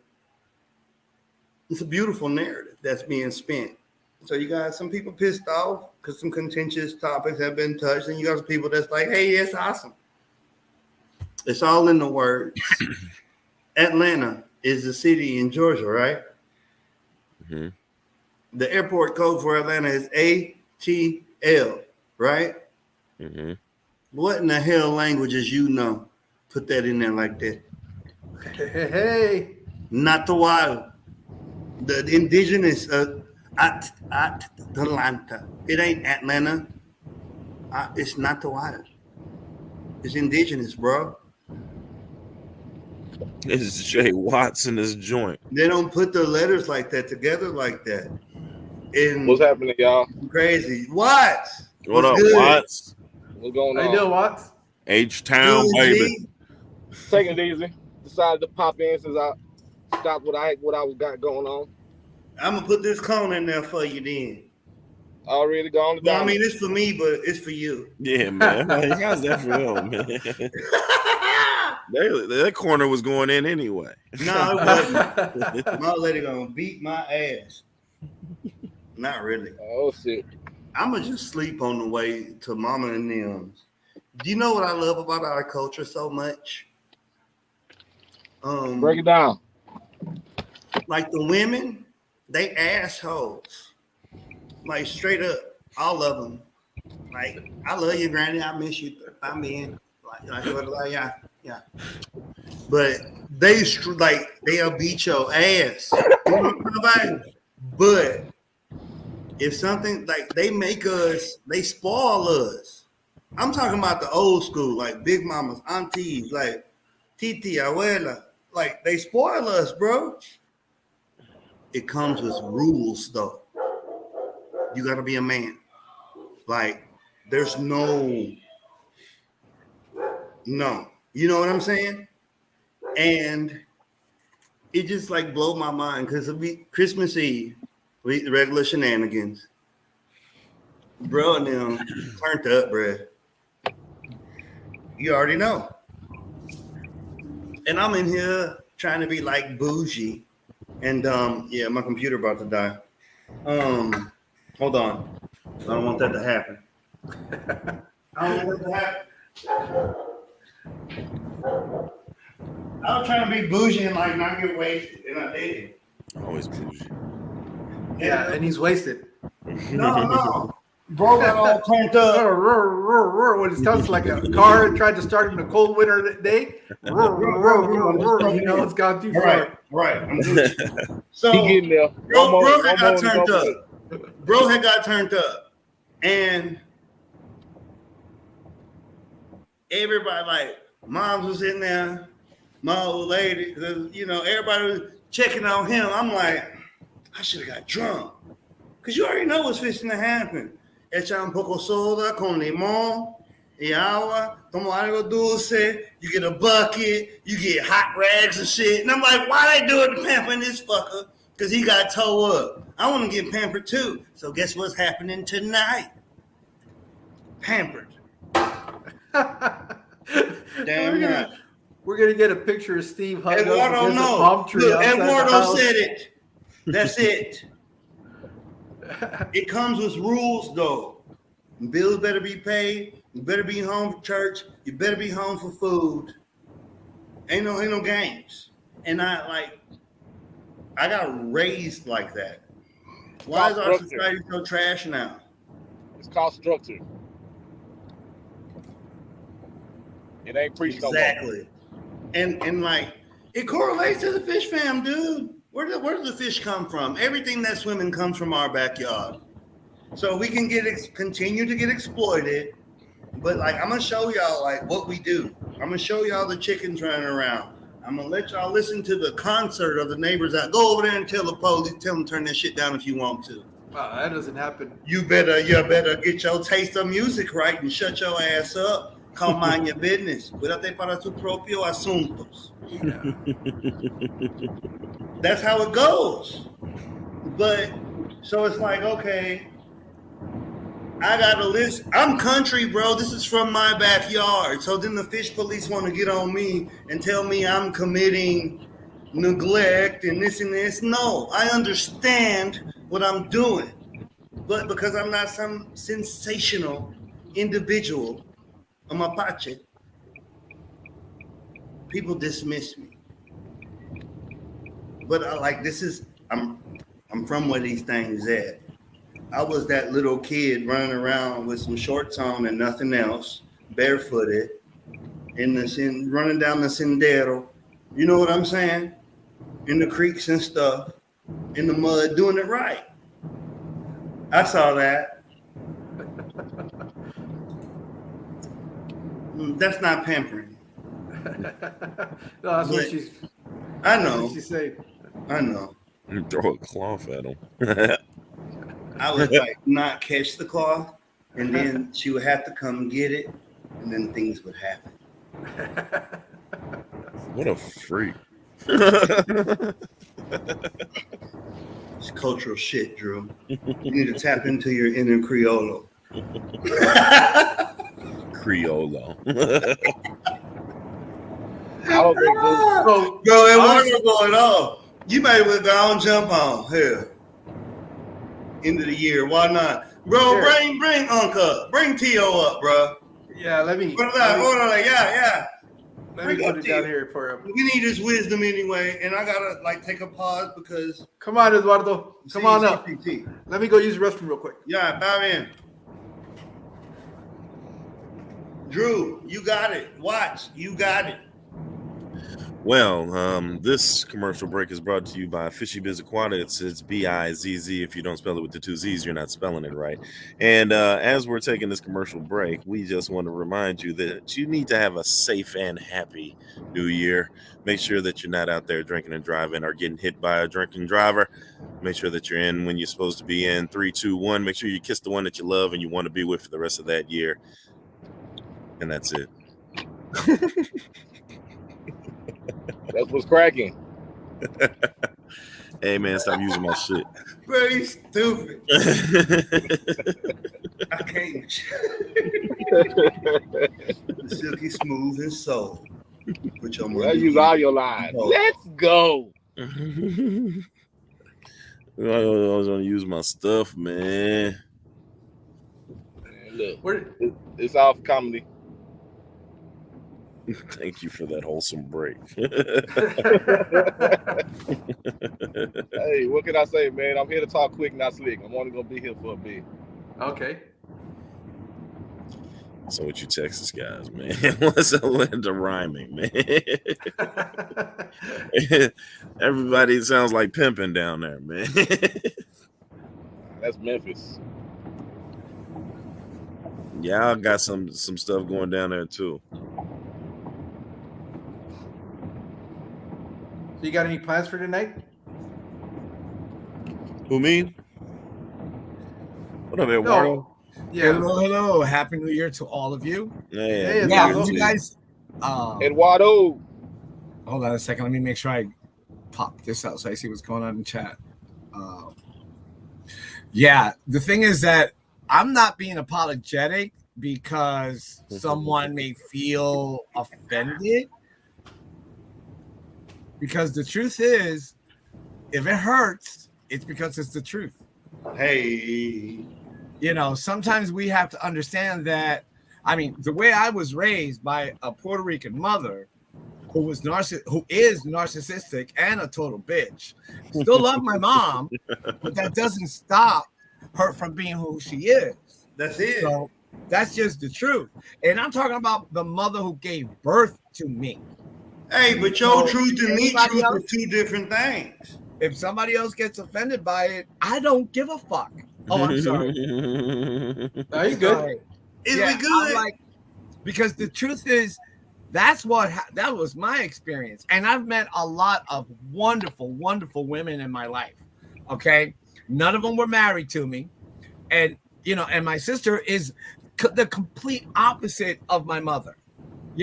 It's a beautiful narrative that's being spent. So you got some people pissed off because some contentious topics have been touched, and you got some people that's like, hey, it's awesome. It's all in the words. Atlanta, is the city in Georgia, right? hmm The airport code for Atlanta is ATL, right? hmm What in the hell languages you know? Put that in there like that. Hey. Not the wild. The indigenous at Atlanta. It ain't Atlanta. It's not the wild. It's indigenous, bro. It's Jay Watts in this joint. They don't put the letters like that together like that. And What's happening, y'all? crazy. What? What up, good? Watts? What's going How on? you doing, Watts? H Town, Good, baby. G? Taking it easy. Decided to pop in since I stopped what I got going on. I'm gonna put this cone in there for you then. Already gone to Well, I mean, it's for me, but it's for you. Yeah, man. Like, how's that for him, man? That corner was going in anyway. No, it wasn't. My lady gonna beat my ass. Not really. Oh shit. I'm gonna just sleep on the way to Mama and them's. Do you know what I love about our culture so much? Break it down. Like the women, they assholes. Like straight up, all of them. Like, I love you, Granny. I miss you. I'm in. Yeah. But they'll beat your ass. You know what I'm talking about? But if something like they make us, they spoil us. I'm talking about the old school, like big mamas, aunties, like titi, abuela. Like they spoil us, bro. It comes with rules, though. You got to be a man. Like, there's no. You know what I'm saying? And it just like blow my mind because it'll be Christmas Eve, we regular shenanigans. Bro and them turned up, bro. You already know. And I'm in here trying to be like bougie. And yeah, my computer about to die. Hold on. I don't want that to happen. I don't want that to happen. I was trying to be bougie and like not get wasted, and I did. Always bougie. Yeah, and he's wasted. No. Bro got all turned up. When it sounds like a car tried to start in a cold winter day, you know it's gone too far. Right. I'm good. So He getting there. bro had got turned up. Bro had got turned up. And everybody, like, moms was in there, my old lady, you know, everybody was checking on him. I'm like, I should have got drunk. Because you already know what's fixing to happen. Echa un poco soda con limón y agua, tomo algo dulce, you get a bucket, you get hot rags and shit. And I'm like, why they doing the pampering this fucker? Because he got towed up. I want to get pampered too. So guess what's happening tonight? Pampered. Damn right. We're gonna get a picture of Steve hugged up Eduardo, against a no. palm tree Look, outside the Eduardo house. said it. That's it. It comes with rules, though. Bills better be paid. You better be home for church. You better be home for food. Ain't no games. And I got raised like that. Why is our society so trash now? It's called structure. It ain't preached Exactly. And like it correlates to the fish fam, dude. Where does the fish come from? Everything that's swimming comes from our backyard. So we can continue to get exploited. But like I'm gonna show y'all like what we do. I'm gonna show y'all the chickens running around. I'm gonna let y'all listen to the concert of the neighbors out. Go over there and tell the police, tell them turn that shit down if you want to. Wow, that doesn't happen. You better get your taste of music right and shut your ass up. Come mind your business. Cuídate para tus propios asuntos. That's how it goes. But so it's like, okay, I got a list. I'm country, bro. This is from my backyard. So then the fish police want to get on me and tell me I'm committing neglect and this and this. No, I understand what I'm doing. But because I'm not some sensational individual, a mapache, people dismiss me. but I like this is I'm from where these things at. I was that little kid running around with some shorts on and nothing else, barefooted, running down the sendero. You know what I'm saying? In the creeks and stuff, in the mud, doing it right. I saw that. That's not pampering. No, that's what she's. I What know. did she say? I know. Throw a cloth at him. I would like not catch the cloth, and then she would have to come get it, and then things would happen. What a freak. It's cultural shit, Drew. You need to tap into your inner Criollo. Criollo. I don't think this. So, Bro, it wasn't going on. You might as well go and jump on. Hell. End of the year. Why not? Bro, Sure. bring Uncle. Bring T.O. up, bro. yeah, let me Yeah. let me put it down here for him. We need his wisdom anyway. And I gotta like take a pause because Come on, Eduardo. Come on up. CCTV. Let me go use the restroom real quick. Yeah, bow in. Drew, you got it. Watch, you got it. Well, this commercial break is brought to you by Fishy Biz Aquatics. It's B-I-Z-Z. If you don't spell it with the two Z's, you're not spelling it right. And as we're taking this commercial break, we just want to remind you that you need to have a safe and happy new year. Make sure that you're not out there drinking and driving or getting hit by a drinking driver. Make sure that you're in when you're supposed to be in. 3, 2, 1. Make sure you kiss the one that you love and you want to be with for the rest of that year. And that's it. That's what's cracking. Hey, man, stop using my shit. Bro, you stupid. I can't. Silky smooth and soul. Put your Let's use all your lines. Let's go. I was gonna use my stuff, man. Man, look, Where, it's all for comedy. Thank you for that wholesome break. Hey, what can I say, man? I'm here to talk quick, not slick. I'm only gonna be here for a bit. okay. So what you Texas guys, man? What's the rhyming, man? Everybody sounds like pimping down there, man. That's Memphis. Yeah, I got some stuff going down there too. So you got any plans for tonight? Who, me? What up, Eduardo? Yeah. Hello. Happy New Year to all of you. Hey, Yeah, Eduardo. you guys. Eduardo. Hold on a second. Let me make sure I pop this out so I see what's going on in chat. Yeah, the thing is that I'm not being apologetic because someone may feel offended. Because the truth is, if it hurts, it's because it's the truth. Hey. You know, sometimes we have to understand that. I mean, the way I was raised by a Puerto Rican mother who is narcissistic and a total bitch. Still love my mom, but that doesn't stop her from being who she is. That's it. So that's just the truth. And I'm talking about the mother who gave birth to me. Hey, but your So, truth and me anybody truth are else? two different things. If somebody else gets offended by it, I don't give a fuck. Oh, I'm sorry. Are you good? Sorry. Is Yeah, we good? I'm like, because the truth is, that was my experience, and I've met a lot of wonderful, wonderful women in my life. Okay, none of them were married to me, and and my sister is the complete opposite of my mother.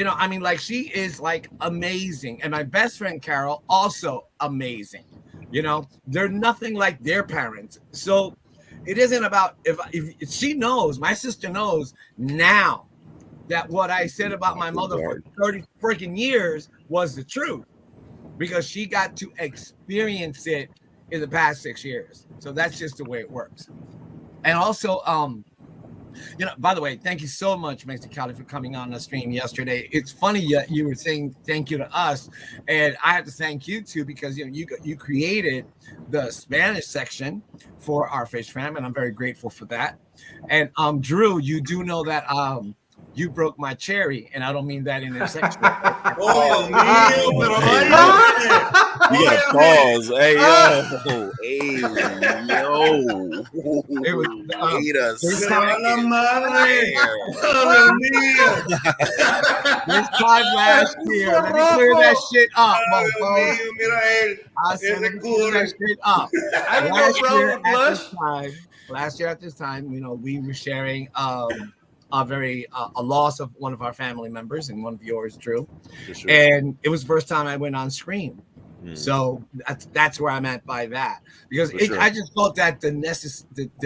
I mean, like, she is like amazing, and my best friend Carol also amazing. They're nothing like their parents, so it isn't about if she knows. My sister knows now that what I said about my mother for 30 freaking years was the truth, because she got to experience it in the past 6 years. So that's just the way it works. And also, You know, by the way, thank you so much, Mexicali, for coming on the stream yesterday. It's funny you were saying thank you to us, and I have to thank you too, because you created the Spanish section for our Fish Fam, and I'm very grateful for that. And Drew, you do know that you broke my cherry, and I don't mean that in a sexual way. Oh, mío, pero vaya. You gotta pause. Hey yo. It was, Wait a this Se va la second. madre. Oh, mío. This time last year, let me clear that shit up, Oh, mofo. mío, mira él. I said, Ese let me clear that shit up. I didn't know Raul would blush. Last year at this time, we were sharing a loss of one of our family members, and one of yours, Drew. For sure. And it was the first time I went on screen. Mm. So that's where I'm at by that, because For sure. I just felt that the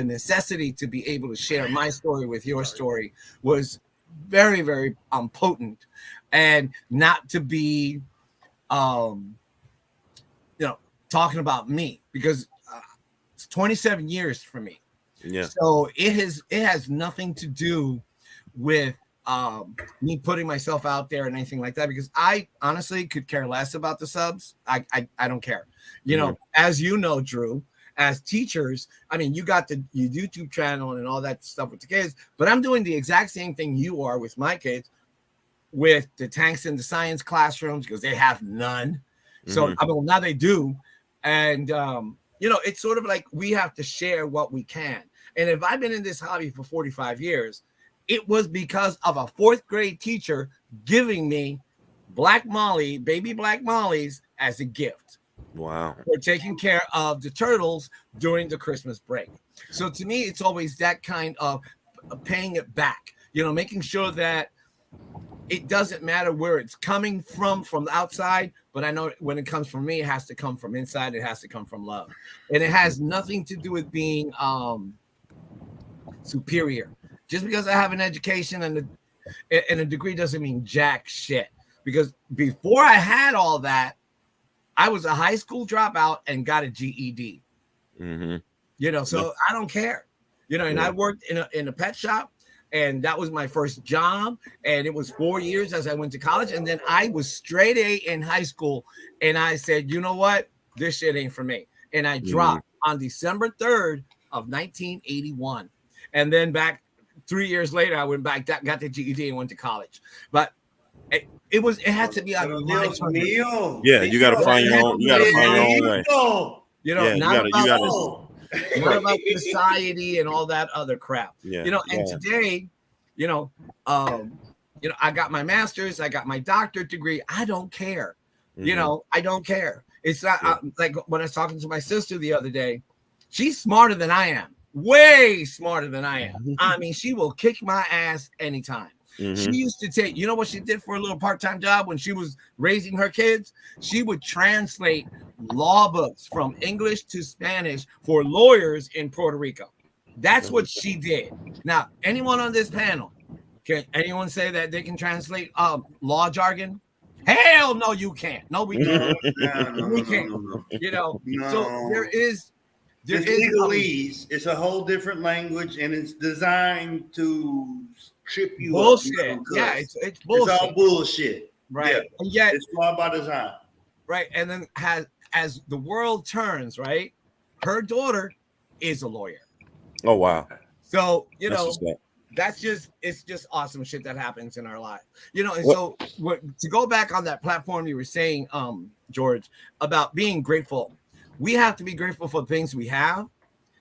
necessity to be able to share my story with your story was very, very potent, and not to be talking about me, because it's 27 years for me. Yeah. So it has nothing to do with me putting myself out there and anything like that, because I honestly could care less about the subs. I don't care. You know, as you know, Drew, as teachers, I mean, you got your YouTube channel and all that stuff with the kids, but I'm doing the exact same thing you are with my kids, with the tanks in the science classrooms, because they have none. So I mean, now they do. And it's sort of like we have to share what we can. And if I've been in this hobby for 45 years, it was because of a 4th grade teacher giving me baby Black Mollies as a gift. Wow. For taking care of the turtles during the Christmas break. So to me, it's always that kind of paying it back, making sure that it doesn't matter where it's coming from the outside, but I know when it comes from me, it has to come from inside. It has to come from love. And it has nothing to do with being superior. Just because I have an education and a degree doesn't mean jack shit. Because before I had all that, I was a high school dropout and got a GED. So I don't care. And I worked in a pet shop, and that was my first job. And it was 4 years as I went to college. And then I was straight A in high school. And I said, you know what? This shit ain't for me. And I dropped on December 3rd of 1981. And then back 3 years later, I went back, got the GED, and went to college. But it had to be on my Dios mío. Yeah, you gotta find your own. You gotta find your own way. Yeah, not you gotta. not about society and all that other crap. Yeah. And today, I got my master's, I got my doctorate degree. I don't care. I don't care. It's not like when I was talking to my sister the other day, she's smarter than I am. Way smarter than I am. I mean, she will kick my ass anytime. She used to take, you know what she did for a little part-time job when she was raising her kids? She would translate law books from English to Spanish for lawyers in Puerto Rico. That's what she did. Now, anyone on this panel, can anyone say that they can translate law jargon? Hell no, you can't. No, we can't. We can't. So there is legalese. It's a whole different language, and it's designed to trip you bullshit. up. Yeah, it's bullshit. It's all bullshit. Right. Yeah. And yet It's flawed by design. right. And then as the world turns, right, her daughter is a lawyer. Oh wow. So That's what's up. it's just awesome shit that happens in our life. And so to go back on that platform you were saying, George, about being grateful. We have to be grateful for the things we have,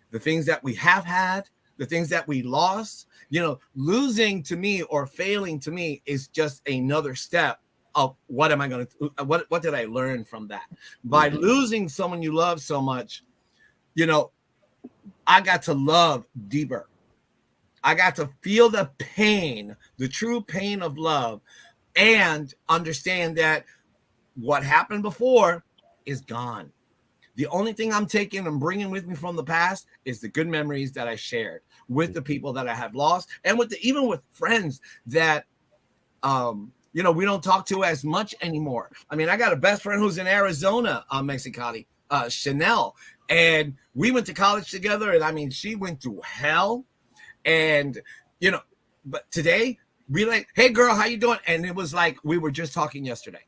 the things that we have had, the things that we lost. Losing to me or failing to me is just another step of what am I going to, what did I learn from that? By losing someone you love so much, I got to love deeper. I got to feel the pain, the true pain of love, and understand that what happened before is gone. The only thing I'm taking and bringing with me from the past is the good memories that I shared with the people that I have lost, and even with friends that, we don't talk to as much anymore. I mean, I got a best friend who's in Arizona, Mexicali, Chanel, and we went to college together. And I mean, she went through hell, and you know, but today we like, hey girl, how you doing? And it was like we were just talking yesterday.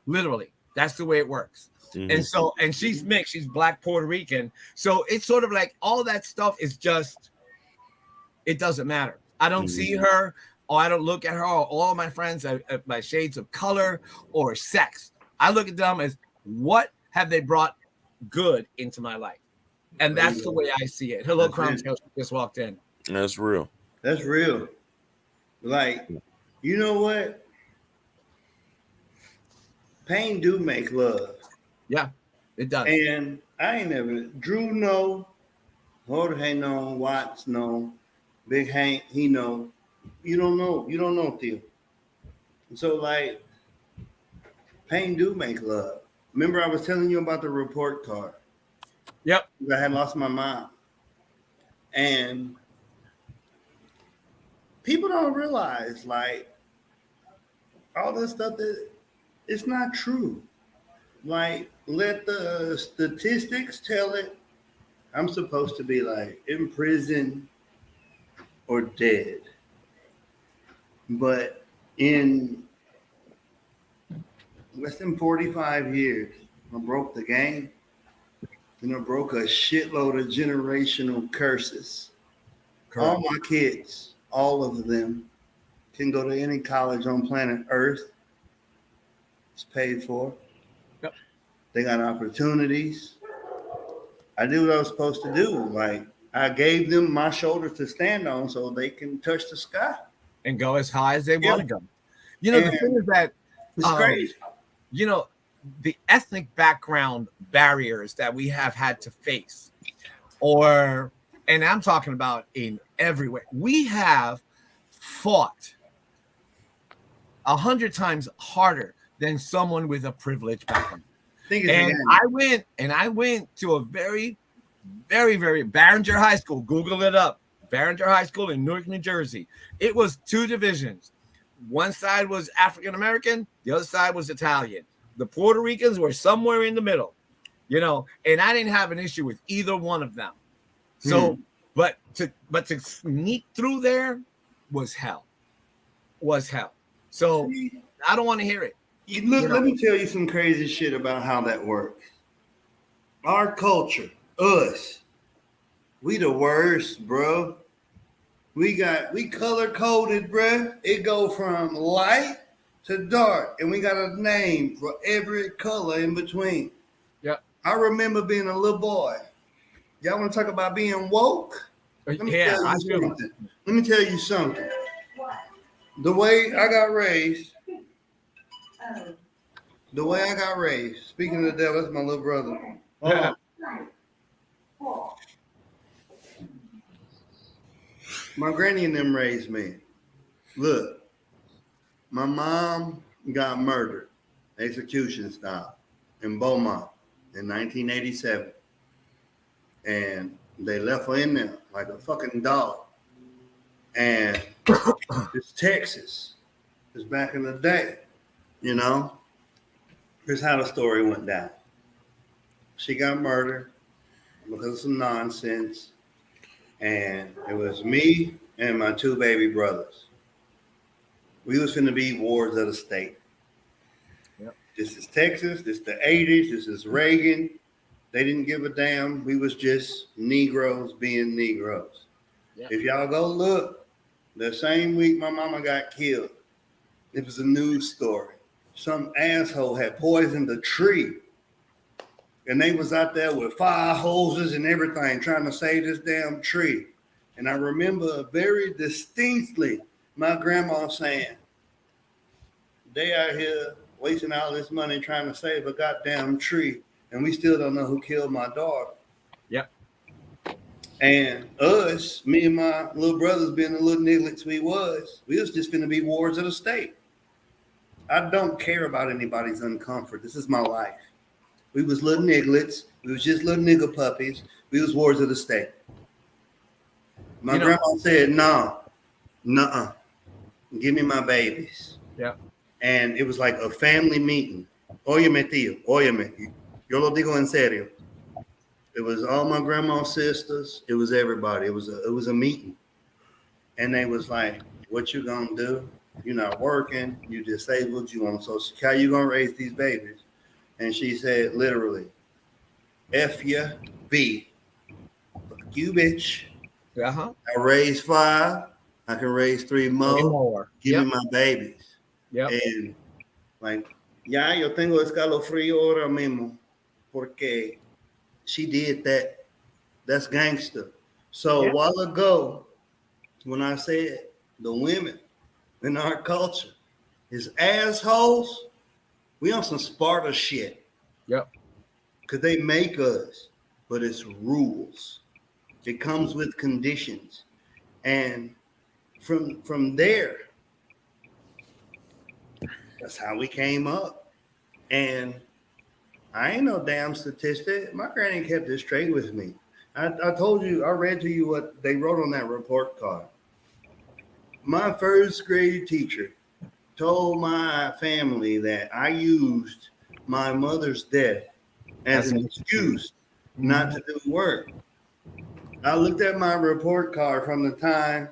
Literally, that's the way it works. Mhm. And so, and she's mixed, she's Black Puerto Rican. So it's sort of like all that stuff is just, it doesn't matter. I don't see her, or I don't look at her, or all of my friends at my shades of color or sex. I look at them as what have they brought good into my life? And that's the way I see it. Hello, That's Crown it. Tail just walked in. That's real. That's real. Like, you know what? Pain do make love. Yeah, it does. And I ain't never, Drew know, Jorge know, Watts know, Big Hank, he know. You don't know, Theo. So like, pain do make love. Remember I was telling you about the report card. Yep. I had lost my mom. And people don't realize, like, all this stuff that it's not true. Like, let the statistics tell it. I'm supposed to be like in prison or dead. But in less than 45 years, I broke the game. And I broke a shitload of generational curses. Correct. All my kids, all of them, can go to any college on planet Earth. It's paid for. Yep. They got opportunities. I did what I was supposed to do. Like, I gave them my shoulders to stand on so they can touch the sky. And go as high as they Yeah. want to go. You know, the And thing is that, It's crazy. you know, the ethnic background barriers that we have had to face, and I'm talking about in everywhere, we have fought 100 times harder than someone with a privileged background. Think it's And again. I went to a very, very, very Barringer High School. Google it up. Barringer High School in Newark, New Jersey. It was 2 divisions. One side was African American, the other side was Italian. The Puerto Ricans were somewhere in the middle, you know, and I didn't have an issue with either one of them. So, but to sneak through there was hell. So I don't want to hear it. Look, let me tell you some crazy shit about how that works. Our culture, us, we the worst, bro. We color coded, bro. It go from light to dark, and we got a name for every color in between. Yep. I remember being a little boy. Y'all want to talk about being woke? Let me tell you something. The way I got raised, speaking of the devil, that's my little brother. My granny and them raised me. Look, my mom got murdered, execution style, in Beaumont in 1987. And they left her in there like a fucking dog. And it's Texas. It's back in the day, you know? Here's how the story went down. She got murdered because of some nonsense. And it was me and my 2 baby brothers. We was finna be wards of the state. Yep. This is Texas. This is the 80s. This is Reagan. They didn't give a damn. We was just Negroes being Negroes. Yep. If y'all go look, the same week my mama got killed, it was a news story. Some asshole had poisoned a tree. And they was out there with fire hoses and everything trying to save this damn tree. And I remember very distinctly my grandma saying, they out here wasting all this money trying to save a goddamn tree, and we still don't know who killed my daughter. Yep. And us, me and my little brothers being the little nigglets we was just going to be wards of the state. I don't care about anybody's uncomfort. This is my life. We was little nigglets. We was just little nigger puppies. We was wards of the state. My grandma said, no, nuh-uh. Give me my babies. Yeah. And it was like a family meeting. Óyeme, tío, óyeme. Yo lo digo en serio. It was all my grandma's sisters. It was everybody. It was a meeting. and they was like, "What you gonna do? You're not working. You disabled. You on Social Security. How you gonna raise these babies?" And she said, literally, "F you, B, fuck you, bitch. Uh-huh. I raised 5. I can raise 3 more. Give Yep. me my babies." Yep. And like, ya, yo tengo escalofrío ahora mismo porque she did that. That's gangster. So Yeah. a while ago, when I said the women in our culture is assholes, we on some Sparta shit. Yep. Because they make us, but it's rules. It comes with conditions. And from there, that's how we came up. And I ain't no damn statistic. My granny kept it straight with me. I told you, I read to you what they wrote on that report card. My first grade teacher told my family that I used my mother's death as an excuse not to do work. I looked at my report card from the time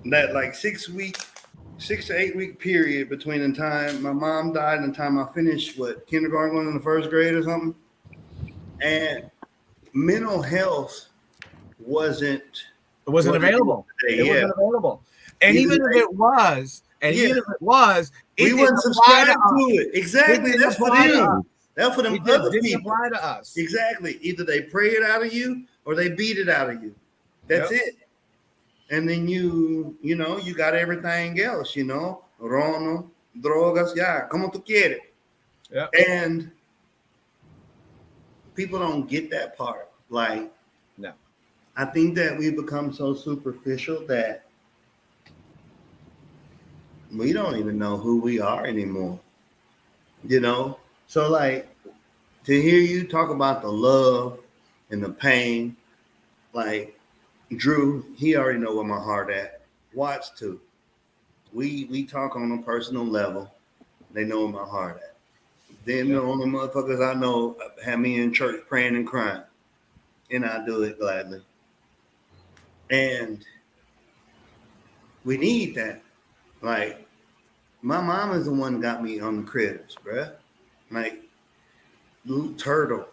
that like 6 to 8 week period between the time my mom died and the time I finished kindergarten, going in the first grade or something. And mental health wasn't available. It wasn't available. And even if it was, we didn't wasn't apply subscribed to it. Exactly. That's for them. That's for them other didn't people. apply to us. Exactly. Either they pray it out of you or they beat it out of you. That's it. And then you got everything else, Rono, drogas, ya, como tú quieres. Yeah. And people don't get that part. Like, no. I think that we've become so superficial that we don't even know who we are anymore. So like to hear you talk about the love and the pain, like Drew, he already know where my heart at. Watch too. We talk on a personal level. They know where my heart at. Then the only motherfuckers I know have me in church praying and crying. And I do it gladly. And we need that. Like, my mom is the one that got me on the critters, bruh. Like, little turtle,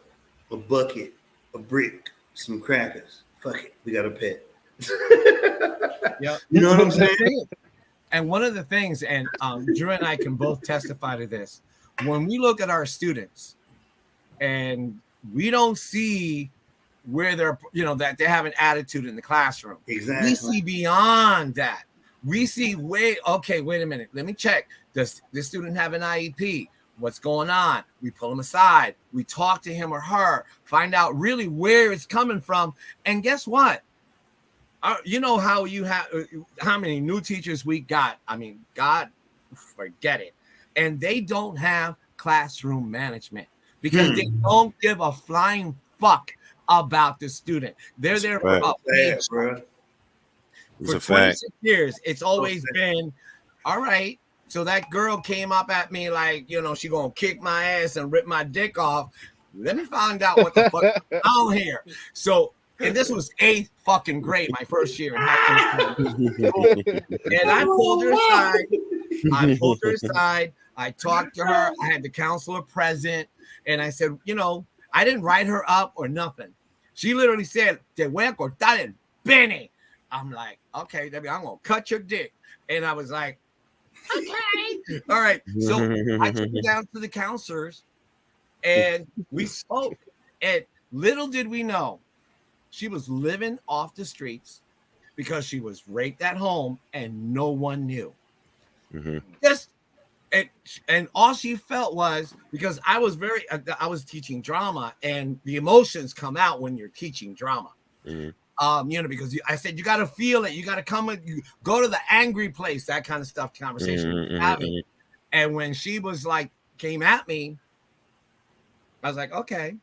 a bucket, a brick, some crackers. Fuck it, we got a pet. Yep. You know what I'm saying? And one of the things, and Drew and I can both testify to this, when we look at our students and we don't see where they're, that they have an attitude in the classroom. Exactly. We see beyond that. We see wait a minute. Let me check. Does this student have an IEP? What's going on? We pull them aside. We talk to him or her, find out really where it's coming from. And guess what? You know how you have how many new teachers we got? I mean, God, forget it. And they don't have classroom management because they don't give a flying fuck about the student. They're there for a paycheck. For 26 years, it's always been, all right, so that girl came up at me like, she gonna kick my ass and rip my dick off. Let me find out what the fuck is on here. So, and this was 8th fucking grade, my first year in high school. And I pulled her aside. I talked to her. I had the counselor present. And I said, I didn't write her up or nothing. She literally said, "Te voy a cortar el pene." I'm like, okay, I'm going to cut your dick. And I was like, okay. All right. So I took her down to the counselors and we spoke. And little did we know, she was living off the streets because she was raped at home and no one knew. And all she felt was, because I was teaching drama and the emotions come out when you're teaching drama. Because I said, you got to feel it. You got to come and you go to the angry place, that kind of stuff, conversation having. And when she was like, came at me, I was like, okay,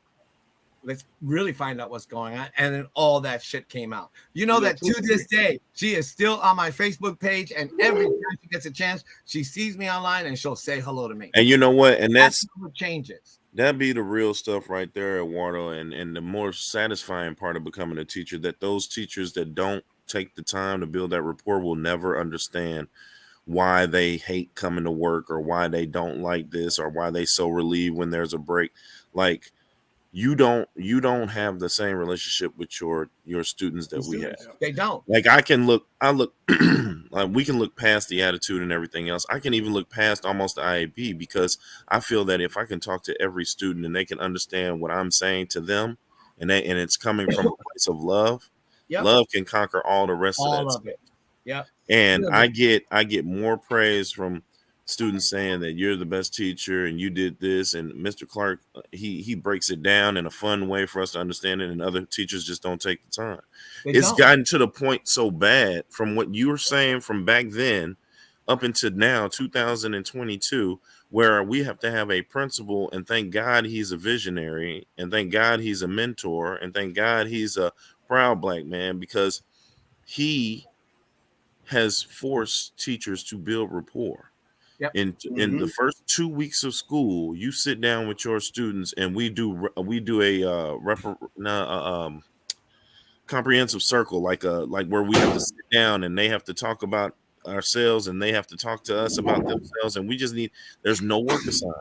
let's really find out what's going on. And then all that shit came out. That to this day, she is still on my Facebook page. And every time she gets a chance, she sees me online and she'll say hello to me. And you know what? And that's what changes. That'd be the real stuff right there, Eduardo, and the more satisfying part of becoming a teacher, that those teachers that don't take the time to build that rapport will never understand why they hate coming to work or why they don't like this or why they so relieved when there's a break. Like you don't have the same relationship with your students that we have. They don't. Like I look like we can look past the attitude and everything else. I can even look past almost the IAP because I feel that if I can talk to every student and they can understand what I'm saying to them and it's coming from a place of love, Yep. love can conquer all the rest of that All stuff. of it. Yep. And I get more praise from students saying that you're the best teacher and you did this, and Mr. Clark he breaks it down in a fun way for us to understand it, and other teachers just don't take the time. It's gotten to the point so bad from what you were saying from back then up until now 2022 where we have to have a principal, and thank God he's a visionary, and thank God he's a mentor, and thank God he's a proud black man, because he has forced teachers to build rapport. Yep. In the first 2 weeks of school, you sit down with your students and we do a comprehensive circle, like where we have to sit down and they have to talk about ourselves and they have to talk to us about themselves, and we just there's no work assigned.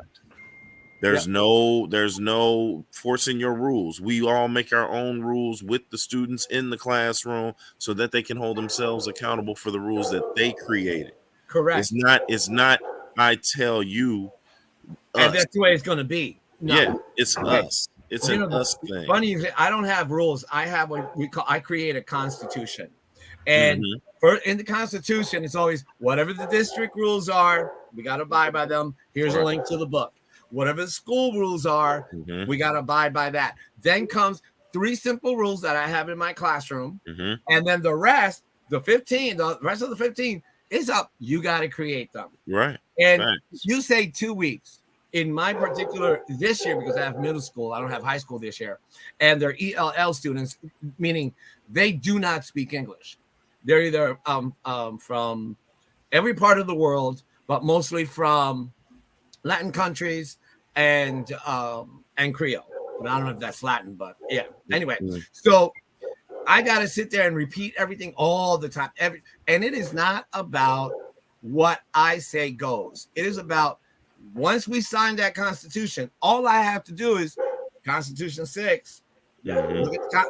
There's no forcing your rules. We all make our own rules with the students in the classroom so that they can hold themselves accountable for the rules that they created. Correct. It's not I tell you, and us. that's the way it's going to be. No. Yeah, it's us. It's an us thing. Funny is I don't have rules. I have what we call, I create a constitution. And in the constitution, it's always whatever the district rules are, we got to abide by them. Here's a link to the book. Whatever the school rules are, we got to abide by that. Then comes 3 simple rules that I have in my classroom. And then the rest of the 15 is up. You got to create them. Right. And you say 2 weeks. In my particular this year, because I have middle school, I don't have high school this year, and they're ELL students, meaning they do not speak English. They're either from every part of the world, but mostly from Latin countries and Creole. But I don't know if that's Latin, but yeah. Anyway, so I got to sit there and repeat everything all the time. And it is not about what I say goes. It is about once we sign that Constitution, all I have to do is Constitution 6. Look at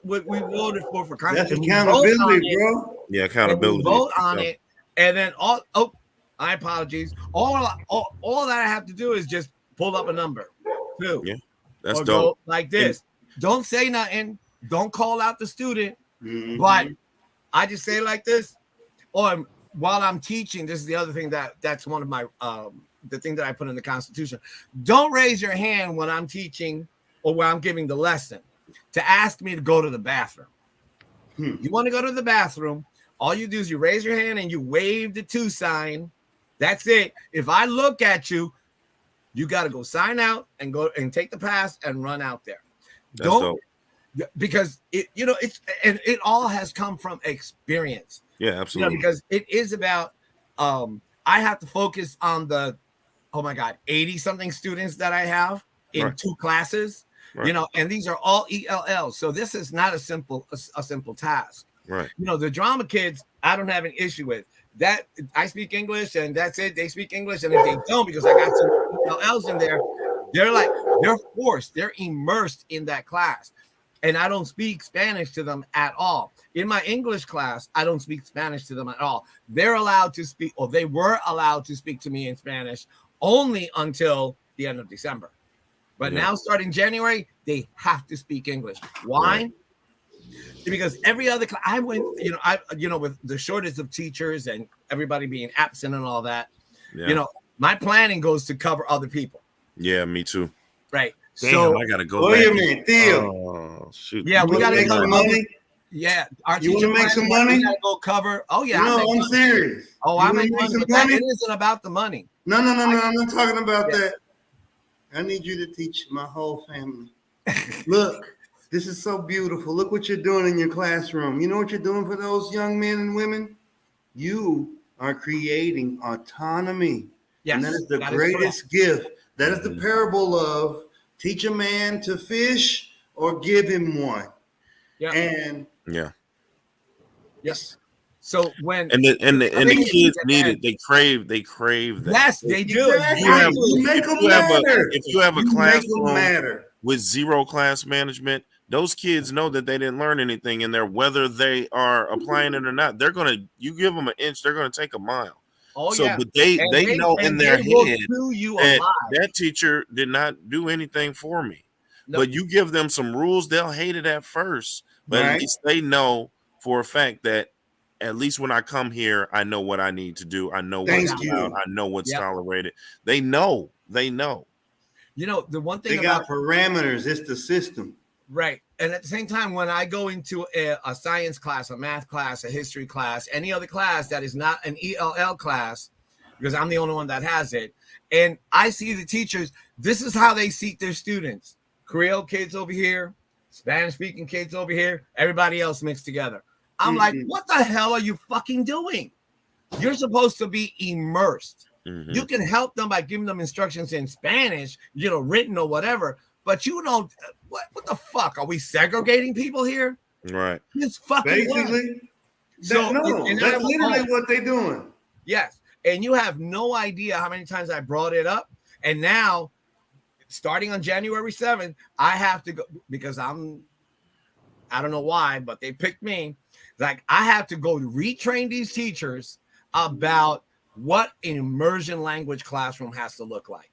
what we voted for Constitution. That's accountability, bro. Yeah, accountability. Vote on it, and then my apologies. All that I have to do is just pull up a number. 2. Yeah, that's or dope. go like this. Don't say nothing. Don't call out the student. But I just say it like this. Or while I'm teaching, this is the other thing that's one of my the thing that I put in the Constitution. Don't raise your hand when I'm teaching or when I'm giving the lesson to ask me to go to the bathroom. You want to go to the bathroom, all you do is you raise your hand and you wave the 2 sign. That's it. If I look at you, you got to go sign out and go and take the pass and run out there. That's dope. Because it all has come from experience. Yeah, absolutely. Because it is about I have to focus on the 80 something students that I have in 2 classes, and these are all ELL. So this is not a simple task. Right. The drama kids, I don't have an issue with that. I speak English and that's it. They speak English, and if they don't, because I got some ELLs in there, they're forced, they're immersed in that class. And I don't speak Spanish to them at all. In my English class, I don't speak Spanish to them at all. They're allowed to speak, or they were allowed to speak to me in Spanish only until the end of December. But now, starting January, they have to speak English. Why? Right. Because every other class, I went, with the shortage of teachers and everybody being absent and all that, my planning goes to cover other people. Yeah, me too. Right. Damn, so I gotta go. What do you mean, Theo? Oh, shoot. Yeah, we gotta make some money. Yeah, you want to make some money? We gotta go cover. Oh yeah, I'm serious. I make money. It isn't about the money. No. I'm not talking about that. I need you to teach my whole family. Look, this is so beautiful. Look what you're doing in your classroom. You know what you're doing for those young men and women? You are creating autonomy. Yes, and that is the greatest gift. That is the parable of teach a man to fish or give him one. Yeah. And Yes. So when And the I think kids it's- need it. They crave that. yes, they do. Exactly. You have- You make if them you have a- matter. if you have a You make classroom them matter. with zero class management, those kids know that they didn't learn anything in there, whether they are applying it or not. You give them an inch, they're going to take a mile. Oh So, yeah. but they know in their will head chew you that alive. that teacher did not do anything for me. No. But you give them some rules, they'll hate it at first, but at Right. least they know for a fact that at least when I come here, I know what I need to do. I know what's Thank you. allowed. I know what's Yep. tolerated. They know. They know. You know, the one thing They about got parameters. It's the system. right. And at the same time, when I go into a science class, a math class, a history class, any other class that is not an ELL class, because I'm the only one that has it, and I see the teachers, this is how they seat their students. Creole kids over here, Spanish speaking kids over here, everybody else mixed together. I'm like, what the hell are you fucking doing? You're supposed to be immersed. Mhm. You can help them by giving them instructions in Spanish, written or whatever, but you don't. What the fuck? Are we segregating people here? Right. It's fucking Basically, So, no, and that's I'm literally appalled. what they're doing. Yes. And you have no idea how many times I brought it up. And now, starting on January 7th, I have to go because I don't know why, but they picked me. Like, I have to go to retrain these teachers about what an immersion language classroom has to look like.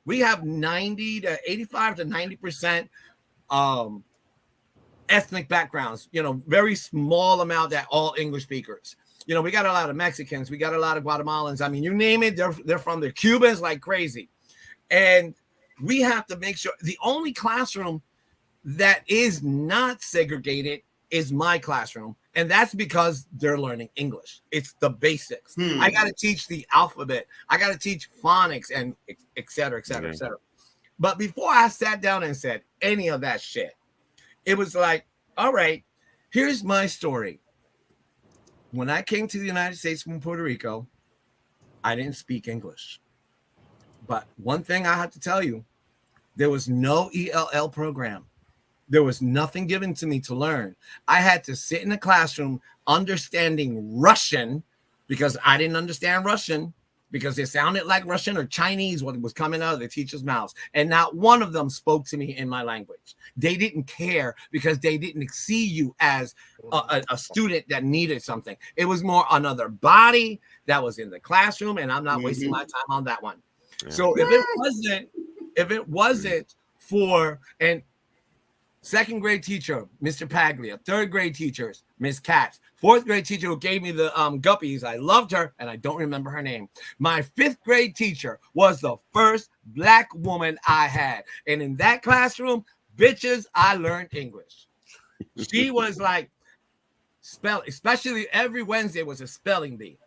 We have 90 to 85 to 90% ethnic backgrounds, very small amount that all English speakers. We got a lot of Mexicans, we got a lot of Guatemalans. I mean, you name it, they're from there. Cubans like crazy. And we have to make sure the only classroom that is not segregated is my classroom. And that's because they're learning English. It's the basics. I got to teach the alphabet. I got to teach phonics and et cetera, et cetera, et cetera. But before I sat down and said any of that shit, it was like, all right, here's my story. When I came to the United States from Puerto Rico, I didn't speak English. But one thing I have to tell you, there was no ELL program. There was nothing given to me to learn. I had to sit in a classroom understanding Russian because I didn't understand Russian because it sounded like Russian or Chinese what was coming out of the teacher's mouths. And not one of them spoke to me in my language. They didn't care because they didn't see you as a student that needed something. It was more another body that was in the classroom, and I'm not wasting my time on that one. Yeah. So if it wasn't for and second grade teacher, Mr. Paglia, third grade teachers, Miss Katz, fourth grade teacher who gave me the guppies. I loved her, and I don't remember her name. My fifth grade teacher was the first Black woman I had. And in that classroom, bitches, I learned English. She was like, especially every Wednesday was a spelling bee.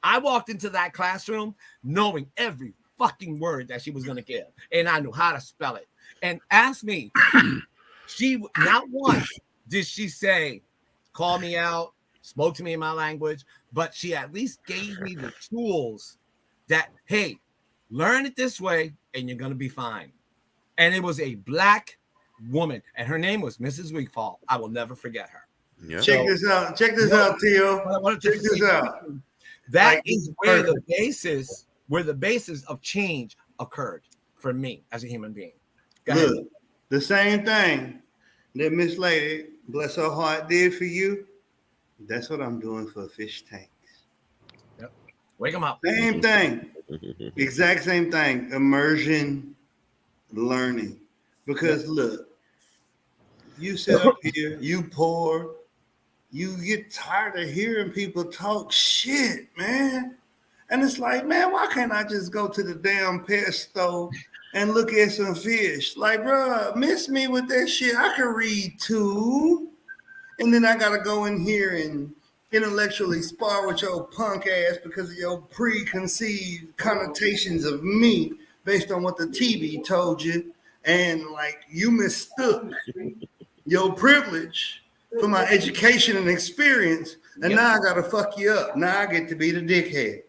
I walked into that classroom knowing every fucking word that she was going to give, and I knew how to spell it. And ask me, she not once did she say, call me out, spoke to me in my language, but she at least gave me the tools that, hey, learn it this way and you're going to be fine. And it was a Black woman, and her name was Mrs. Wigfall. I will never forget her. Yeah. Check this out. Check this out, Tio. Check this out. That Like, is where the basis of change occurred for me as a human being. Go ahead. Look, the same thing that Miss Lady, bless her heart, did for you. That's what I'm doing for fish tanks. Wake them up. Same thing. Exact same thing. Immersion learning. Because look, you sit up here, you poor, you get tired of hearing people talk shit, man. And it's like, man, why can't I just go to the damn pet store and look at some fish? Like, bro, miss me with that shit. I can read too. And then I gotta go in here and intellectually spar with your punk ass because of your preconceived connotations of me based on what the TV told you. And like, you mistook your privilege for my education and experience. And now I gotta fuck you up. Now I get to be the dickhead.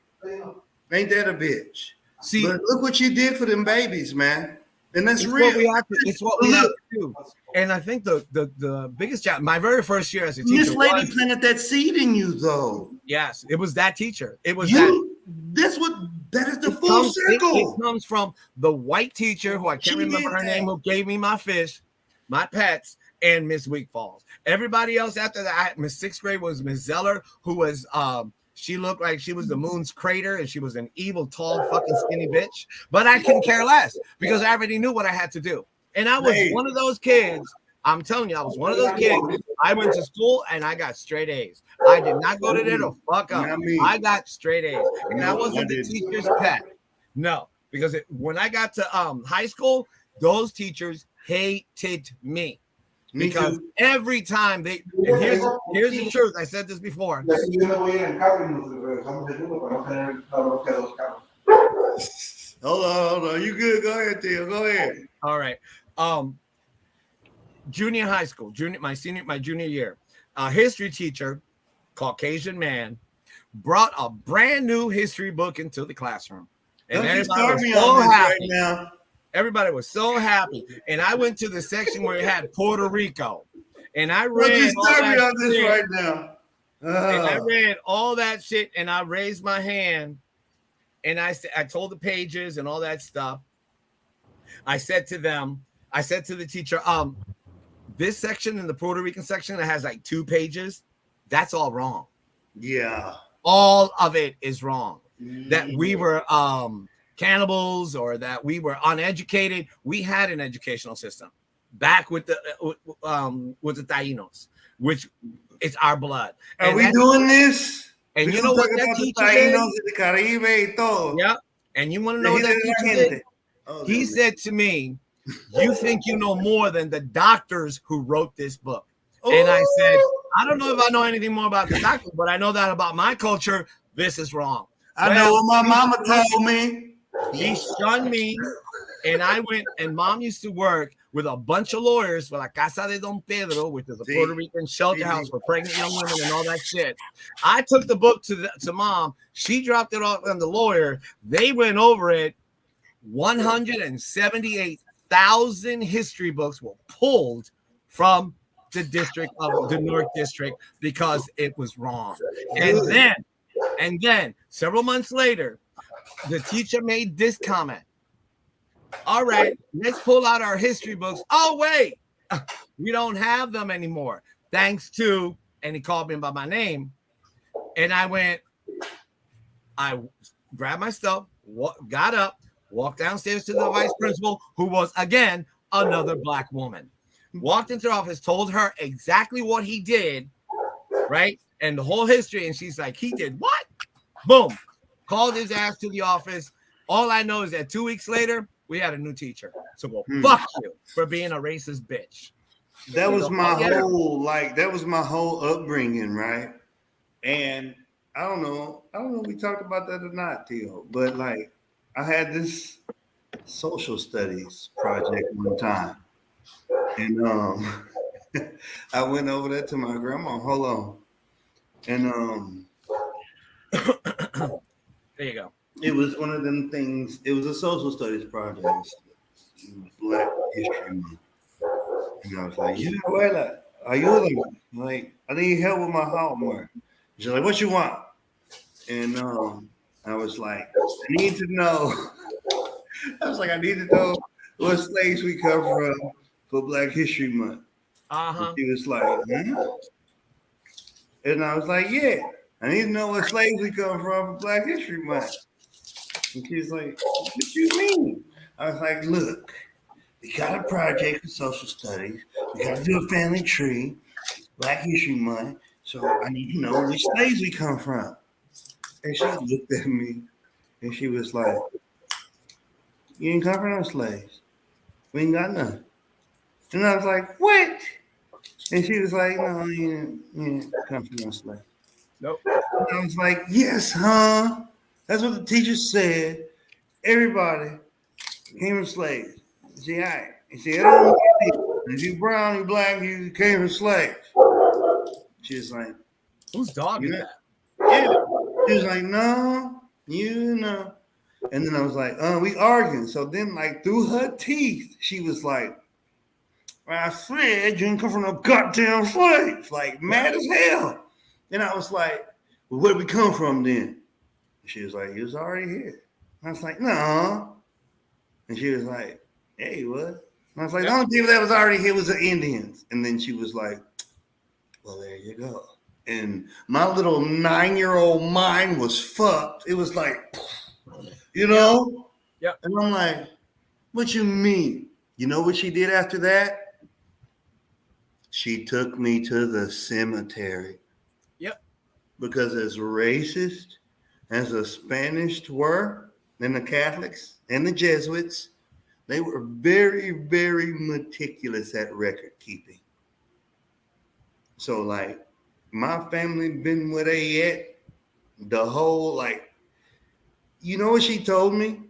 Ain't that a bitch? See, But look what you did for them babies, man. And that's It's real. what we have to. It's what we have to do. And I think the biggest challenge, my very first year as a teacher, Miss Lady was, planted that seed in you, though. yes, it was that teacher. It was that. That is the It full comes, circle. it comes from the white teacher who I can't She remember did her name, that. who gave me my fish, my pets, and Miss Week Falls. Everybody else after that, Miss sixth grade was Miss Zeller, who was she looked like she was the moon's crater, and she was an evil, tall, fucking skinny bitch. But I couldn't care less because I already knew what I had to do. And I was Hey. one of those kids. I'm telling you, I was one of those kids. I went to school and I got straight A's. I did not go to there to fuck up. Not me. I got straight A's, and I No, wasn't I the didn't. teacher's pet. No, because when I got to high school, those teachers hated me. Me Because too. every time they, and here's the truth. I said this before. Hold on. You good? Go ahead, Theo. Go ahead. All right. Junior high school, my junior year, a history teacher, Caucasian man, brought a brand new history book into the classroom. And Don't you everybody start was me so on this happy. right now. Everybody was so happy. And I went to the section where it had Puerto Rico. And I Don't read you all start me that on this shit. right now. And I read all that shit, and I raised my hand, and I told the pages and all that stuff. I said to the teacher, this section in the Puerto Rican section that has like 2 pages, that's all wrong. Yeah. All of it is wrong. That we were cannibals or that we were uneducated. We had an educational system back with the Taínos, which is our blood. Are And we that- doing this? And We you gonna know what talk that about the teacher did? Taínos de Caribe y todo. Yeah. And you want to know De what that gente de la teacher did? gente. Oh, He Dios mío. said to me, "You think you know more than the doctors who wrote this book." And I said, "I don't know if I know anything more about the doctors, but I know that about my culture, this is wrong." I know what my mama told me. He shunned me, and I went, and mom used to work with a bunch of lawyers for La Casa de Don Pedro, which is a See? Puerto Rican shelter See? house for pregnant young women and all that shit. I took the book to mom. She dropped it off on the lawyer. They went over it. 178,000 history books were pulled from the district of the North District because it was wrong. And then several months later, the teacher made this comment. All right, let's pull out our history books. Oh, wait, we don't have them anymore. Thanks to, and he called me by my name. And I grabbed my stuff, got up, walked downstairs to the vice principal, who was, again, another black woman. Walked into her office, told her exactly what he did, right? And the whole history. And she's like, he did what? Boom. Called his ass to the office. All I know is that 2 weeks later, we had a new teacher. So go fuck you for being a racist bitch. That was my Yeah. whole upbringing, right? And I don't know if we talked about that or not, Theo, but like I had this social studies project one time. And I went over there to my grandma. Hold on. And There you go. it was one of them things, it was a social studies project. Black History Month. And I was like, you know what? Like, I need help with my homework. She's like, what you want? And I was like, I need to know. I was like, I need to know what slaves we come from for Black History Month. Uh-huh. And she was like, huh? And I was like, yeah, I need to know what slaves we come from for Black History Month. And she's like, what you mean? I was like, look, we got a project for social studies. We got to do a family tree. It's Black History Month. So I need to know which slaves we come from. And she looked at me and she was like, you ain't come from no slaves. We ain't got none. And I was like, what? And she was like, no, you ain't come from no slaves. Nope. And I was like, yes, huh? That's what the teacher said. Everybody came from slaves. See, all right. And she said, if you brown, you black, you came from slaves. She was like, Whose dog is Yeah. that? yeah. She was like, no, you know. And then I was like, we arguing. So then, like, through her teeth, she was like, I said you didn't come from no goddamn slaves, like mad as hell. And I was like, well, where did we come from then? And she was like, he was already here. And I was like, no. And she was like, yeah, he was. And I was like, the only people that was already here was the Indians. And then she was like, well, there you go. And my little 9-year-old mind was fucked. It was like, you know? Yeah. And I'm like, what you mean? You know what she did after that? She took me to the cemetery. Yep. Because as racist as the Spanish were, and the Catholics and the Jesuits, they were very, very meticulous at record keeping. So, like, my family been where they at the whole, like, you know what she told me?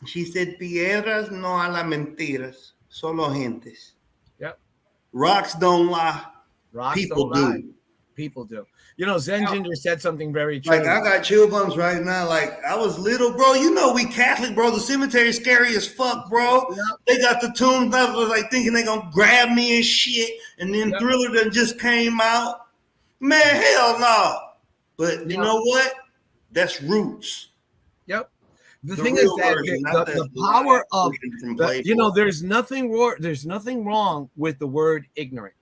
She said, piedras no a las mentiras, solo gentes. Yep. Rocks don't lie. Rocks People don't lie. do. People do. You know, Zen Ginger said something very true. Like, I got chill bumps right now. Like, I was little, bro. You know we Catholic, bro. The cemetery is scary as fuck, bro. Yep. They got the tombs. I was like thinking they gonna grab me and shit. And then Yep. Thriller done just came out. Man, hell no. But you know what? That's roots. Yep. The The thing is real that version, not the power of from you know, Playboy. there's nothing wrong with the word ignorant.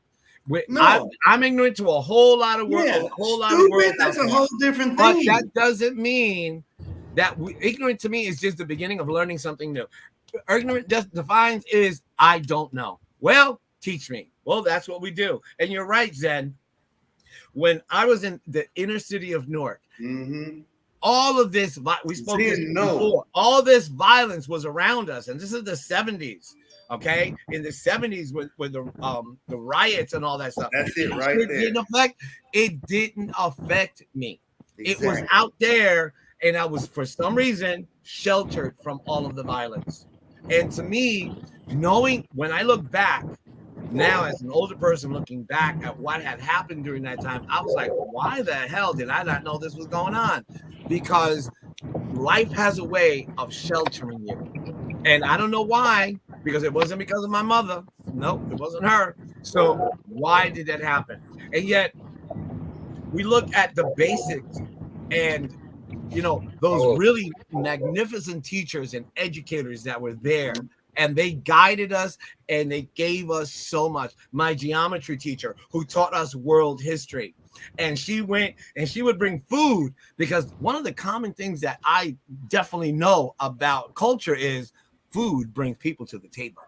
No. I'm ignorant to a whole lot of words, Yeah, a whole lot of stupid. words. That's out a there. whole different But thing. that doesn't mean that ignorant to me is just the beginning of learning something new. Ignorant just defines is I don't know. Well, teach me. Well, that's what we do. And you're right, Zen. When I was in the inner city of Newark, Mm-hmm. all of this we spoke this Didn't know. before. All this violence was around us, and this is the 70s. Okay, in the 70s with the riots and all that stuff. That's it right It there. didn't affect me. It was Exactly. out there, and I was for some reason sheltered from all of the violence. And to me, knowing when I look back now as an older person looking back at what had happened during that time, I was like, why the hell did I not know this was going on? Because life has a way of sheltering you. And I don't know why, because it wasn't because of my mother. Nope, it wasn't her. So why did that happen? And yet we look at the basics and, you know, those really magnificent teachers and educators that were there, and they guided us and they gave us so much. My geometry teacher who taught us world history, and she went and she would bring food, because one of the common things that I definitely know about culture is food brings people to the table.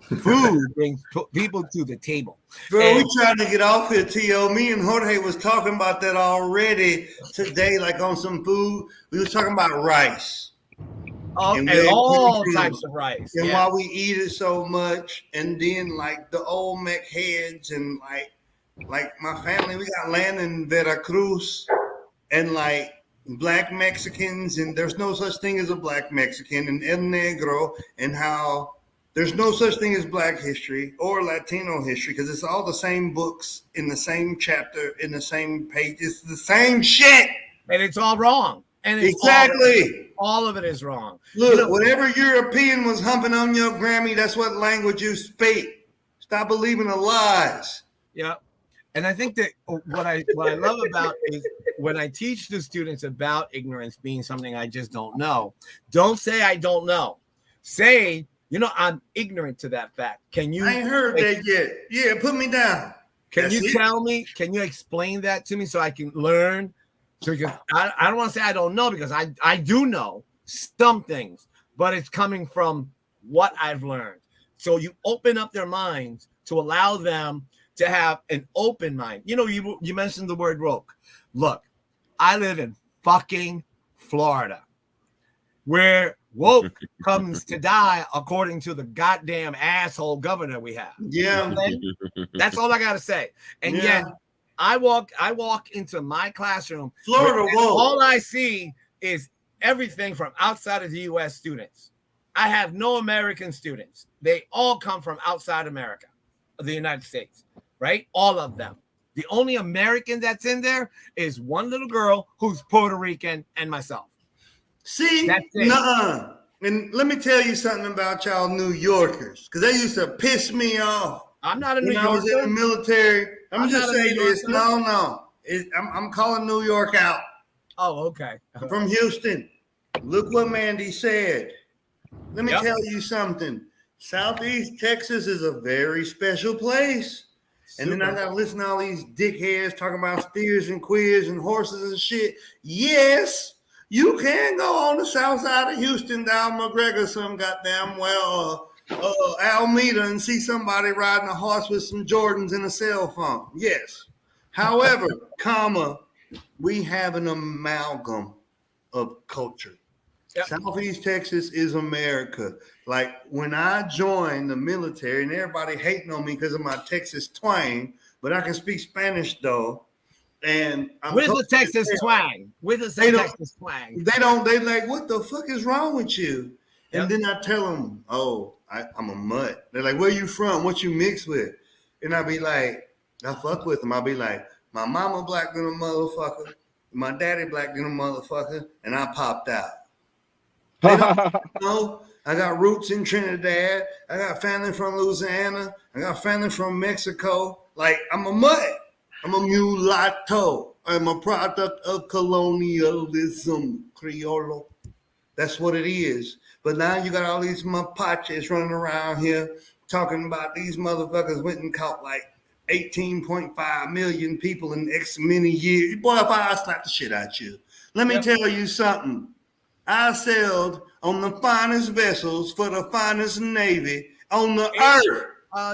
Food brings people to the table. Bro, we trying to get off here, T.O. Me and Jorge was talking about that already today, like on some food. We was talking about rice. And where it all came from. types of rice. And Yeah. why we eat it so much. And then like the Olmec heads and like my family, we got land in Veracruz and like black Mexicans, and there's no such thing as a black Mexican, and El Negro, and how there's no such thing as black history or Latino history, because it's all the same books in the same chapter, in the same page. It's the same shit. And it's all wrong. And it's Exactly. all of it is wrong. Look, You know- whatever European was humping on your Grammy, that's what language you speak. Stop believing the lies. Yeah. And I think that what I love about is when I teach the students about ignorance being something I just don't know, don't say I don't know. Say, you know, I'm ignorant to that fact. Can you I ain't heard that yet. Yeah, put me down. can That's you it. tell me, can you explain that to me so I can learn? So because I don't want to say I don't know, because I do know some things, but it's coming from what I've learned. So you open up their minds to allow them to have an open mind. You know, you mentioned the word woke. Look, I live in fucking Florida, where woke comes to die, according to the goddamn asshole governor we have. Yeah. That's all I gotta say. And Yeah. yet I walk into my classroom. Florida and woke. all I see is everything from outside of the U.S. students. I have no American students. They all come from outside America, the United States, right? All of them. The only American that's in there is one little girl who's Puerto Rican and myself. See, That's it. nuh-uh. And let me tell you something about y'all New Yorkers, because they used to piss me off I'm not a New when I was in Yorker. the military. I'm I'm just not a saying New this. Yorker. No. I'm calling New York out. Oh, okay. I'm from Houston. Look what Mandy said. Let me Yep. tell you something. Southeast Texas is a very special place. And then I Super. gotta listen to all these dickheads talking about steers and queers and horses and shit. Yes, you can go on the south side of Houston down McGregor some goddamn well Alameda and see somebody riding a horse with some Jordans and a cell phone. Yes. However, we have an amalgam of culture. Yep. Southeast Texas is America. Like when I joined the military, and everybody hating on me because of my Texas twang, but I can speak Spanish though. And I'm With the culturally Texas fair. twang. With the They don't- Texas twang. They like, what the fuck is wrong with you? And Yep. then I tell them, oh, I'm a mutt. They're like, where you from? What you mix with? And I be like, I fuck with them. I be like, my mama black than a motherfucker, my daddy black than a motherfucker, and I popped out. They don't know. I got roots in Trinidad. I got family from Louisiana. I got family from Mexico. Like, I'm a mutt. I'm a mulatto. I'm a product of colonialism, Criollo. That's what it is. But now you got all these mapaches running around here talking about these motherfuckers went and caught like 18.5 million people in X many years. Boy, if I slap the shit out you. Let me tell you something. I sailed on the finest vessels for the finest Navy on the earth.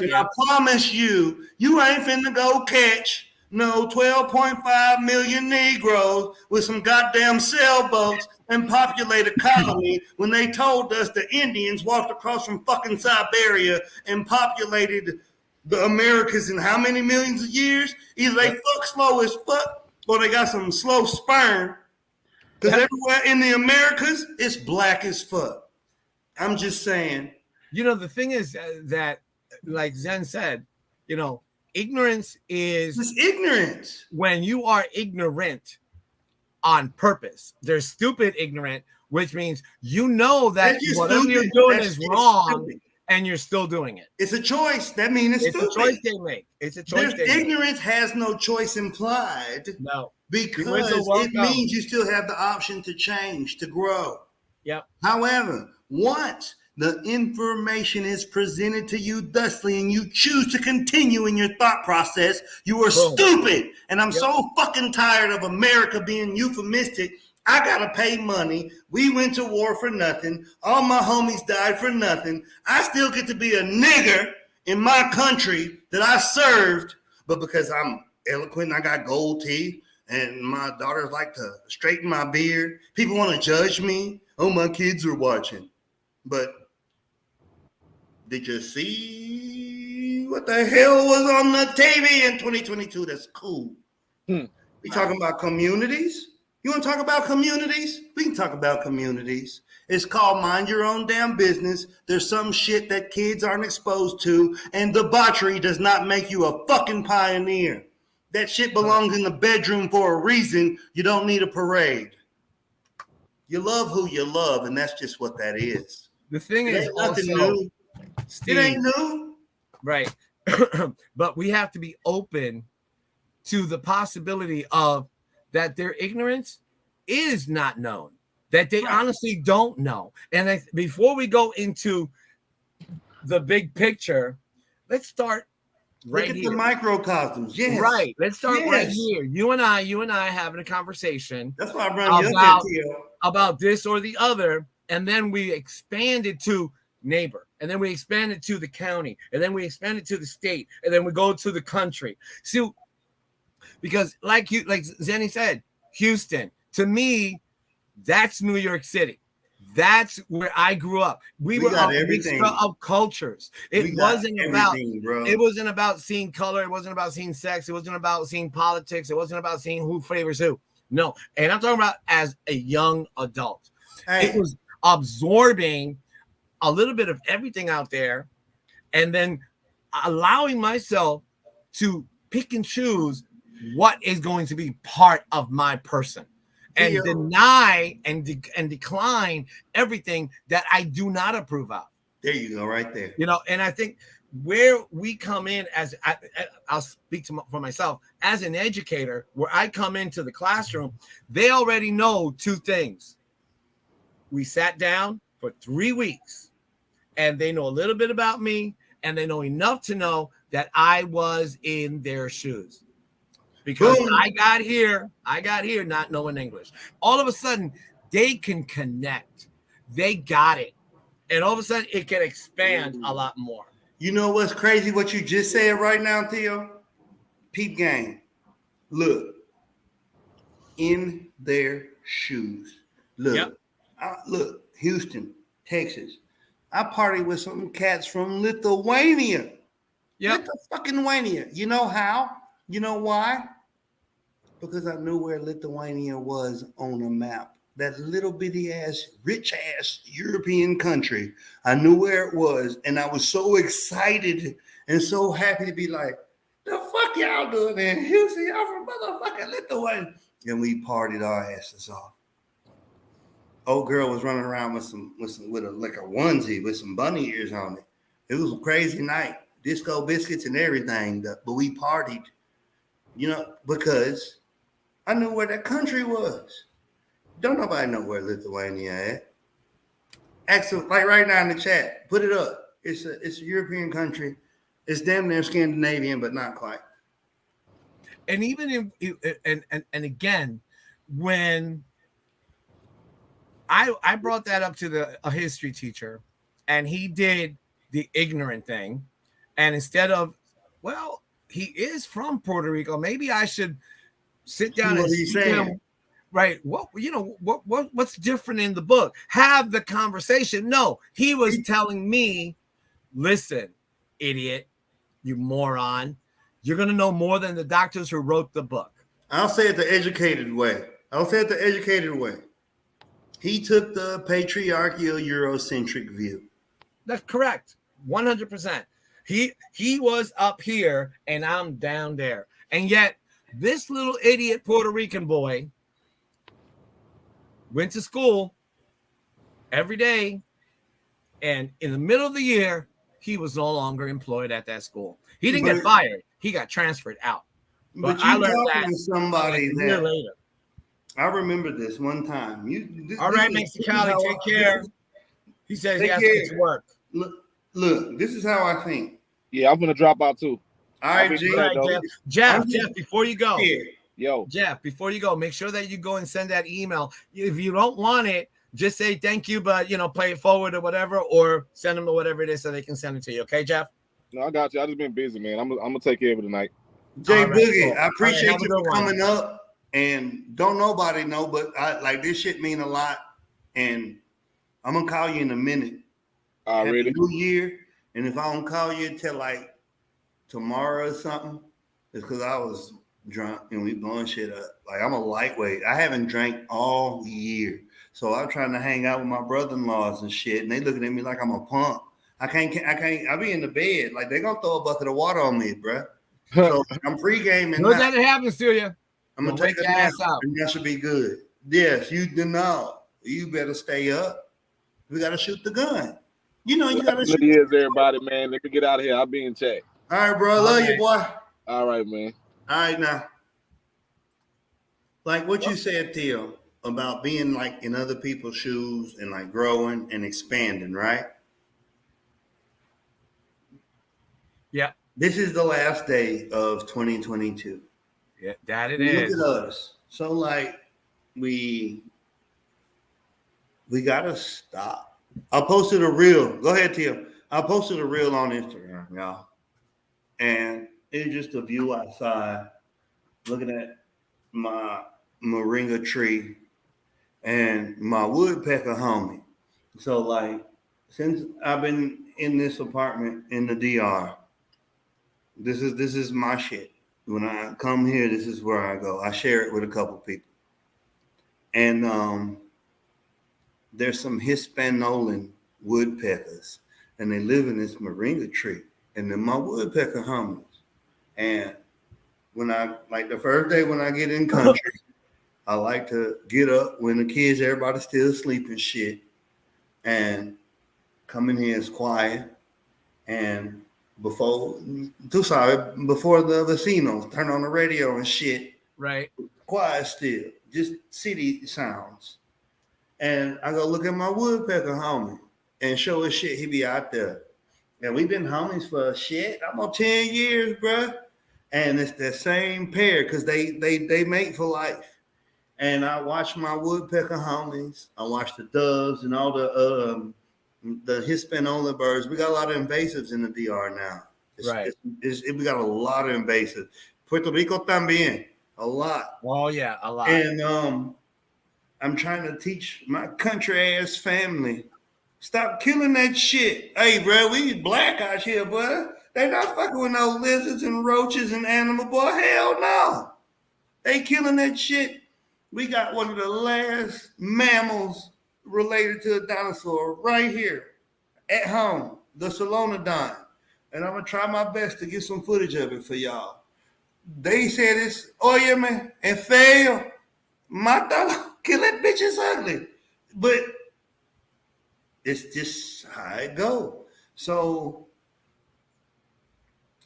And I promise you, you ain't finna go catch no 12.5 million Negroes with some goddamn sailboats and populate a colony when they told us the Indians walked across from fucking Siberia and populated the Americas in how many millions of years? Either they fuck slow as fuck or they got some slow sperm. Because everywhere in the Americas, it's black as fuck. I'm just saying. You know, the thing is that, like Zen said, you know, ignorance is It's ignorance. when you are ignorant on purpose. There's stupid ignorant, which means you know that If you're whatever you're stupid, doing that's is just wrong stupid. and you're still doing it. It's a choice. That means it's It's stupid. a choice they make. It's a choice they make. Ignorance has no choice implied No. because welcome. it means you still have the option to change, to grow. Yep. However, once the information is presented to you thusly and you choose to continue in your thought process, you are Boom. stupid. And I'm so fucking tired of America being euphemistic. I gotta pay money. We went to war for nothing. All my homies died for nothing. I still get to be a nigger in my country that I served, but because I'm eloquent, I got gold teeth, and my daughters like to straighten my beard. People want to judge me. Oh, my kids are watching. But did you see what the hell was on the TV in 2022? That's cool. We talking about communities? You want to talk about communities? We can talk about communities. It's called mind your own damn business. There's some shit that kids aren't exposed to, and debauchery does not make you a fucking pioneer. That shit belongs in the bedroom for a reason. You don't need a parade. You love who you love, and that's just what that is. The thing It is ain't nothing also, new. Steve, It ain't new. right? But we have to be open to the possibility of that their ignorance is not known, that they honestly don't know. And before we go into the big picture, let's start Look right at here. the microcosms. Yes. Right. Let's start right Yes. here. You and I having a conversation That's why I run you About- up there, Tio. about this or the other, and then we expand it to neighbor, and then we expand it to the county, and then we expand it to the state, and then we go to the country. See, because like Zenny said, Houston, to me, that's New York City. That's where I grew up. We were got a everything. mixture of cultures. We It got wasn't about everything, bro. it wasn't about seeing color. It wasn't about seeing sex. It wasn't about seeing politics. It wasn't about seeing who favors who. No. And I'm talking about as a young adult. Hey, It was absorbing a little bit of everything out there and then allowing myself to pick and choose what is going to be part of my person. and Theo. deny and decline everything that I do not approve of. There you go, right there. You know, and I think where we come in as I'll speak for myself as an educator, where I come into the classroom, they already know two things. We sat down for 3 weeks and they know a little bit about me, and they know enough to know that I was in their shoes. Because Boom. I got here not knowing English. All of a sudden, they can connect. They got it. And all of a sudden, it can expand a lot more. You know what's crazy? What you just said right now, Theo? Peep game. Look. In their shoes. Look. Yep. Look. Houston, Texas. I partied with some cats from Lithuania. Yep. Lithuania. You know how? You know why? Because I knew where Lithuania was on a map. That little bitty ass, rich ass European country. I knew where it was, and I was so excited and so happy to be like, the fuck y'all doing in Houston? Y'all from motherfucking Lithuania. And we partied our asses off. Old girl was running around with like a onesie with some bunny ears on it. It was a crazy night. Disco biscuits and everything, but we partied, you know, because I knew where that country was. Don't nobody know where Lithuania at. Ask them, like right now in the chat, put it up. It's a European country. It's damn near Scandinavian, but not quite. And even and again, when I brought that up to a history teacher, and he did the ignorant thing, and instead of, well, he is from Puerto Rico, maybe I should sit down and he's see saying. him. Right. What's different in the book? Have the conversation. No, he was telling me, listen, idiot, you moron, you're going to know more than the doctors who wrote the book. I'll say it the educated way. He took the patriarchal Eurocentric view. That's correct. 100%. He was up here and I'm down there. And yet this little idiot Puerto Rican boy went to school every day, and in the middle of the year, he was no longer employed at that school. He didn't get fired. He got transferred out. But I you learned talking that to somebody like a year that later. I remember this one time. All right, Mexicali, take care. He says he Take has to get care. to work. Look, this is how I think. Yeah, I'm gonna drop out too. All right, G. All right, though. Jeff, before you go, Yo, Jeff, before you go, make sure that you go and send that email. If you don't want it, just say thank you, but play it forward or whatever, or send them to whatever it is so they can send it to you. Okay, Jeff? no, I got you. I just been busy, man. I'm gonna take care of it tonight. Jay All right, Boogie, cool. I appreciate All right, have a you good for one. coming up. And don't nobody know, but I like this shit mean a lot. And I'm gonna call you in a minute. Happy Already. New Year. And if I don't call you till like tomorrow or something, it's because I was drunk and we blowing shit up. Like I'm a lightweight. I haven't drank all year. So I'm trying to hang out with my brother-in-laws and shit. And they looking at me like I'm a punk. I can't, I be in the bed. Like they gonna throw a bucket of water on me, bruh. So I'm pre-gaming Know now. that it happens to you. I'm gonna Don't take a wake your nap ass out. and that should be good. Yes, you do know. You better stay up. We gotta shoot the gun. You gotta shoot. New Year's, everybody, man. Let me get out of here. I'll be in chat. All right, bro. Love you, boy. All right, man. All right, now. Like what you said, Theo, about being like in other people's shoes and like growing and expanding, right? Yeah. This is the last day of 2022. Yeah, that it Look is. at us. So like we gotta stop. I posted a reel. Go ahead, Theo. I posted a reel on Instagram, y'all. And it's just a view outside, looking at my moringa tree and my woodpecker homie. So like since I've been in this apartment in the DR, this is my shit. When I come here, this is where I go. I share it with a couple people. And there's some Hispanolan woodpeckers, and they live in this moringa tree. And they're my woodpecker homies. And when the first day when I get in country, I like to get up when the kids, everybody's still asleep and shit, and come in here as quiet. And before the vecinos turn on the radio and shit, Right. quiet still, just city sounds. And I go look at my woodpecker homie and show his shit. He be out there. And we've been homies for shit, almost 10 years, bruh. And it's the same pair because they mate for life. And I watch my woodpecker homies. I watch the doves and all the Hispanola birds. We got a lot of invasives in the DR now. Right. We got a lot of invasives. Puerto Rico también, a lot. Oh yeah, a lot. And I'm trying to teach my country ass family, stop killing that shit. Hey, bro, we black out here, bro. They not fucking with no lizards and roaches and animal, boy. Hell no. They killing that shit. We got one of the last mammals related to a dinosaur right here at home, the Solenodon. And I'm gonna try my best to get some footage of it for y'all. They said it's óyeme and feo. Mátalo, kill that bitch is ugly. But it's just how it go. So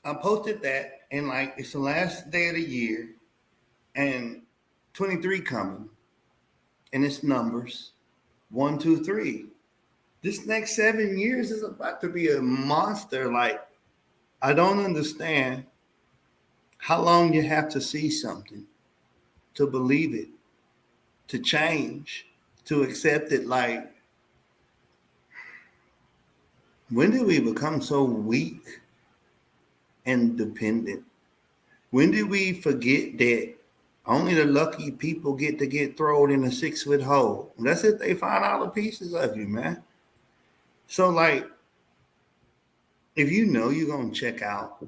I posted that, and like it's the last day of the year, and 23 coming, and it's numbers 1, 2, 3. This next 7 years is about to be a monster. Like, I don't understand how long you have to see something to believe it, to change, to accept it. Like, when did we become so weak and dependent? When did we forget that only the lucky people get to get thrown in a 6-foot hole? And that's if they find all the pieces of you, man. So, like, if you know you're going to check out,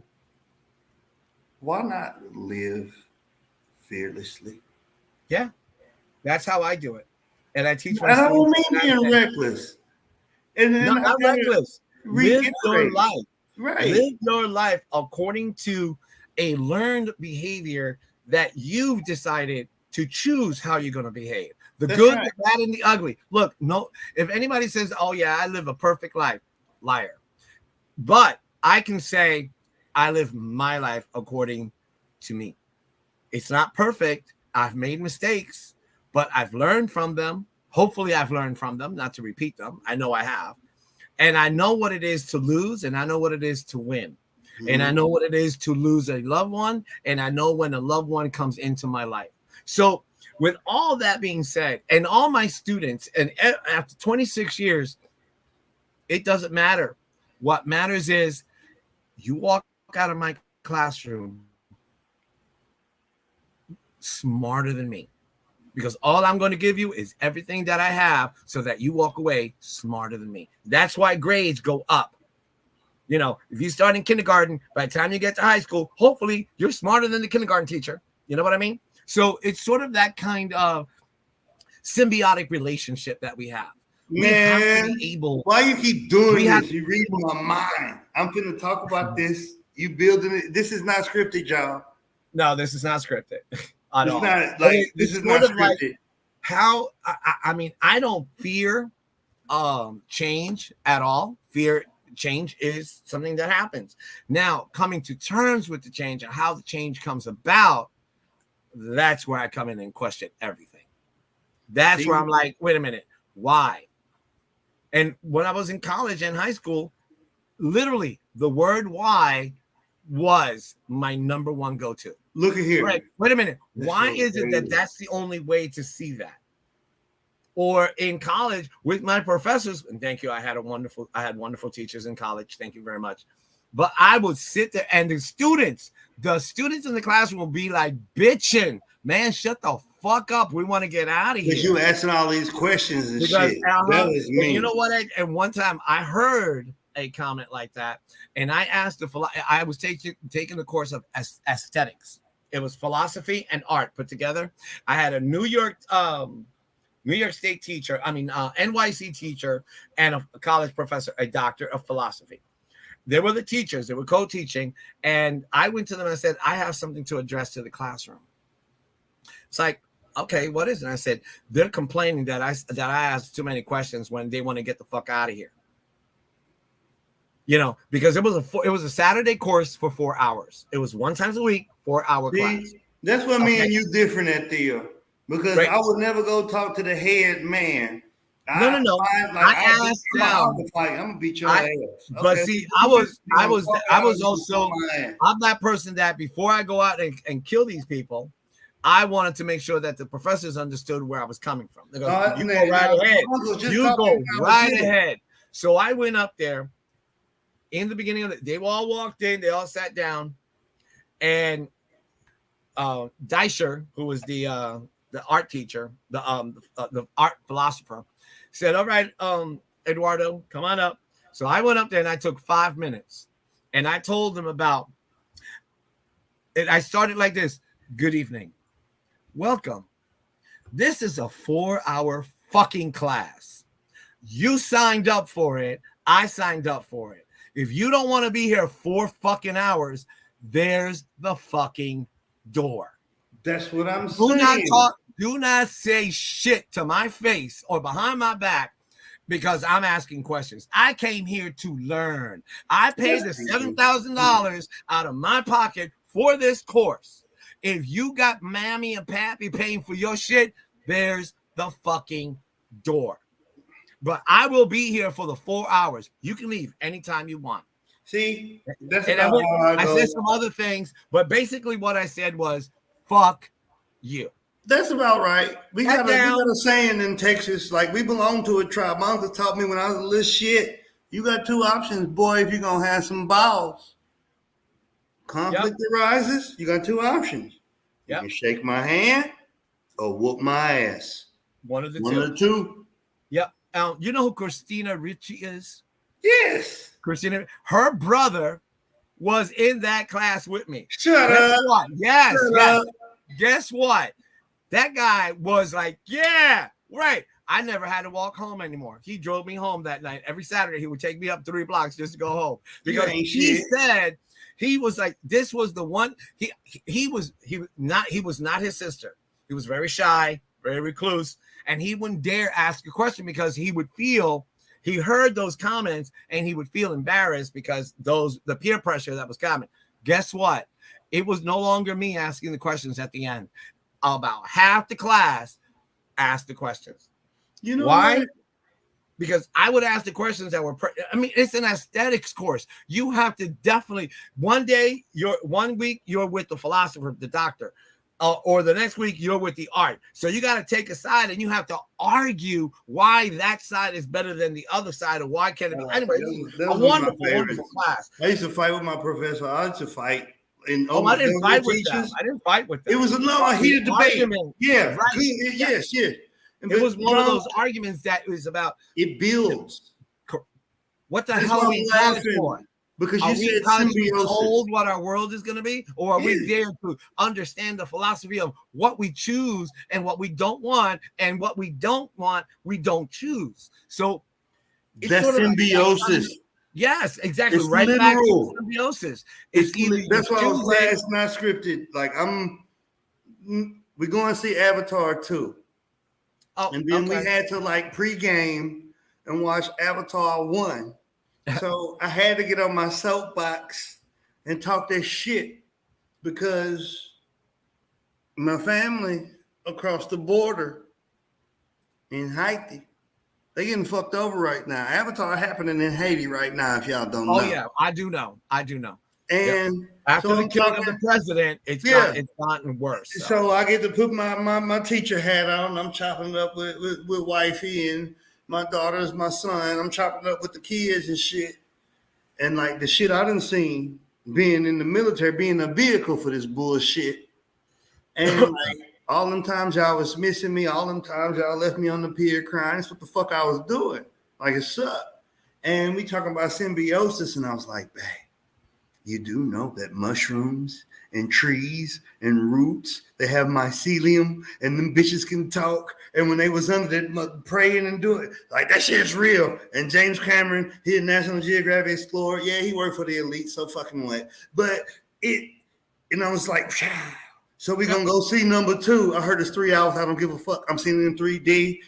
why not live fearlessly? Yeah, that's how I do it. And I teach my I don't students mean being that. reckless. And then No, not reckless. Live your reiterate. life. Right. Live your life according to a learned behavior that you've decided to choose how you're going to behave. The That's good, right. the bad, and the ugly. Look, no, if anybody says, oh, yeah, I live a perfect life, liar. But I can say I live my life according to me. It's not perfect. I've made mistakes, but I've learned from them. Hopefully, I've learned from them, not to repeat them. I know I have. And I know what it is to lose, and I know what it is to win. And I know what it is to lose a loved one, and I know when a loved one comes into my life. So with all that being said, and all my students, and after 26 years, it doesn't matter. What matters is you walk out of my classroom smarter than me, because all I'm going to give you is everything that I have so that you walk away smarter than me. That's why grades go up. You know, if you start in kindergarten, by the time you get to high school, hopefully you're smarter than the kindergarten teacher. You know what I mean? So it's sort of that kind of symbiotic relationship that we have. We have to Man, be able. why you keep doing We have- this? You read my mind. I'm finna talk about this. You building it. This is not scripted, y'all. No, this is not scripted at It's all. not But like this it's is not sort of like scripted. how I mean, I don't fear change at all. Change is something that happens. Now, coming to terms with the change and how the change comes about, that's where I come in and question everything. That's See? where I'm like, wait a minute, why? And when I was in college and high school, literally the word why was my number one go-to. Look at here. Right. Wait a minute. That's Why so is it that crazy. that's the only way to see that? Or in college with my professors, and thank you, I had wonderful teachers in college. Thank you very much. But I would sit there, and the students in the classroom will be like bitching, man, shut the fuck up. We want to get out of here. Because you asking all these questions and Because, shit. That was and me. you know what? And one time I heard a comment like that, and I asked I was taking the course of aesthetics. It was philosophy and art put together. I had a New York State teacher, NYC teacher, and a college professor, a doctor of philosophy. They were the teachers, they were co-teaching, and I went to them and I said, I have something to address to the classroom. It's like, okay, what is it? And I said, they're complaining that I asked too many questions when they want to get the fuck out of here. You know, because it was a Saturday course for 4 hours. It was one time a week, 4-hour class. See, that's what me Okay. and you different at Theo. Because Right. I would never go talk to the head man. No. I asked them. I'm gonna beat your I- ass. But Okay, see, well, I was you also my ass. I'm that person that before I go out and kill these people, I wanted to make sure that the professors understood where I was coming from. They go, you go right ahead. You go right ahead. So I went up there in the beginning of the, they all walked in, they all sat down, and Deisher, who was the art teacher, the art philosopher, said, all right, Eduardo, come on up. So I went up there and I took 5 minutes and I told them about it. I started like this. Good evening. Welcome. This is a 4-hour fucking class. You signed up for it. I signed up for it. If you don't want to be here 4 fucking hours, there's the fucking door. That's what I'm Do saying. not talk. Do not say shit to my face or behind my back because I'm asking questions. I came here to learn. I paid the $7,000 out of my pocket for this course. If you got mammy and pappy paying for your shit, there's the fucking door. But I will be here for the 4 hours. You can leave anytime you want. See, that's And about how I go. said some other things, but basically what I said was, fuck you. That's about right. We Back got down. a saying in Texas, like we belong to a tribe. My uncle taught me when I was a little shit. You got 2 options, boy, if you're gonna have some balls. Conflict arises, you got 2 options. You Yep. can shake my hand or whoop my ass. One of the One two. of the two. Yep. You know who Christina Ricci is? Yes. Christina, her brother was in that class with me. Shut Guess up. what? Yes, Shut yes. up. Guess what? That guy was like, yeah, right. I never had to walk home anymore. He drove me home that night. Every Saturday, he would take me up 3 blocks just to go home. Because ain't he shit. said he was like, this was the one. He was not his sister. He was very shy, very recluse, and he wouldn't dare ask a question because he would feel he heard those comments and he would feel embarrassed because the peer pressure that was coming. Guess what? It was no longer me asking the questions at the end. About half the class asked the questions. You know Why? what? Because I would ask the questions that were, it's an aesthetics course. You have to definitely, one week you're with the philosopher, the doctor, or the next week you're with the art. So you got to take a side and you have to argue why that side is better than the other side or why can't it be. Anyway, That a was one of my wonderful, favorites. wonderful class. I used to fight with my professor. I used to fight. And Oh, I didn't fight with them. I didn't fight with them. It was a heated debate. Argument. Yeah, Right. yes. It was one of those arguments that was about It builds what the That's hell why are we in I'm college laughing. for? because Are you we said in college to be symbiosis. told what our world is going to be, or are we Yeah. there to understand the philosophy of what we choose and what we don't want, and what we don't want, we don't choose? So it's That's sort of like- symbiosis. yes, exactly. It's Right back to literal. symbiosis. It's either you That's why I was choose glad it- it's not scripted. Like we're going to see Avatar 2. Oh, And then we okay. had to like pregame and watch Avatar 1. So I had to get on my soapbox and talk that shit because my family across the border in Haiti, they getting fucked over right now. Avatar happening in Haiti right now, if y'all don't know. Oh yeah, I do know. And After so the I'm killing of talking- the president, it's gotten worse. So I get to put my teacher hat on. I'm chopping it up with wifey and my daughters, my son. I'm chopping it up with the kids and shit. And like the shit I done seen being in the military, being a vehicle for this bullshit. And like all them times y'all was missing me, all them times y'all left me on the pier crying. That's what the fuck I was doing. Like it sucked. And we talking about symbiosis, and I was like, babe, you do know that mushrooms and trees and roots, they have mycelium, and them bitches can talk. And when they was under that praying and doing it, like that shit's real. And James Cameron, he a National Geographic explorer. Yeah, he worked for the elite, so fucking what. But I was like, So we're gonna go see number 2. I heard it's 3 hours. I don't give a fuck. I'm seeing it in 3D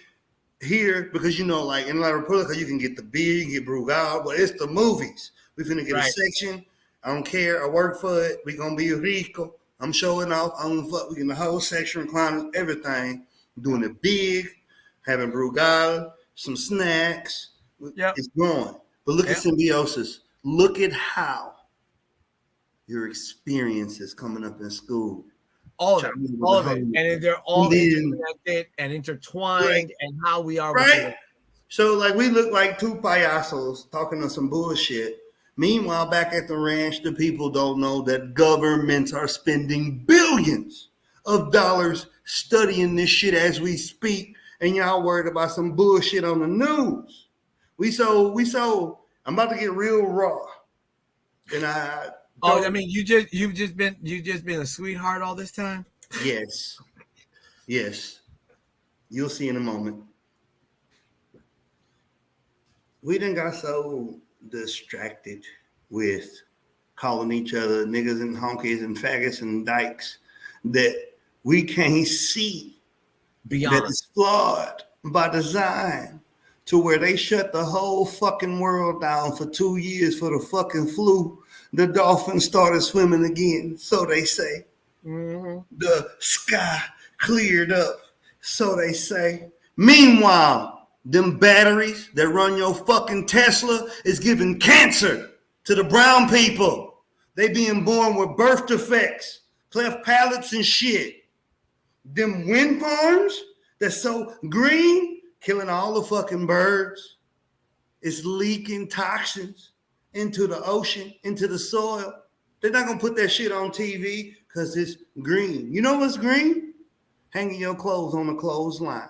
here because like in La República, you can get the beer, you can get Brugal, but it's the movies. We finna get a section. I don't care. I work for it. We gonna be rico. I'm showing off. I don't fuck. We getting the whole section, recliners, everything. Doing it big, having Brugal, some snacks. Yep. It's growing. But look at Symbiosis. Look at how your experiences coming up in school. All of it. And they're all interconnected and intertwined, and how we are. Right. So like we look like 2 payasos talking to some bullshit. Meanwhile, back at the ranch, the people don't know that governments are spending billions of dollars studying this shit as we speak, and y'all worried about some bullshit on the news. I'm about to get real raw. And I mean, you've just been a sweetheart all this time? Yes. You'll see in a moment. We done got so distracted with calling each other niggas and honkies and faggots and dykes that we can't see beyond. That it's flawed by design to where they shut the whole fucking world down for 2 years for the fucking flu. The dolphins started swimming again, so they say. Mm-hmm. The sky cleared up, so they say. Meanwhile, them batteries that run your fucking Tesla is giving cancer to the brown people. They being born with birth defects, cleft palates and shit. Them wind farms that's so green, killing all the fucking birds. It's leaking toxins into the ocean, into the soil. They're not gonna put that shit on TV because it's green. You know what's green? Hanging your clothes on the clothesline.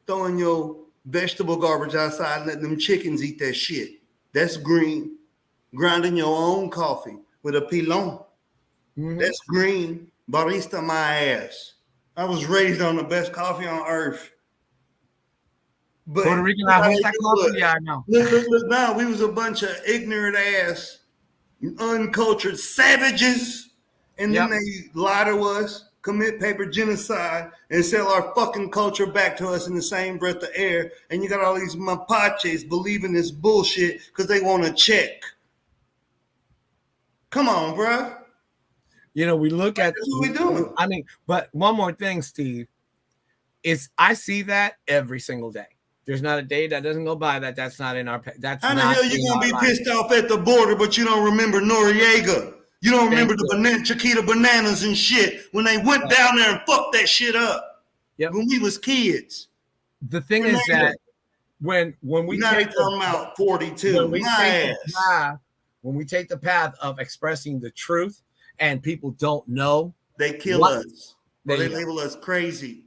Throwing your vegetable garbage outside and letting them chickens eat that shit. That's green. Grinding your own coffee with a pilon. Mm-hmm. That's green. Barista my ass. I was raised on the best coffee on earth. But Puerto Rican, I hate that coffee. Yeah, I know. Look now, we was a bunch of ignorant ass, uncultured savages, and then they lie to us, commit paper genocide, and sell our fucking culture back to us in the same breath of air. And you got all these mapaches believing this bullshit because they want to check. Come on, bro. You know, we look at what we doing. I mean, but one more thing, Steve, is I see that every single day. There's not a day that doesn't go by that's not in our. That's how the hell you gonna be pissed off at the border, but you don't remember Noriega? You don't remember the Chiquita bananas and shit when they went down there and fucked that shit up. Yep. When we was kids. The thing is that when we now take come out 42, when we take the path of expressing the truth and people don't know, they kill us. They label us crazy.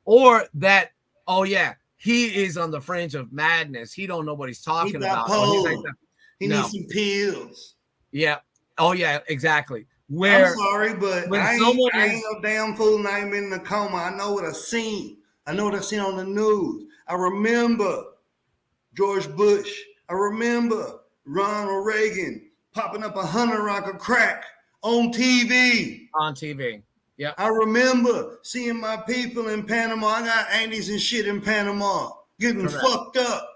Or that. Oh yeah, he is on the fringe of madness. He don't know what he's talking about. He needs some pills. Yeah. Oh yeah, exactly. I'm sorry, but I ain't no damn fool and I ain't been in a coma. I know what I seen. I know what I seen on the news. I remember George Bush. I remember Ronald Reagan popping up 100 rock of crack on TV. On TV. Yeah, I remember seeing my people in Panama. I got aunties and shit in Panama getting fucked up.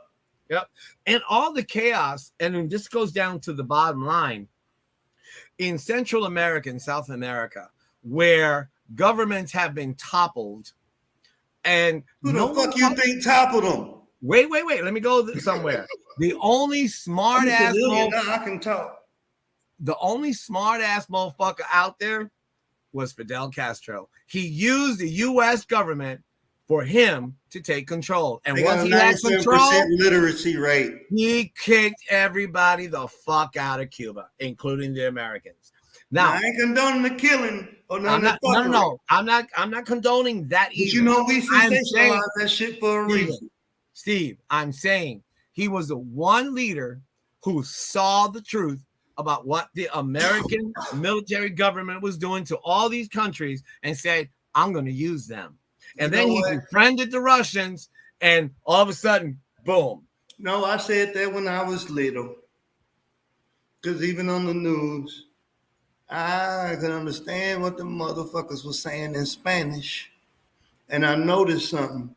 Yep. And all the chaos, and this goes down to the bottom line. In Central America and South America, where governments have been toppled, and who the fuck you think toppled them? Wait. Let me go somewhere. The only smart ass I can talk. The only smart ass motherfucker out there was Fidel Castro. He used the U.S. government for him to take control. And once he had control, literacy rate, he kicked everybody the fuck out of Cuba, including the Americans. Now, I ain't condoning the killing or I'm not condoning that either. But you know, we sensationalize that shit for a reason. Steve, I'm saying he was the one leader who saw the truth about what the American military government was doing to all these countries and said, I'm going to use them. And then he befriended the Russians, and all of a sudden, boom. No, I said that when I was little. Because even on the news, I could understand what the motherfuckers was saying in Spanish. And I noticed something.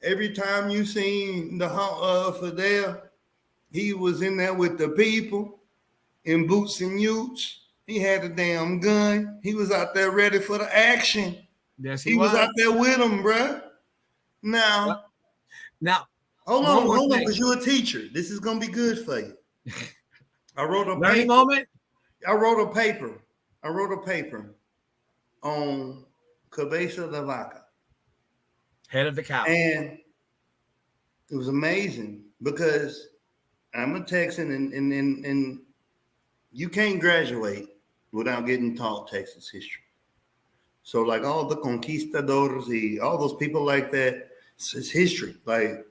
Every time you seen the Fidel, he was in there with the people in boots and utes. He had a damn gun. He was out there ready for the action. Yes, He was out there with them, bruh. Now, Now, hold one more on, thing. because you're a teacher. This is gonna be good for you. I wrote a learning paper. moment. I wrote a paper on Cabeza de Vaca. Head of the cow. And it was amazing because I'm a Texan and you can't graduate without getting taught Texas history. So like all the conquistadors, all those people like that, it's history. Like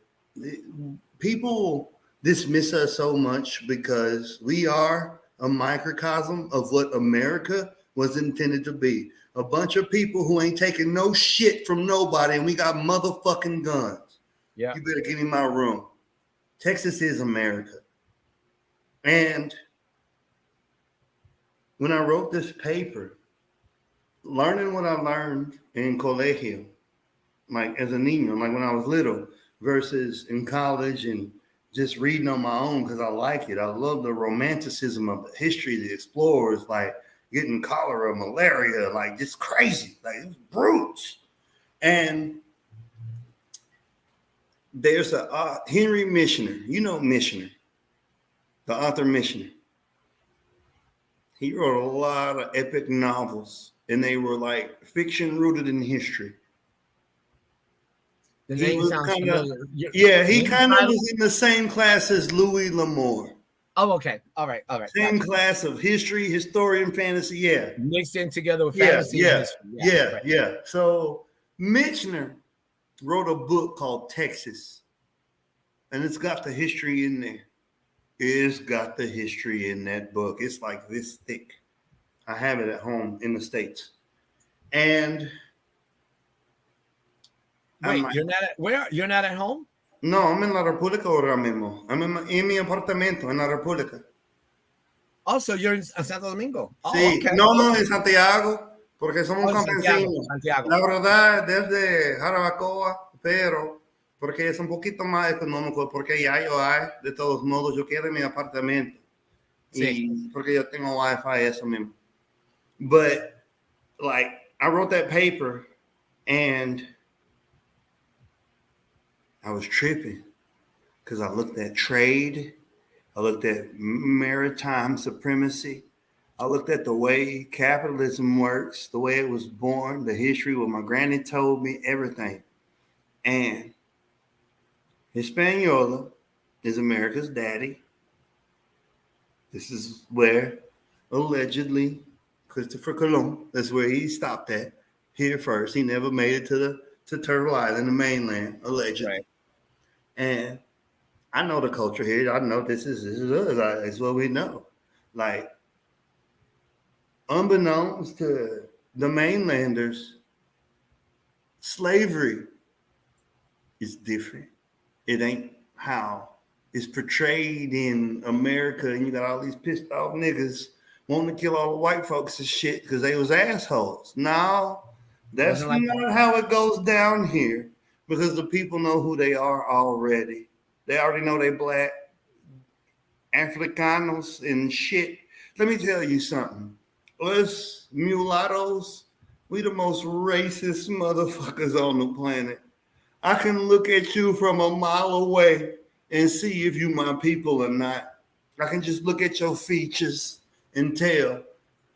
people dismiss us so much because we are a microcosm of what America was intended to be. A bunch of people who ain't taking no shit from nobody, and we got motherfucking guns. Yeah. You better give me my room. Texas is America. And when I wrote this paper, learning what I learned in colegio, like as a niño, like when I was little, versus in college and just reading on my own because I like it. I love the romanticism of the history, the explorers, like getting cholera, malaria, like just crazy, like it was brutes. And there's a Henry Missioner, you know Missioner, the author Missioner. He wrote a lot of epic novels, and they were like fiction rooted in history. The He name was sounds kinda- familiar. Yeah, he Name kind of title? was in the same class as Louis L'Amour. Oh, okay. All right. Same Gotcha. class of history, historian, fantasy. Yeah. Mixed in together with Yeah, fantasy and history. Right. yeah. So Michener wrote a book called Texas, and it's got the history in there. It's got the history in that book. It's like this thick. I have it at home in the States. And I'm Wait, like, you're not at where? You're not at home? no, I'm in La República ahora mismo. I'm in mi apartamento en La República. Also, you're in Santo Domingo. Oh, Sí, okay. no, en Santiago, porque somos Oh, Santiago, campesinos. Santiago. La verdad, desde Jarabacoa, pero porque es un poquito más económico, porque ya yo hay, de todos modos, yo quiero mi apartamento. Sí. Y porque yo tengo Wi-Fi, eso mismo. But, like, I wrote that paper, and I was tripping because I looked at trade, I looked at maritime supremacy, I looked at the way capitalism works, the way it was born, the history, what my granny told me, everything. And Hispaniola is America's daddy. This is where allegedly Christopher Colon, that's where he stopped at here first. He never made it to Turtle Island, the mainland, allegedly. Right. And I know the culture here. I know this is us. It's what we know. Like, unbeknownst to the mainlanders, slavery is different. It ain't how it's portrayed in America, and you got all these pissed off niggas wanting to kill all the white folks and shit because they was assholes. No, that's Wasn't like not how it goes down here because the people know who they are already. They already know they black, Africanos and shit. Let me tell you something. Us mulattoes, we the most racist motherfuckers on the planet. I can look at you from a mile away and see if you my people or not. I can just look at your features and tell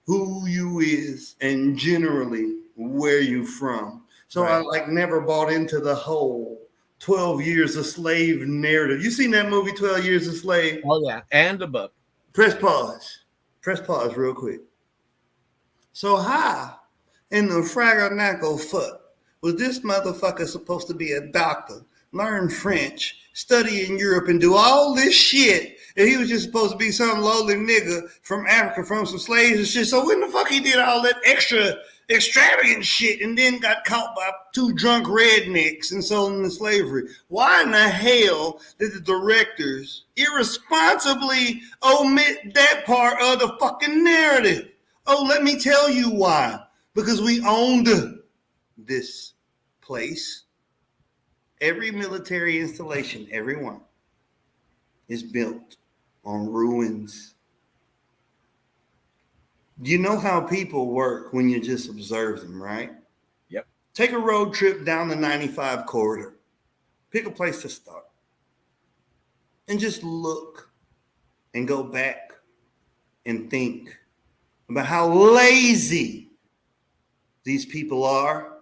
who you is and generally where you from. So Right. I like never bought into the whole 12 Years a Slave narrative. You seen that movie 12 Years a Slave? Oh yeah, and the book. Press pause real quick. So how in the fraganaco fuck was this motherfucker supposed to be a doctor, learn French, study in Europe, and do all this shit? And he was just supposed to be some lowly nigga from Africa, from some slaves and shit. So when the fuck he did all that extra extravagant shit and then got caught by two drunk rednecks and sold into slavery? Why in the hell did the directors irresponsibly omit that part of the fucking narrative? Oh, let me tell you why. Because we owned this place. Every military installation, every one, is built on ruins. You know how people work when you just observe them, right? Yep. Take a road trip down the 95 corridor. Pick a place to start. And just look and go back and think about how lazy these people are,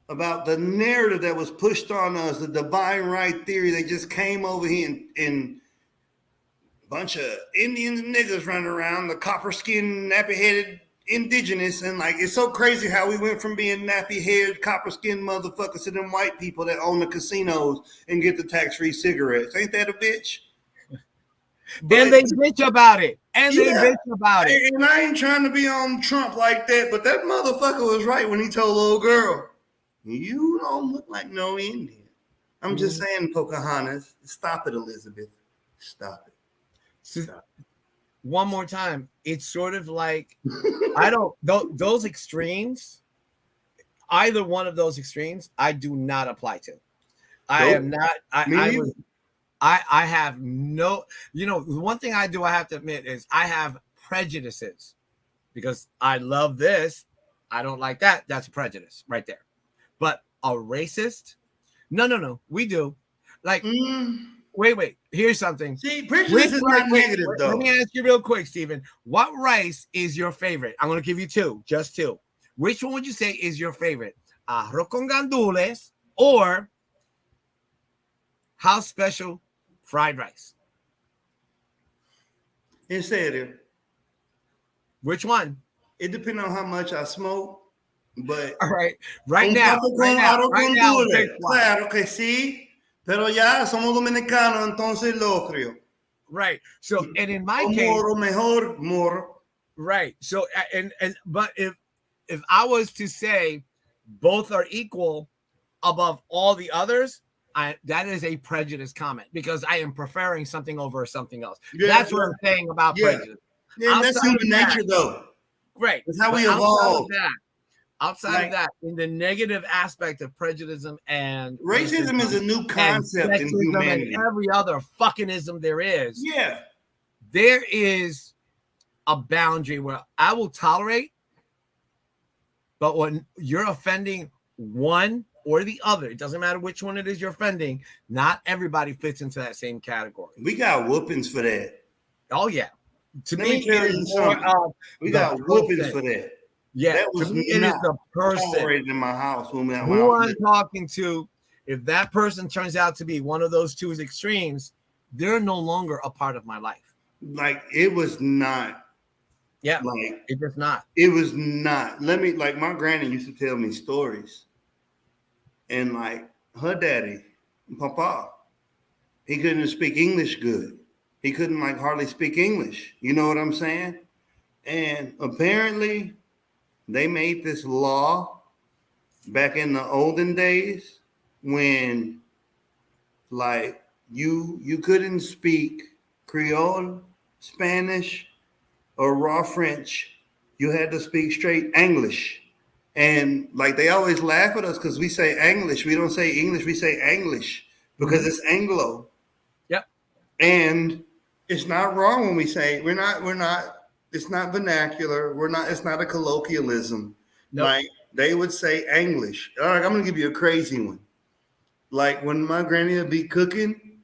about the narrative that was pushed on us, the divine right theory. They just came over here and bunch of Indians and niggas running around, the copper-skinned, nappy-headed indigenous, and like it's so crazy how we went from being nappy-haired, copper-skinned motherfuckers to them white people that own the casinos and get the tax-free cigarettes. Ain't that a bitch? And they bitch about it. And they Yeah. bitch about it. And I ain't trying to be on Trump like that, but that motherfucker was right when he told little girl, you don't look like no Indian. I'm just saying, Pocahontas, stop it, Elizabeth. Stop it. So, one more time, it's sort of like I don't those extremes, either one of those extremes, I do not apply to. I Nope. am not. I have no. You know, the one thing I do, I have to admit, is I have prejudices because I love this, I don't like that. That's a prejudice right there. But a racist? No. We do. Like, wait. Here's something. See, prejudice is not negative, though. Let me ask you real quick, Stephen. What rice is your favorite? I'm going to give you two, just two. Which one would you say is your favorite? Arroz con gandules or house special fried rice? En serio. Which one? It depends on how much I smoke, but All right. Right un now. plato Right con now. arroz Right con now. dulce. Pick one. Claro que sí, pero ya somos dominicanos, entonces lo creo. Right. So, and in my O case, moro, mejor moro. right. So, but if I was to say both are equal above all the others, that is a prejudice comment because I am preferring something over something else. Yeah, That's what I'm saying about yeah. prejudice. Yeah, that's Outside human of that- nature, though. Great. That's how we But evolve. Outside Like- of that, in the negative aspect of prejudice and Racism is a new concept in sexism humanity. and every other fuckingism there is, Yeah. there is a boundary where I will tolerate, but when you're offending one or the other, it doesn't matter which one it is you're offending, not everybody fits into that same category. We got whoopings for that. Oh yeah. To Let me, me tell it you is more something. of We the got whoopings person. for that. Yeah, That was to me, it is not the person Tolerated in my house when I who was I'm talking to. If that person turns out to be one of those two extremes, they're no longer a part of my life. like it was not. Yeah, Like it's just not. it was not. Let me like my granny used to tell me stories, and like her daddy, Papa, he couldn't speak English good. He couldn't like hardly speak English. You know what I'm saying? And apparently, they made this law back in the olden days when, like, you couldn't speak Creole, Spanish, or raw French. You had to speak straight English. And like they always laugh at us because we say English. We don't say English, we say English because it's Anglo. Yep. And it's not wrong when we say we're not, it's not vernacular. It's not a colloquialism. Nope. Like they would say English. All right, I'm gonna give you a crazy one. Like when my granny would be cooking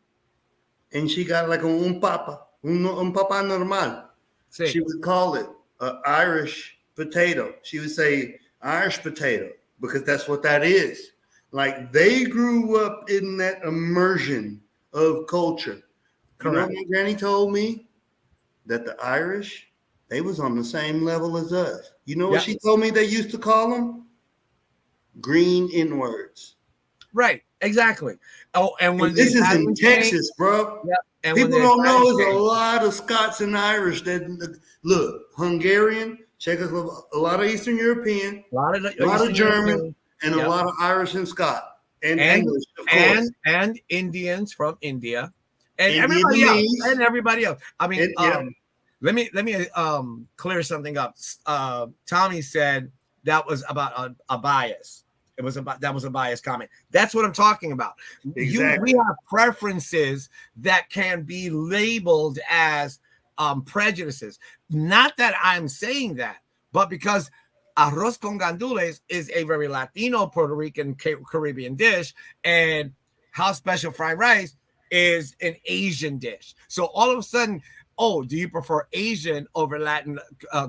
and she got like un papa normal. See, She would call it an Irish potato. She would say Irish potato because that's what that is. Like they grew up in that immersion of culture. You know what my granny told me? That the Irish, they was on the same level as us. You know what she told me they used to call them? Green N-words. right, exactly. Oh, and when This the is in Italians came- Texas, bro. Yep. And when People the don't know Italians there's a came- lot of Scots and Irish that look Hungarian, Czechoslovak, a lot of Eastern European, a lot of German, Europeans, and Yep. a lot of Irish and Scot and And- English, of course. and Indians from India, and And everybody else, Vietnamese. and everybody else. I mean, And- yeah. Let me clear something up. Tommy said that was about a bias. That was a biased comment. That's what I'm talking about. Exactly. We have preferences that can be labeled as prejudices. Not that I'm saying that, but because arroz con gandules is a very Latino, Puerto Rican, Caribbean dish, and house special fried rice is an Asian dish. So all of a sudden, oh, do you prefer Asian over Latin,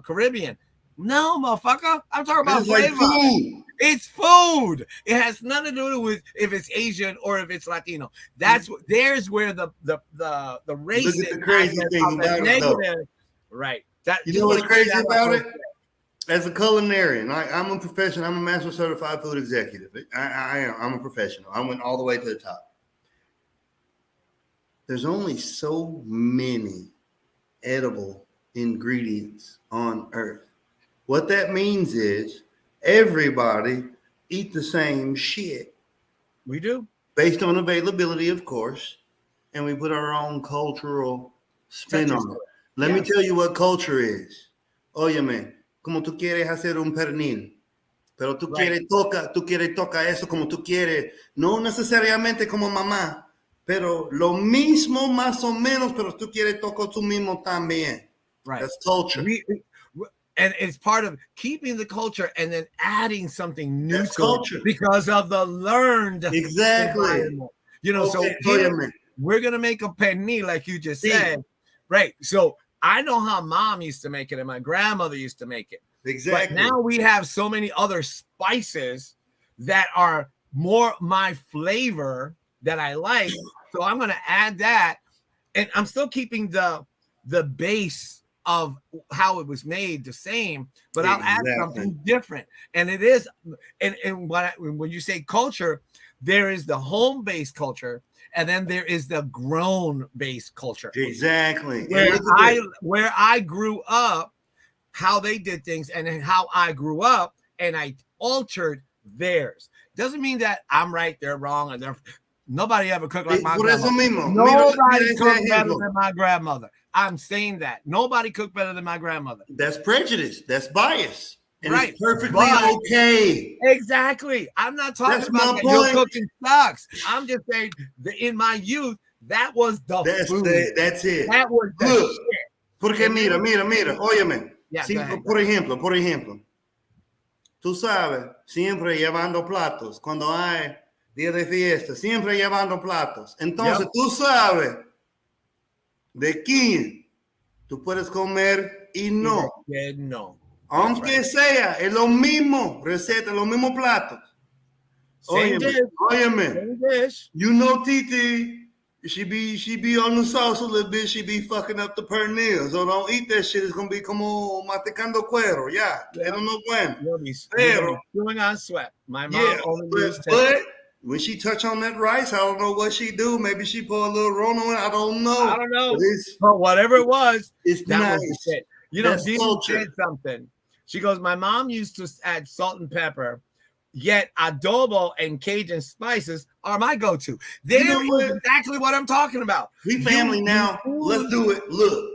Caribbean? No, motherfucker. I'm talking about It's like flavor. food. It's food. It has nothing to do with if it's Asian or if it's Latino. There's where the racist Look at the crazy aspect thing of the about it, though. negative. Right. That You just know what's wanna keep crazy that about like it? As a culinarian, I'm a professional. I'm a master certified food executive. I am. I'm a professional. I went all the way to the top. There's only so many edible ingredients on earth. What that means is everybody eat the same shit We do. based on availability, of course, and we put our own cultural spin Touches on to it. it. Let me Yeah. tell you what culture is. Óyeme, como tú quieres hacer un pernil, pero tú Right. quieres tocar eso como tú quieres, no necesariamente como mamá, pero lo mismo más o menos, pero tú quieres tocar tú mismo también. Right. That's culture. And it's part of keeping the culture and then adding something new That's to culture. it because of the learned Exactly. environment. You know, so Okay, here óyeme. we're gonna make a pernil like you just Sí. said, right? So I know how mom used to make it and my grandmother used to make it. Exactly. But now we have so many other spices that are more my flavor that I like. So I'm gonna add that, and I'm still keeping the base of how it was made the same, but I'll add Exactly. something different. And it is, and when you say culture, there is the home-based culture, and then there is the grown-based culture. Exactly. And Where look at this. where I grew up, how they did things, and then how I grew up, and I altered theirs. Doesn't mean that I'm right, they're wrong, and nobody ever cooked like my Por eso grandmother. mismo. Mira Nobody ese cooked better ejemplo. than my grandmother. I'm saying that. Nobody cooked better than my grandmother. That's prejudice. That's bias. And Right. it's perfectly But- okay. Exactly. I'm not talking That's about my that your point. cooking sucks. I'm just saying that in my youth, that was the food. That's it. That was the Look. shit. Porque mira, óyeme. Yeah, Sí, go ahead. por ejemplo, tú sabes, siempre llevando platos, cuando hay día de fiesta, siempre llevando platos. Entonces, Yep. tú sabes de quién tú puedes comer y no. Yeah, no. Aunque sea, es lo mismo receta, los mismos platos. Same Óyeme, dish. óyeme. Same dish. You know Titi, she be on the sauce a little bit, she be fucking up the pernil. So don't eat that shit, it's gonna be como matecando cuero. Yeah, Yeah. eso no es bueno. You'll be Pero- chewing on sweat. My mom Yeah, only but, used to. but when she touch on that rice, I don't know what she do. Maybe she put a little Rona in it, I don't know. I don't know. But But whatever it was, it's that nice. was the shit. You know, That's Dee culture. said something. She goes, my mom used to add salt and pepper, yet adobo and Cajun spices are my go-to. There know is what? exactly what I'm talking about. We family now. you- Let's do it. Look,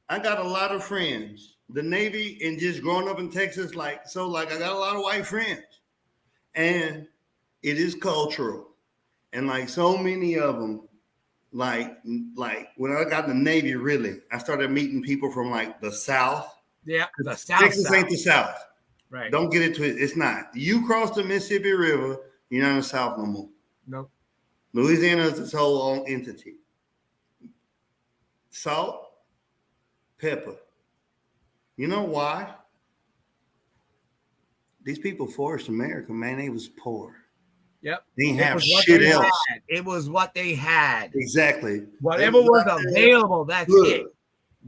I got a lot of friends. The Navy and just growing up in Texas, I got a lot of white friends. And it is cultural. And like so many of them, like when I got in the Navy, really, I started meeting people from like the South. Yeah, the South Texas South. ain't the South. Right. Don't get it twisted. It's not. You cross the Mississippi River, you're not in the South no more. Nope. Louisiana is its whole own entity. Salt, pepper. You know why? These people forced America, man. They was poor. Yep. They didn't It have was what shit they else. had. It was what they had. Exactly. Whatever They was out there. available, that's Look, it.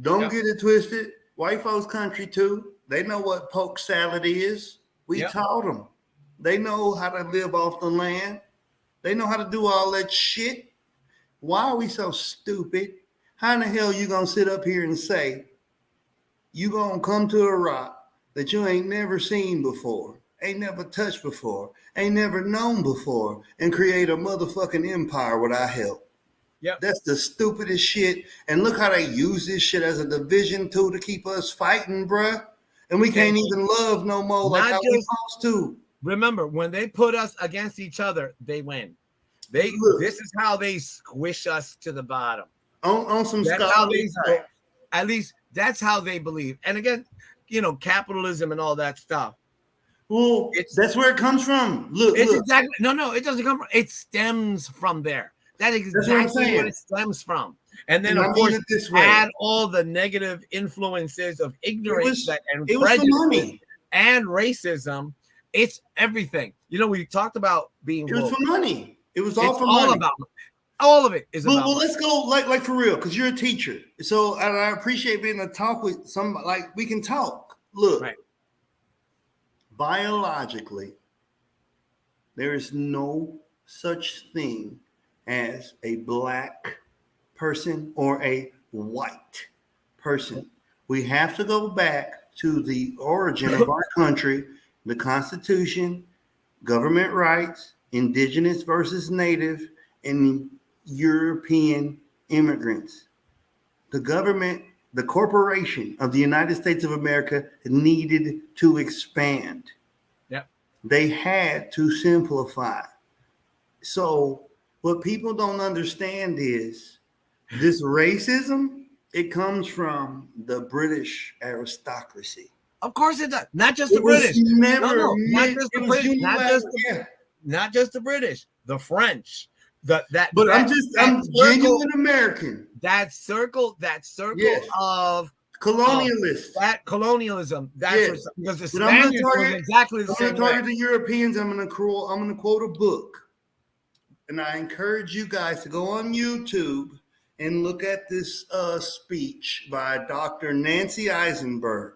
don't Yep. get it twisted. White folks' country too. They know what poke salad is. We Yep. taught them. They know how to live off the land. They know how to do all that shit. Why are we so stupid? How in the hell you gonna sit up here and say you gonna come to a rock that you ain't never seen before, ain't never touched before, ain't never known before, and create a motherfucking empire without help? Yep. That's the stupidest shit. And look how they use this shit as a division tool to keep us fighting, bruh. And we can't even love no more like Not how we just- supposed to. Remember, when they put us against each other, they win. Look. This is how they squish us to the bottom. On some That's how scholarly they, type. at least that's how they believe. And again, capitalism and all that stuff. Well, that's where it comes from. Look, It's look. exactly no, it doesn't come from. It stems from there. That is That's what I'm exactly saying. what it stems from. And then, And I of mean course, it this way. add all the negative influences of ignorance and It was for prejudice money. and racism. It's everything. We talked about being It was woke. for money. It was all It's for all money. about all of it is Well, about money. let's go like for real, because you're a teacher. So and I appreciate being able to talk with somebody. Like we can talk. Look, Right. Biologically, there is no such thing as a black person or a white person. We have to go back to the origin of our country, the Constitution, government rights, indigenous versus native, and European immigrants. The government, the corporation of the United States of America needed to expand. Yep. They had to simplify. So what people don't understand is this racism, it comes from the British aristocracy. Of course it does. Not just the It was British. never not meant- just the it was British. unilateral. Not just the British. The French. But that I'm circle- genuine American. That circle Yes. of Colonialist. that colonialism. That's Yes. because the But I'm gonna Spaniards was target- exactly the I'm same going to target way. the Europeans. I'm going to quote a book, and I encourage you guys to go on YouTube and look at this speech by Dr. Nancy Eisenberg.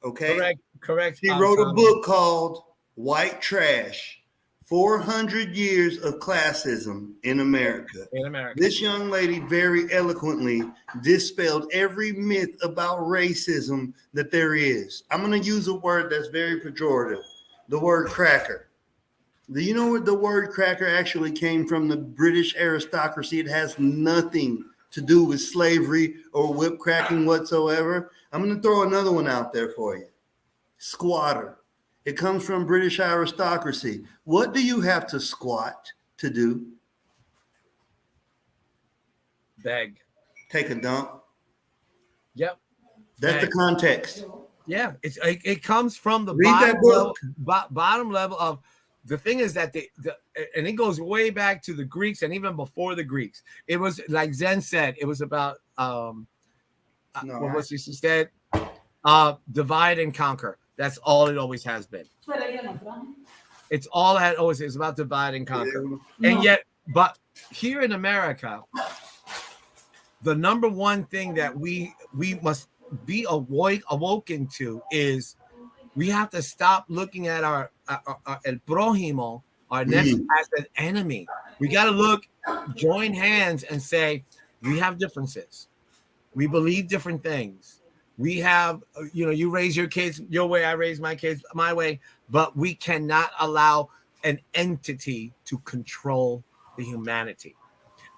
Okay, Correct. she wrote a book called "White Trash: 400 Years of Classism in America." in America. This young lady very eloquently dispelled every myth about racism that there is. I'm going to use a word that's very pejorative, the word cracker. Do you know where the word cracker actually came from? The British aristocracy. It has nothing to do with slavery or whip cracking whatsoever. I'm going to throw another one out there for you. Squatter. It comes from British aristocracy. What do you have to squat to do? Beg. Take a dump. Yep. That's the Beg. context. Yeah. It comes from the Read that bottom level, book. bottom level of the thing is that and it goes way back to the Greeks and even before the Greeks. It was like Zen said, it was about what was he said? Divide and conquer. That's all it always has been. It's all that always is about divide and conquer. And yet, but here in America, the number one thing that we must be awoken to is we have to stop looking at our el prójimo, our next as an enemy. We got to join hands and say we have differences. We believe different things. We have, you raise your kids your way, I raise my kids my way, but we cannot allow an entity to control the humanity.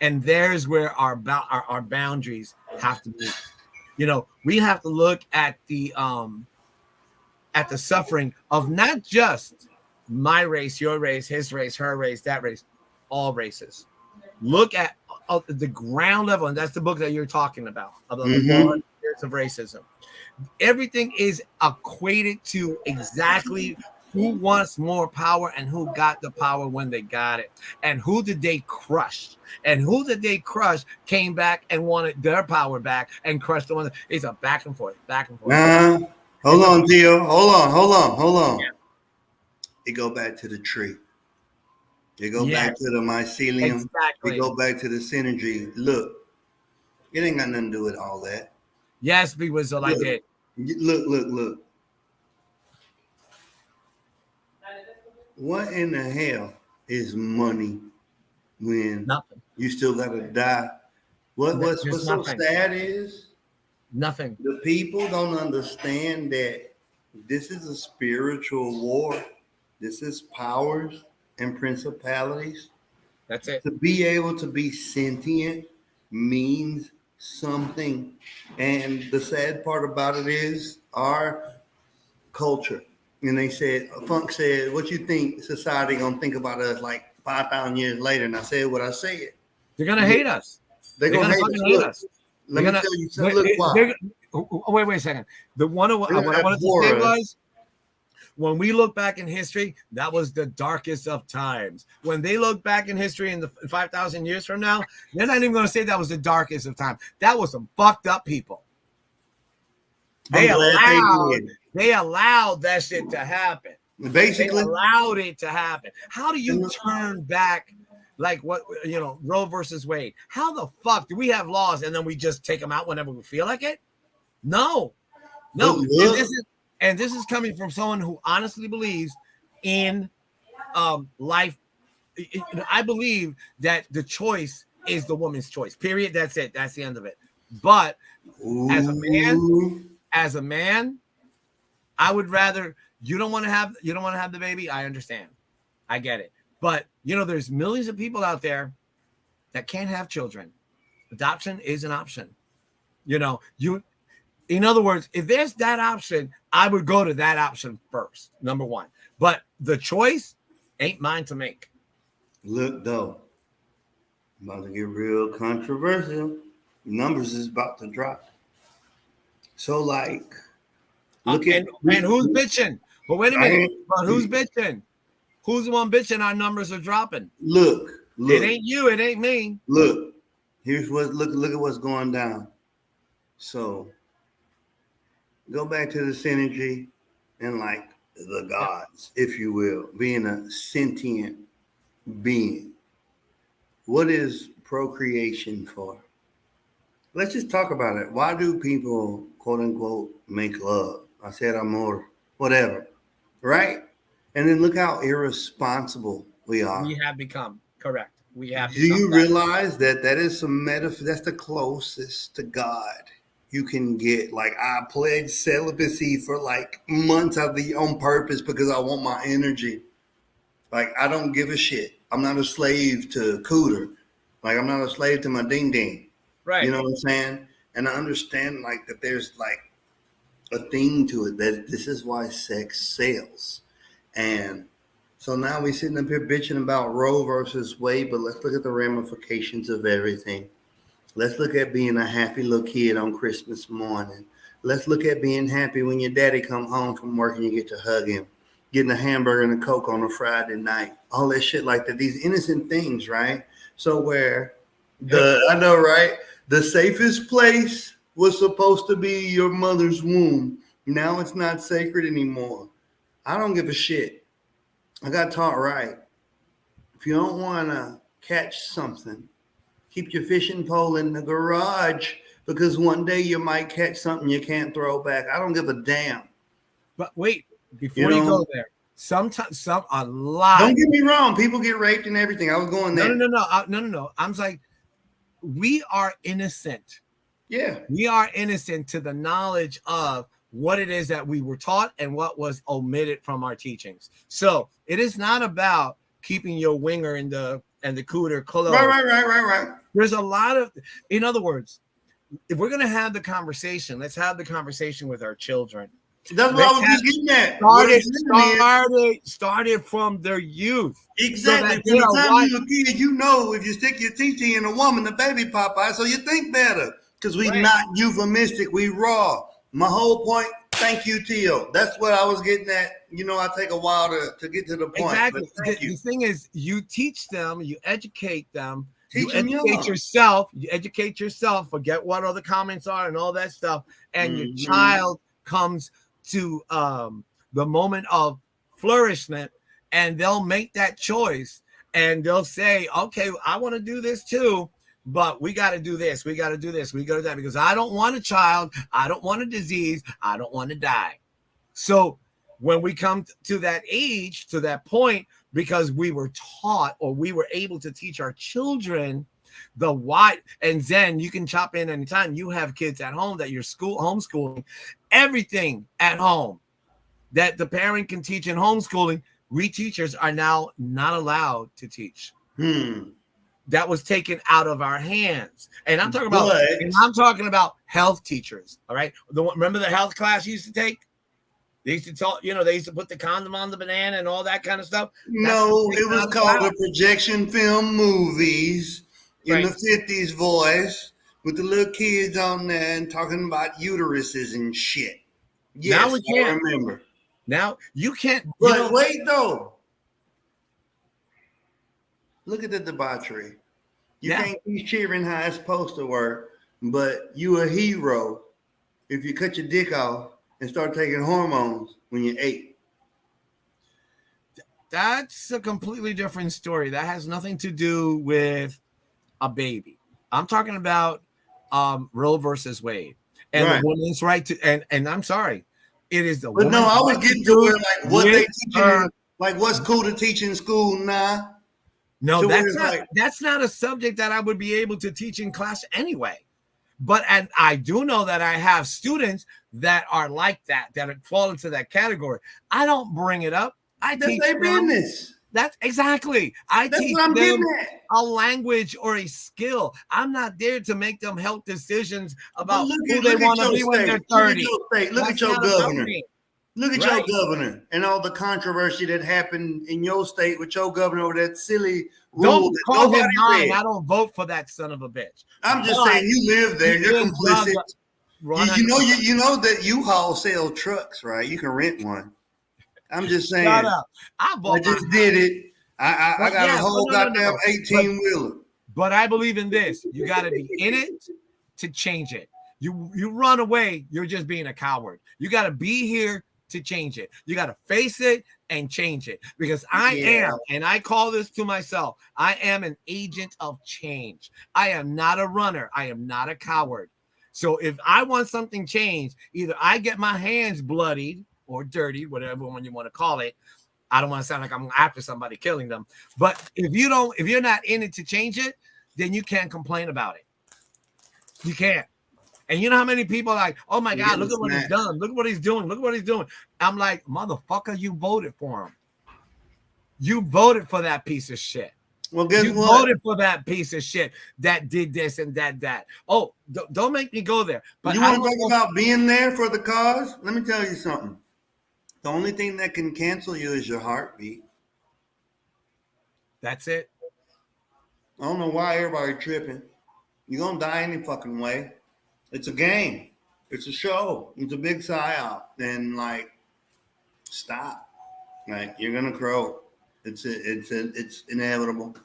And there's where our boundaries have to be. We have to look at the suffering of not just my race, your race, his race, her race, that race, all races. Look at the ground level, and that's the book that you're talking about, of the 400 years of racism. Everything is equated to exactly who wants more power and who got the power when they got it, and who did they crush, and who did they crush came back and wanted their power back and crushed the one. It's a back and forth. Hold on, Theo. Hold on. Yeah. It go back to the tree. It go back to the mycelium. Exactly. It go back to the synergy. Look, it ain't got nothing to do with all that. Yes, because I did. Look. What in the hell is money when Nothing. you still gotta die? What's Just so nothing. sad is Nothing. the people don't understand that this is a spiritual war. This is powers and principalities. That's it. To be able to be sentient means something. And the sad part about it is our culture. And they said, Funk said, what you think society gonna think about us like 5,000 years later? And I said what I said. They're gonna hate us. They're gonna hate fucking us. hate Look, us. let me They're gonna- tell you something. Look, why? Wait a second. What I wanted to abhor say us. was, when we look back in history, that was the darkest of times. When they look back in history in the 5,000 years from now, they're not even going to say that was the darkest of time. That was some fucked up people. I'm glad They allowed that shit to happen. they did. Basically, They allowed it to happen. How do you turn back, like what, Roe versus Wade? How the fuck do we have laws and then we just take them out whenever we feel like it? No. Look. And this is coming from someone who honestly believes in life. I believe that the choice is the woman's choice. Period. That's it. That's the end of it. But as a man, I would rather you don't want to have the baby. I understand. I get it. But there's millions of people out there that can't have children. Adoption is an option. In other words, if there's that option, I would go to that option first, number one. But the choice ain't mine to make. Look, though, about to get real controversial. Numbers is about to drop. So, like, look at and who's bitching? But wait a minute, but who's bitching? Who's the one bitching? Our numbers are dropping. Look. It ain't you. It ain't me. Look. Here's what. Look at what's going down. So, go back to the synergy and like the gods, if you will, being a sentient being. What is procreation for? Let's just talk about it. Why do people, quote unquote, make love? I said amor, whatever, right? And then look how irresponsible we are. We have become correct. We have. Do you realize that is some metaphor? That's the closest to God you can get. Like, I pledge celibacy for like months on purpose because I want my energy. Like, I don't give a shit. I'm not a slave to cooter. Like, I'm not a slave to my ding ding. Right. You know what I'm saying? And I understand like that there's like a thing to it, that this is why sex sells. And so now we're sitting up here bitching about Roe versus Wade, but let's look at the ramifications of everything. Let's look at being a happy little kid on Christmas morning. Let's look at being happy when your daddy come home from work and you get to hug him, getting a hamburger and a Coke on a Friday night, all that shit like that. These innocent things, right? So where I know, right? The safest place was supposed to be your mother's womb. Now it's not sacred anymore. I don't give a shit. I got taught right. If you don't want to catch something, keep your fishing pole in the garage, because one day you might catch something you can't throw back. I don't give a damn. But wait, before you go there, sometimes a lot. Don't get me wrong. People get raped and everything. I was going there. No. I'm like, we are innocent. Yeah. We are innocent to the knowledge of what it is that we were taught and what was omitted from our teachings. So it is not about keeping your winger and the cooter close. Right. There's a lot of, in other words, if we're gonna have the conversation, let's have the conversation with our children. That's what I was just getting at. Started from their youth. Exactly. From the time you're a kid, you know if you stick your TT in a woman, the baby Popeye, so you think better. Because we not euphemistic, we raw. My whole point, thank you, Tio. That's what I was getting at. I take a while to get to the point. Exactly. The thing is, you teach them, you educate them, you Teach them educate yourself. You educate yourself. Forget what other comments are and all that stuff. And your child comes to the moment of flourishment, and they'll make that choice, and they'll say, "Okay, I want to do this too." But we got to do this. We got to do this. We got to do that because I don't want a child. I don't want a disease. I don't want to die. So when we come to that age, to that point, because we were taught or we were able to teach our children the why, and Zen, you can chop in anytime. You have kids at home that you're homeschooling, everything at home that the parent can teach in homeschooling, we teachers are now not allowed to teach. that was taken out of our hands. And I'm talking about, health teachers. All right. Remember the health class you used to take? They used to talk, they used to put the condom on the banana and all that kind of stuff. No, it was called the projection film movies in Right. the 50s voice with the little kids on there and talking about uteruses and shit. Yes, Now we I can't. remember. Now you can't. But wait, though. Look at the debauchery. You Yeah. can't be cheering how it's supposed to work, but you a hero if you cut your dick off and start taking hormones when you're 8. That's a completely different story. That has nothing to do with a baby. I'm talking about Roe versus Wade and Right. the woman's right to. And I'm sorry, it is the. But no, woman's I was right getting do to where like what they with teaching, her- like what's cool to teach in school now. No, to where that's it's not. like- That's not a subject that I would be able to teach in class anyway. But and I do know that I have students that are like that fall into that category. I don't bring it up. I That's teach their them. business. That's exactly. I That's teach what I'm them getting at. a language or a skill. I'm not there to make them health decisions But about look who at- they look at want to your be when state. they're Look at 30. your state. Look That's at your not about governor. me. Look at Right. your governor and all the controversy that happened in your state with your governor over that silly rule Don't that call him nobody mine. read. I don't vote for that son of a bitch. I'm just But saying you live there. he You're is complicit. Ron, You know that U-Haul sell trucks, right? You can rent one. I'm just saying. shut up. I I vote. just did it. I But got yeah, a whole no. goddamn 18-wheeler. But I believe in this. You got to be in it to change it. You run away, you're just being a coward. You got to be here to change it. You got to face it and change it. Because I am, and I call this to myself, I am an agent of change. I am not a runner. I am not a coward. So if I want something changed, either I get my hands bloodied or dirty, whatever one you want to call it. I don't want to sound like I'm after somebody killing them. But if you're not in it to change it, then you can't complain about it. You can't. And you know how many people are like, oh my God, look at what he's done. Look at what he's doing. Look at what he's doing. I'm like, motherfucker, you voted for him. You voted for that piece of shit. Well, guess You what? voted for that piece of shit that did this and that. Oh, don't make me go there. But You want to talk about being there for the cause? Let me tell you something. The only thing that can cancel you is your heartbeat. That's it. I don't know why everybody tripping. You're going to die any fucking way. It's a game. It's a show. It's a big psyop. And, like, stop. Like, you're going to crow. It's inevitable.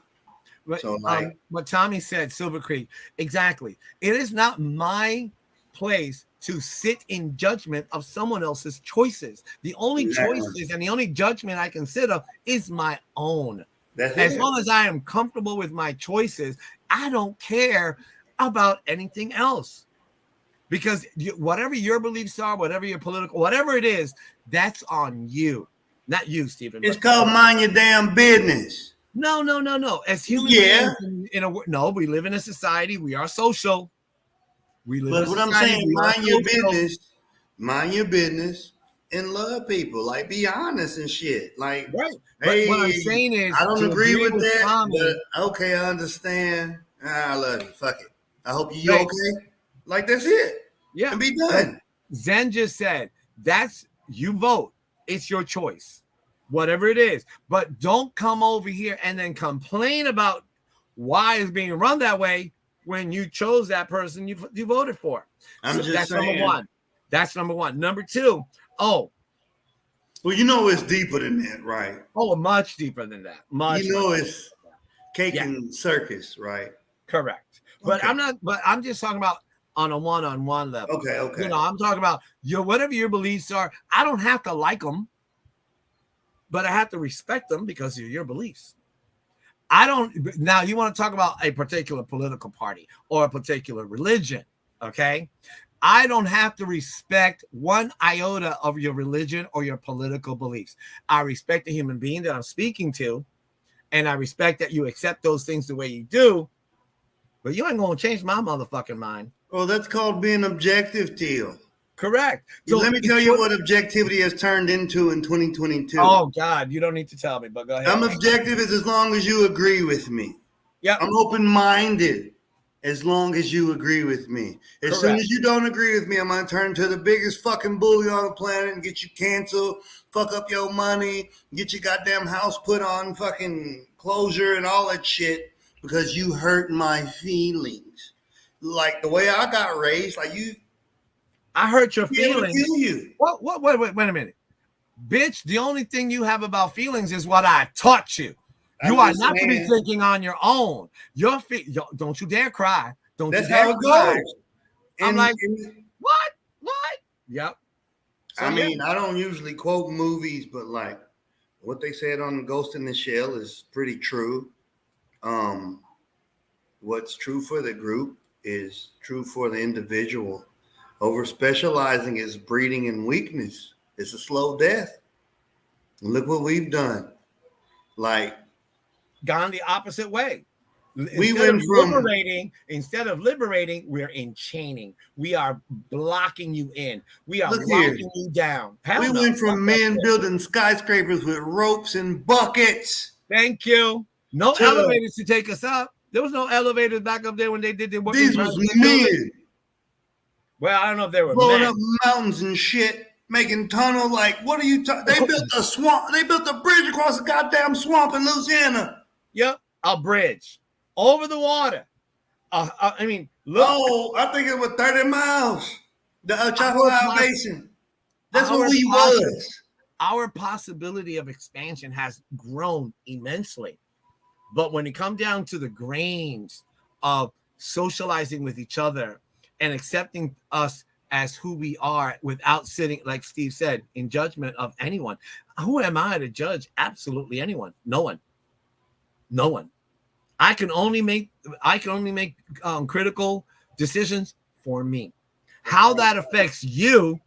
But, So, like- what Tommy said, Silver Creek, exactly. It is not my place to sit in judgment of someone else's choices. The only Exactly. choices and the only judgment I consider is my own. That's As it. long as I am comfortable with my choices, I don't care about anything else. Because whatever your beliefs are, whatever your political, whatever it is, that's on you. Not you, Stephen. It's but- called mind your damn business. No. As human Yeah. beings, we live in a society. We are social. We live But in a what I'm society, saying, we are mind your social. business. Mind your business and love people. Like, be honest and shit. Like, Right. But hey, what I'm saying is, I don't to agree with that, Tommy, but okay, I understand. I love you. Fuck it. I hope you Right. okay. Like, that's it. yeah. And be done. Zen just said, you vote. It's your choice, whatever it is. But don't come over here and then complain about why it's being run that way when you chose that person you voted for. I'm So just that's saying. number one. That's number one. Number two, Well, you know it's deeper than that, right? much deeper than that. Much. You know much it's cake Yeah. and circus, right? correct. But Okay. I'm just talking about on a one-on-one level. Okay. I'm talking about whatever your beliefs are. I don't have to like them, but I have to respect them because of your beliefs. Now you want to talk about a particular political party or a particular religion, okay? I don't have to respect one iota of your religion or your political beliefs. I respect the human being that I'm speaking to, and I respect that you accept those things the way you do, but you ain't going to change my motherfucking mind. Well, that's called being objective, Teal. Correct. Let me tell you what objectivity has turned into in 2022. Oh, God, you don't need to tell me, but go ahead. I'm objective as long as you agree with me. Yeah. I'm open-minded as long as you agree with me. As soon Correct. as you don't agree with me, I'm gonna turn to the biggest fucking bully on the planet and get you canceled, fuck up your money, get your goddamn house put on fucking closure and all that shit because you hurt my feelings. Like the way I got raised, like you I hurt your be able to feelings. kill you. What? Wait a minute. Bitch, the only thing you have about feelings is what I taught you. You I'm are just not to be saying. thinking on your own. Your feet, don't you dare cry. Don't That's you dare how it cry. goes. I'm And- like, and- what? Yep. So, I yeah. mean, I don't usually quote movies, but like what they said on Ghost in the Shell is pretty true. What's true for the group is true for the individual. Over specializing is breeding in weakness. It's a slow death. Look what we've done. Like Gone the opposite way. We Instead went of from- liberating, we're enchaining. We are blocking you in. We are Look here. locking you down. Hell we no. went from Fuck that men shit. building skyscrapers with ropes and buckets. Thank you. No To- elevators to take us up. There was no elevators back up there when they did the work. These was men Well, I don't know if they were blowing men. up mountains and shit, making tunnel. Like, what are you talking? They built a swamp. They built a bridge across a goddamn swamp in Louisiana. Yep, a bridge over the water. I mean, look. Oh, I think it was 30 miles. The Our Chaparral poss- Basin. That's our what we poss- was. Our possibility of expansion has grown immensely. But when it comes down to the grains of socializing with each other and accepting us as who we are without sitting, like Steve said, in judgment of anyone, who am I to judge absolutely anyone? No one. No one. I can only make critical decisions for me. How that affects you,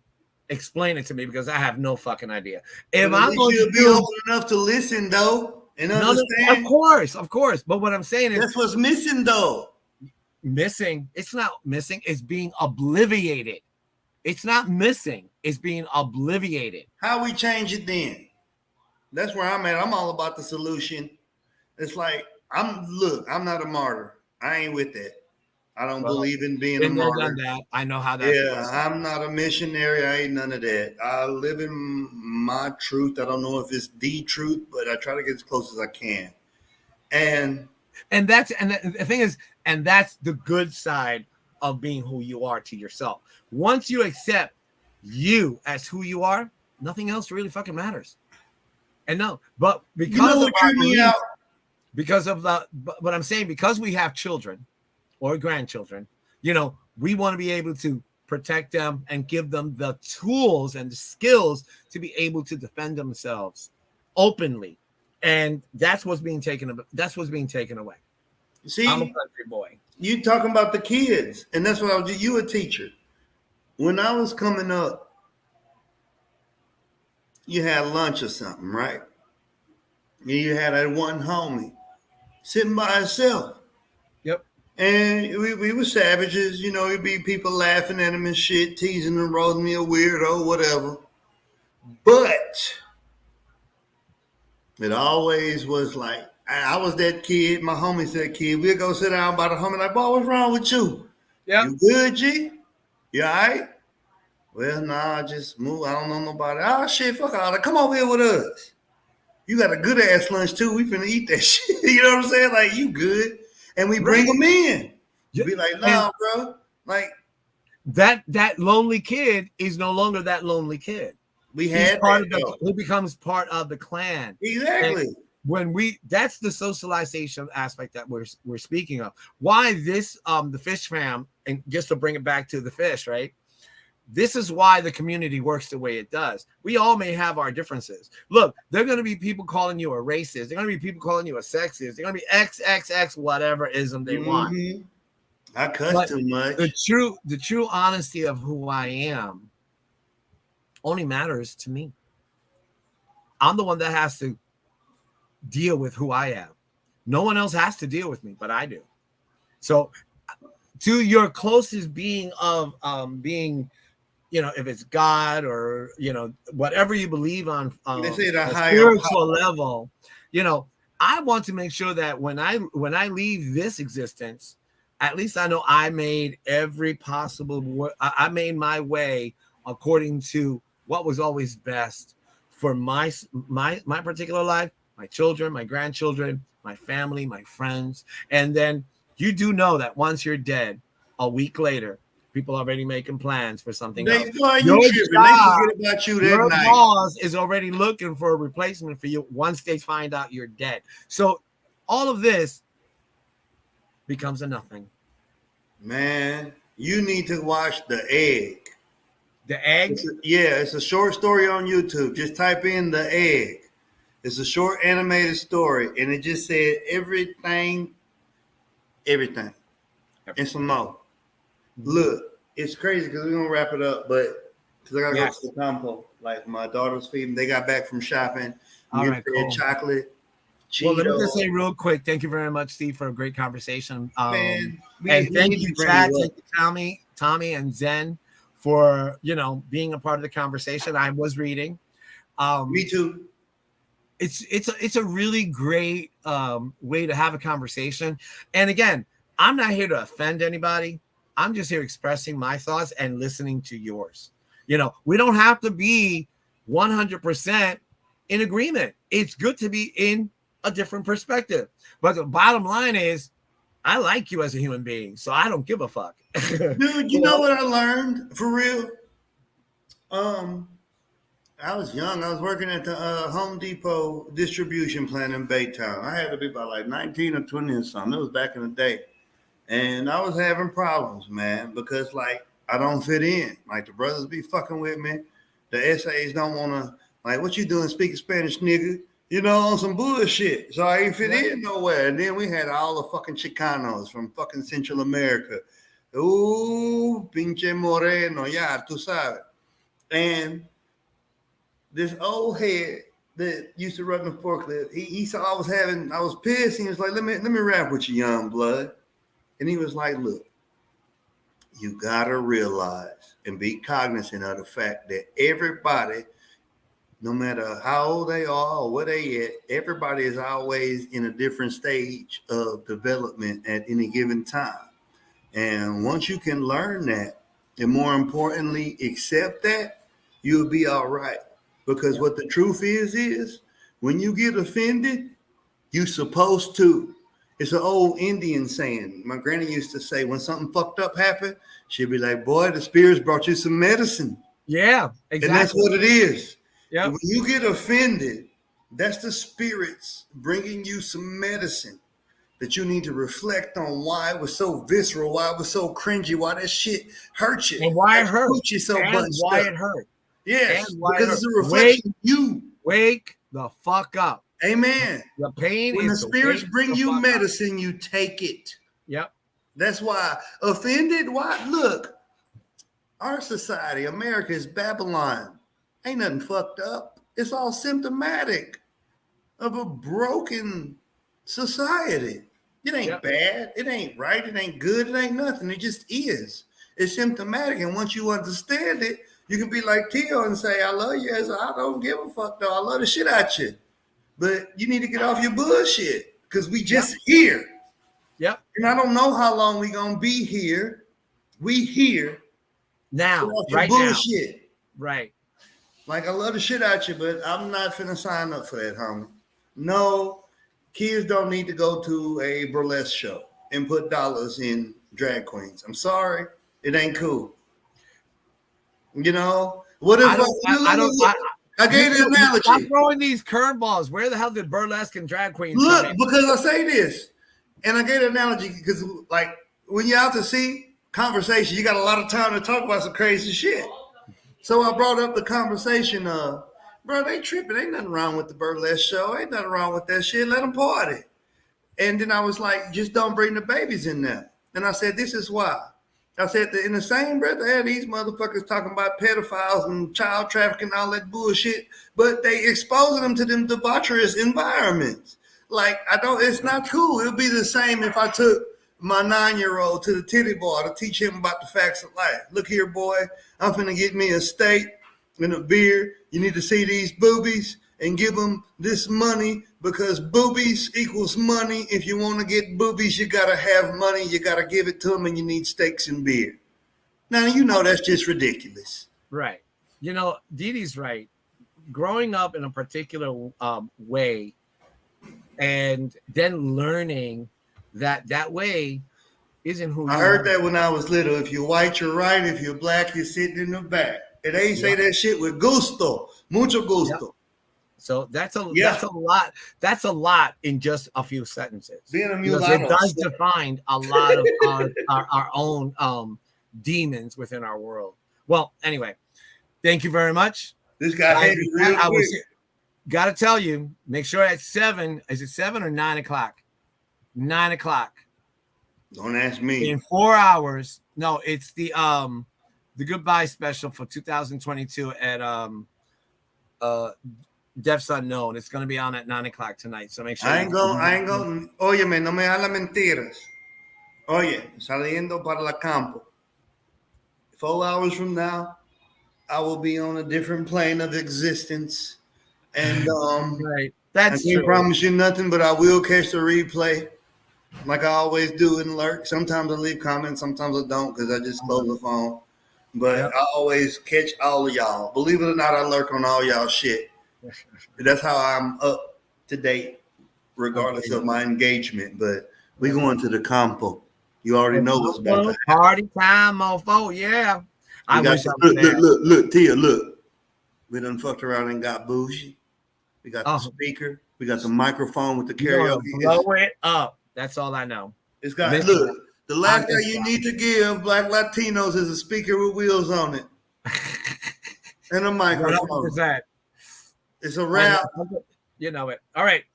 explain it to me because I have no fucking idea. If But at I'm least going you'll to be do open enough to listen, though, and of understand. course. But what I'm saying is That's what's missing, though. missing. It's not missing. It's being obliviated. It's not missing. It's being obliviated. How we change it then? That's where I'm at. I'm all about the solution. It's like I'm not a martyr. I ain't with that. I don't Well, believe in being a Been there, martyr. done that. I know how that Yeah, feels. I'm not a missionary. I ain't none of that. I live in my truth. I don't know if it's the truth, but I try to get as close as I can. And The thing is, and that's the good side of being who you are to yourself. Once you accept you as who you are, nothing else really fucking matters. And no, but because you know of what our creeped me belief- out? because of but I'm saying because we have children or grandchildren, we want to be able to protect them and give them the tools and the skills to be able to defend themselves openly. And that's what's being taken away. See, I'm a country boy. you talking about the kids, and that's what you a teacher. When I was coming up, you had lunch or something, right? You had that one homie sitting by himself. Yep. And we were savages, it'd be people laughing at him and shit, teasing him, rolling me a weirdo, whatever. But it always was like, I was that kid, my homie's that kid. We'd go sit down by the homie, like, boy, what's wrong with you? Yeah. You good, G? You all right? Well, nah, I just move. I don't know nobody. Oh, shit, fuck all that. Come over here with us. You got a good ass lunch, too. We finna eat that shit. You know what I'm saying? Like, you good. And we bring them in. Yeah. Be like, nah, bro. Like, That lonely kid is no longer that lonely kid. we He's had part that, of he becomes part of the clan. Exactly. That's the socialization aspect that we're speaking of. Why this the fish fam, and just to bring it back to the fish, right? This is why the community works the way it does. We all may have our differences. Look, there are going to be people calling you a racist. There are going to be people calling you a sexist. They're going to be XXX whatever ism they want. Mhm. I cuss But too much. The true honesty of who I am only matters to me. I'm the one that has to deal with who I am. No one else has to deal with me, but I do. So to your closest being of being, if it's God or, whatever you believe on They say the a higher spiritual level, I want to make sure that when I leave this existence, at least I know I made every possible I made my way according to what was always best for my particular life, my children, my grandchildren, my family, my friends. And then you do know that once you're dead, a week later, people are already making plans for something else. You tripping. They forget about you that Your night. boss is already looking for a replacement for you once they find out you're dead. So all of this becomes a nothing. Man, you need to watch The Egg. The Egg? It's a short story on YouTube. Just type in The Egg. It's a short animated story, and it just said everything, and some more. Look, it's crazy because we're gonna wrap it up, but because I gotta go to the compo. Like my daughter's feeding, they got back from shopping. All right, cool. Chocolate. Cheetos. Well, let me just say real quick, thank you very much, Steve, for a great conversation. Man, and thank you, Chad, thank you, Tommy, and Zen for being a part of the conversation. I was reading. Me too. It's a really great way to have a conversation. And again, I'm not here to offend anybody. I'm just here expressing my thoughts and listening to yours. We don't have to be 100% in agreement. It's good to be in a different perspective. But the bottom line is, I like you as a human being, so I don't give a fuck. Dude, you know what I learned for real? I was young. I was working at the Home Depot distribution plant in Baytown. I had to be about like 19 or 20 or something. It was back in the day. And I was having problems, man, because like I don't fit in. Like the brothers be fucking with me. The SAs don't want to, like, what you doing speaking Spanish, nigga? On some bullshit. So I ain't fit in nowhere. And then we had all the fucking Chicanos from fucking Central America. Ooh, pinche moreno, ya, tú sabes. And this old head that used to run the forklift, he saw I was pissed. He was like, let me rap with you, young blood. And he was like, look, you gotta realize and be cognizant of the fact that everybody, no matter how old they are or where they at, everybody is always in a different stage of development at any given time. And once you can learn that, and more importantly, accept that, you'll be all right. Because what the truth is when you get offended, you're supposed to. It's an old Indian saying. My granny used to say, when something fucked up happened, she'd be like, boy, the spirits brought you some medicine. Yeah, exactly. And that's what it is. Yeah. When you get offended, that's the spirits bringing you some medicine that you need to reflect on why it was so visceral, why it was so cringy, why that shit hurt you. And why it hurt. You so and why it hurt. Yes, because it's a reflection of you. Wake the fuck up. Amen. The pain when is the spirits bring you medicine, you take it. Yep. That's why offended. Why? Look, our society, America, is Babylon. Ain't nothing fucked up. It's all symptomatic of a broken society. It ain't bad. It ain't right. It ain't good. It ain't nothing. It just is. It's symptomatic. And once you understand it, you can be like Tio and say, I love you. I don't give a fuck though. I love the shit out you. But you need to get off your bullshit because we just here. Yep. And I don't know how long we gonna be here. We here now, right bullshit. Now. Right. Like I love the shit out you, but I'm not finna sign up for that, homie. No, kids don't need to go to a burlesque show and put dollars in drag queens. I'm sorry, it ain't cool. What if I gave the analogy? Stop throwing these curveballs. Where the hell did burlesque and drag queens look? come in? Because I say this, and I gave an analogy because, like, when you're out to see conversation, you got a lot of time to talk about some crazy shit. So I brought up the conversation of, bro, they tripping. Ain't nothing wrong with the burlesque show. Ain't nothing wrong with that shit. Let them party. And then I was like, just don't bring the babies in there. And I said, this is why. I said that in the same breath, I had these motherfuckers talking about pedophiles and child trafficking and all that bullshit, but they exposing them to them debaucherous environments. Like, it's not cool. It'll be the same if I took my 9-year-old to the titty bar to teach him about the facts of life. Look here, boy, I'm finna get me a steak and a beer. You need to see these boobies. and give them this money because boobies equals money. If you want to get boobies, you got to have money. You got to give it to them, and you need steaks and beer. Now, you know that's just ridiculous. Right. You know, Dee Dee's right. Growing up in a particular way and then learning that way isn't who I you heard are. that when I was little. If you're white, you're right. If you're black, you're sitting in the back. And they say that shit with gusto, mucho gusto. So that's a Yeah. that's a lot. That's a lot in just a few sentences. Being a Because mulatto. it does define a lot of our own demons within our world. Well, anyway, thank you very much. This guy I, hated real I quick. was got to tell you, make sure at 7. Is it 7 or 9 o'clock? 9 o'clock. Don't ask me. In 4 hours. No, it's the goodbye special for 2022 at Deaf's Unknown. It's going to be on at 9 o'clock tonight. So make sure. I ain't going. Óyeme, no me habla mentiras. Oye, saliendo para la campo. 4 hours from now, I will be on a different plane of existence. And Right. I That's can't true. promise you nothing, but I will catch the replay like I always do in Lurk. Sometimes I leave comments, sometimes I don't because I just close the phone. But Yep. I always catch all of y'all. Believe it or not, I lurk on all y'all shit. That's how I'm up to date, regardless of my engagement. But we going to the campo. You already know what's about to happen. Party time, mofo. Yeah. I We got wish I the- was there. look, Tia, look. We done fucked around and got bougie. We got the Oh. speaker. We got the microphone with the You're gonna karaoke. blow it up. That's all I know. It's got Listen, look. The last I'm thing you need to give Black Latinos is a speaker with wheels on it and a microphone. 100%. It's a wrap. You know it. All right.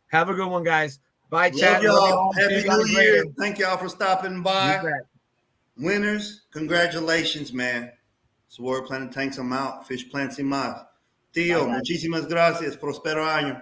Have a good one, guys. Bye, Love chat. y'all. See you Happy guys New Year. later. Thank y'all for stopping You by. bet. Winners, congratulations, man. Sword Planet tanks them out. Fish plants him out. Tío, Bye, bye. muchísimas gracias. Prospero año.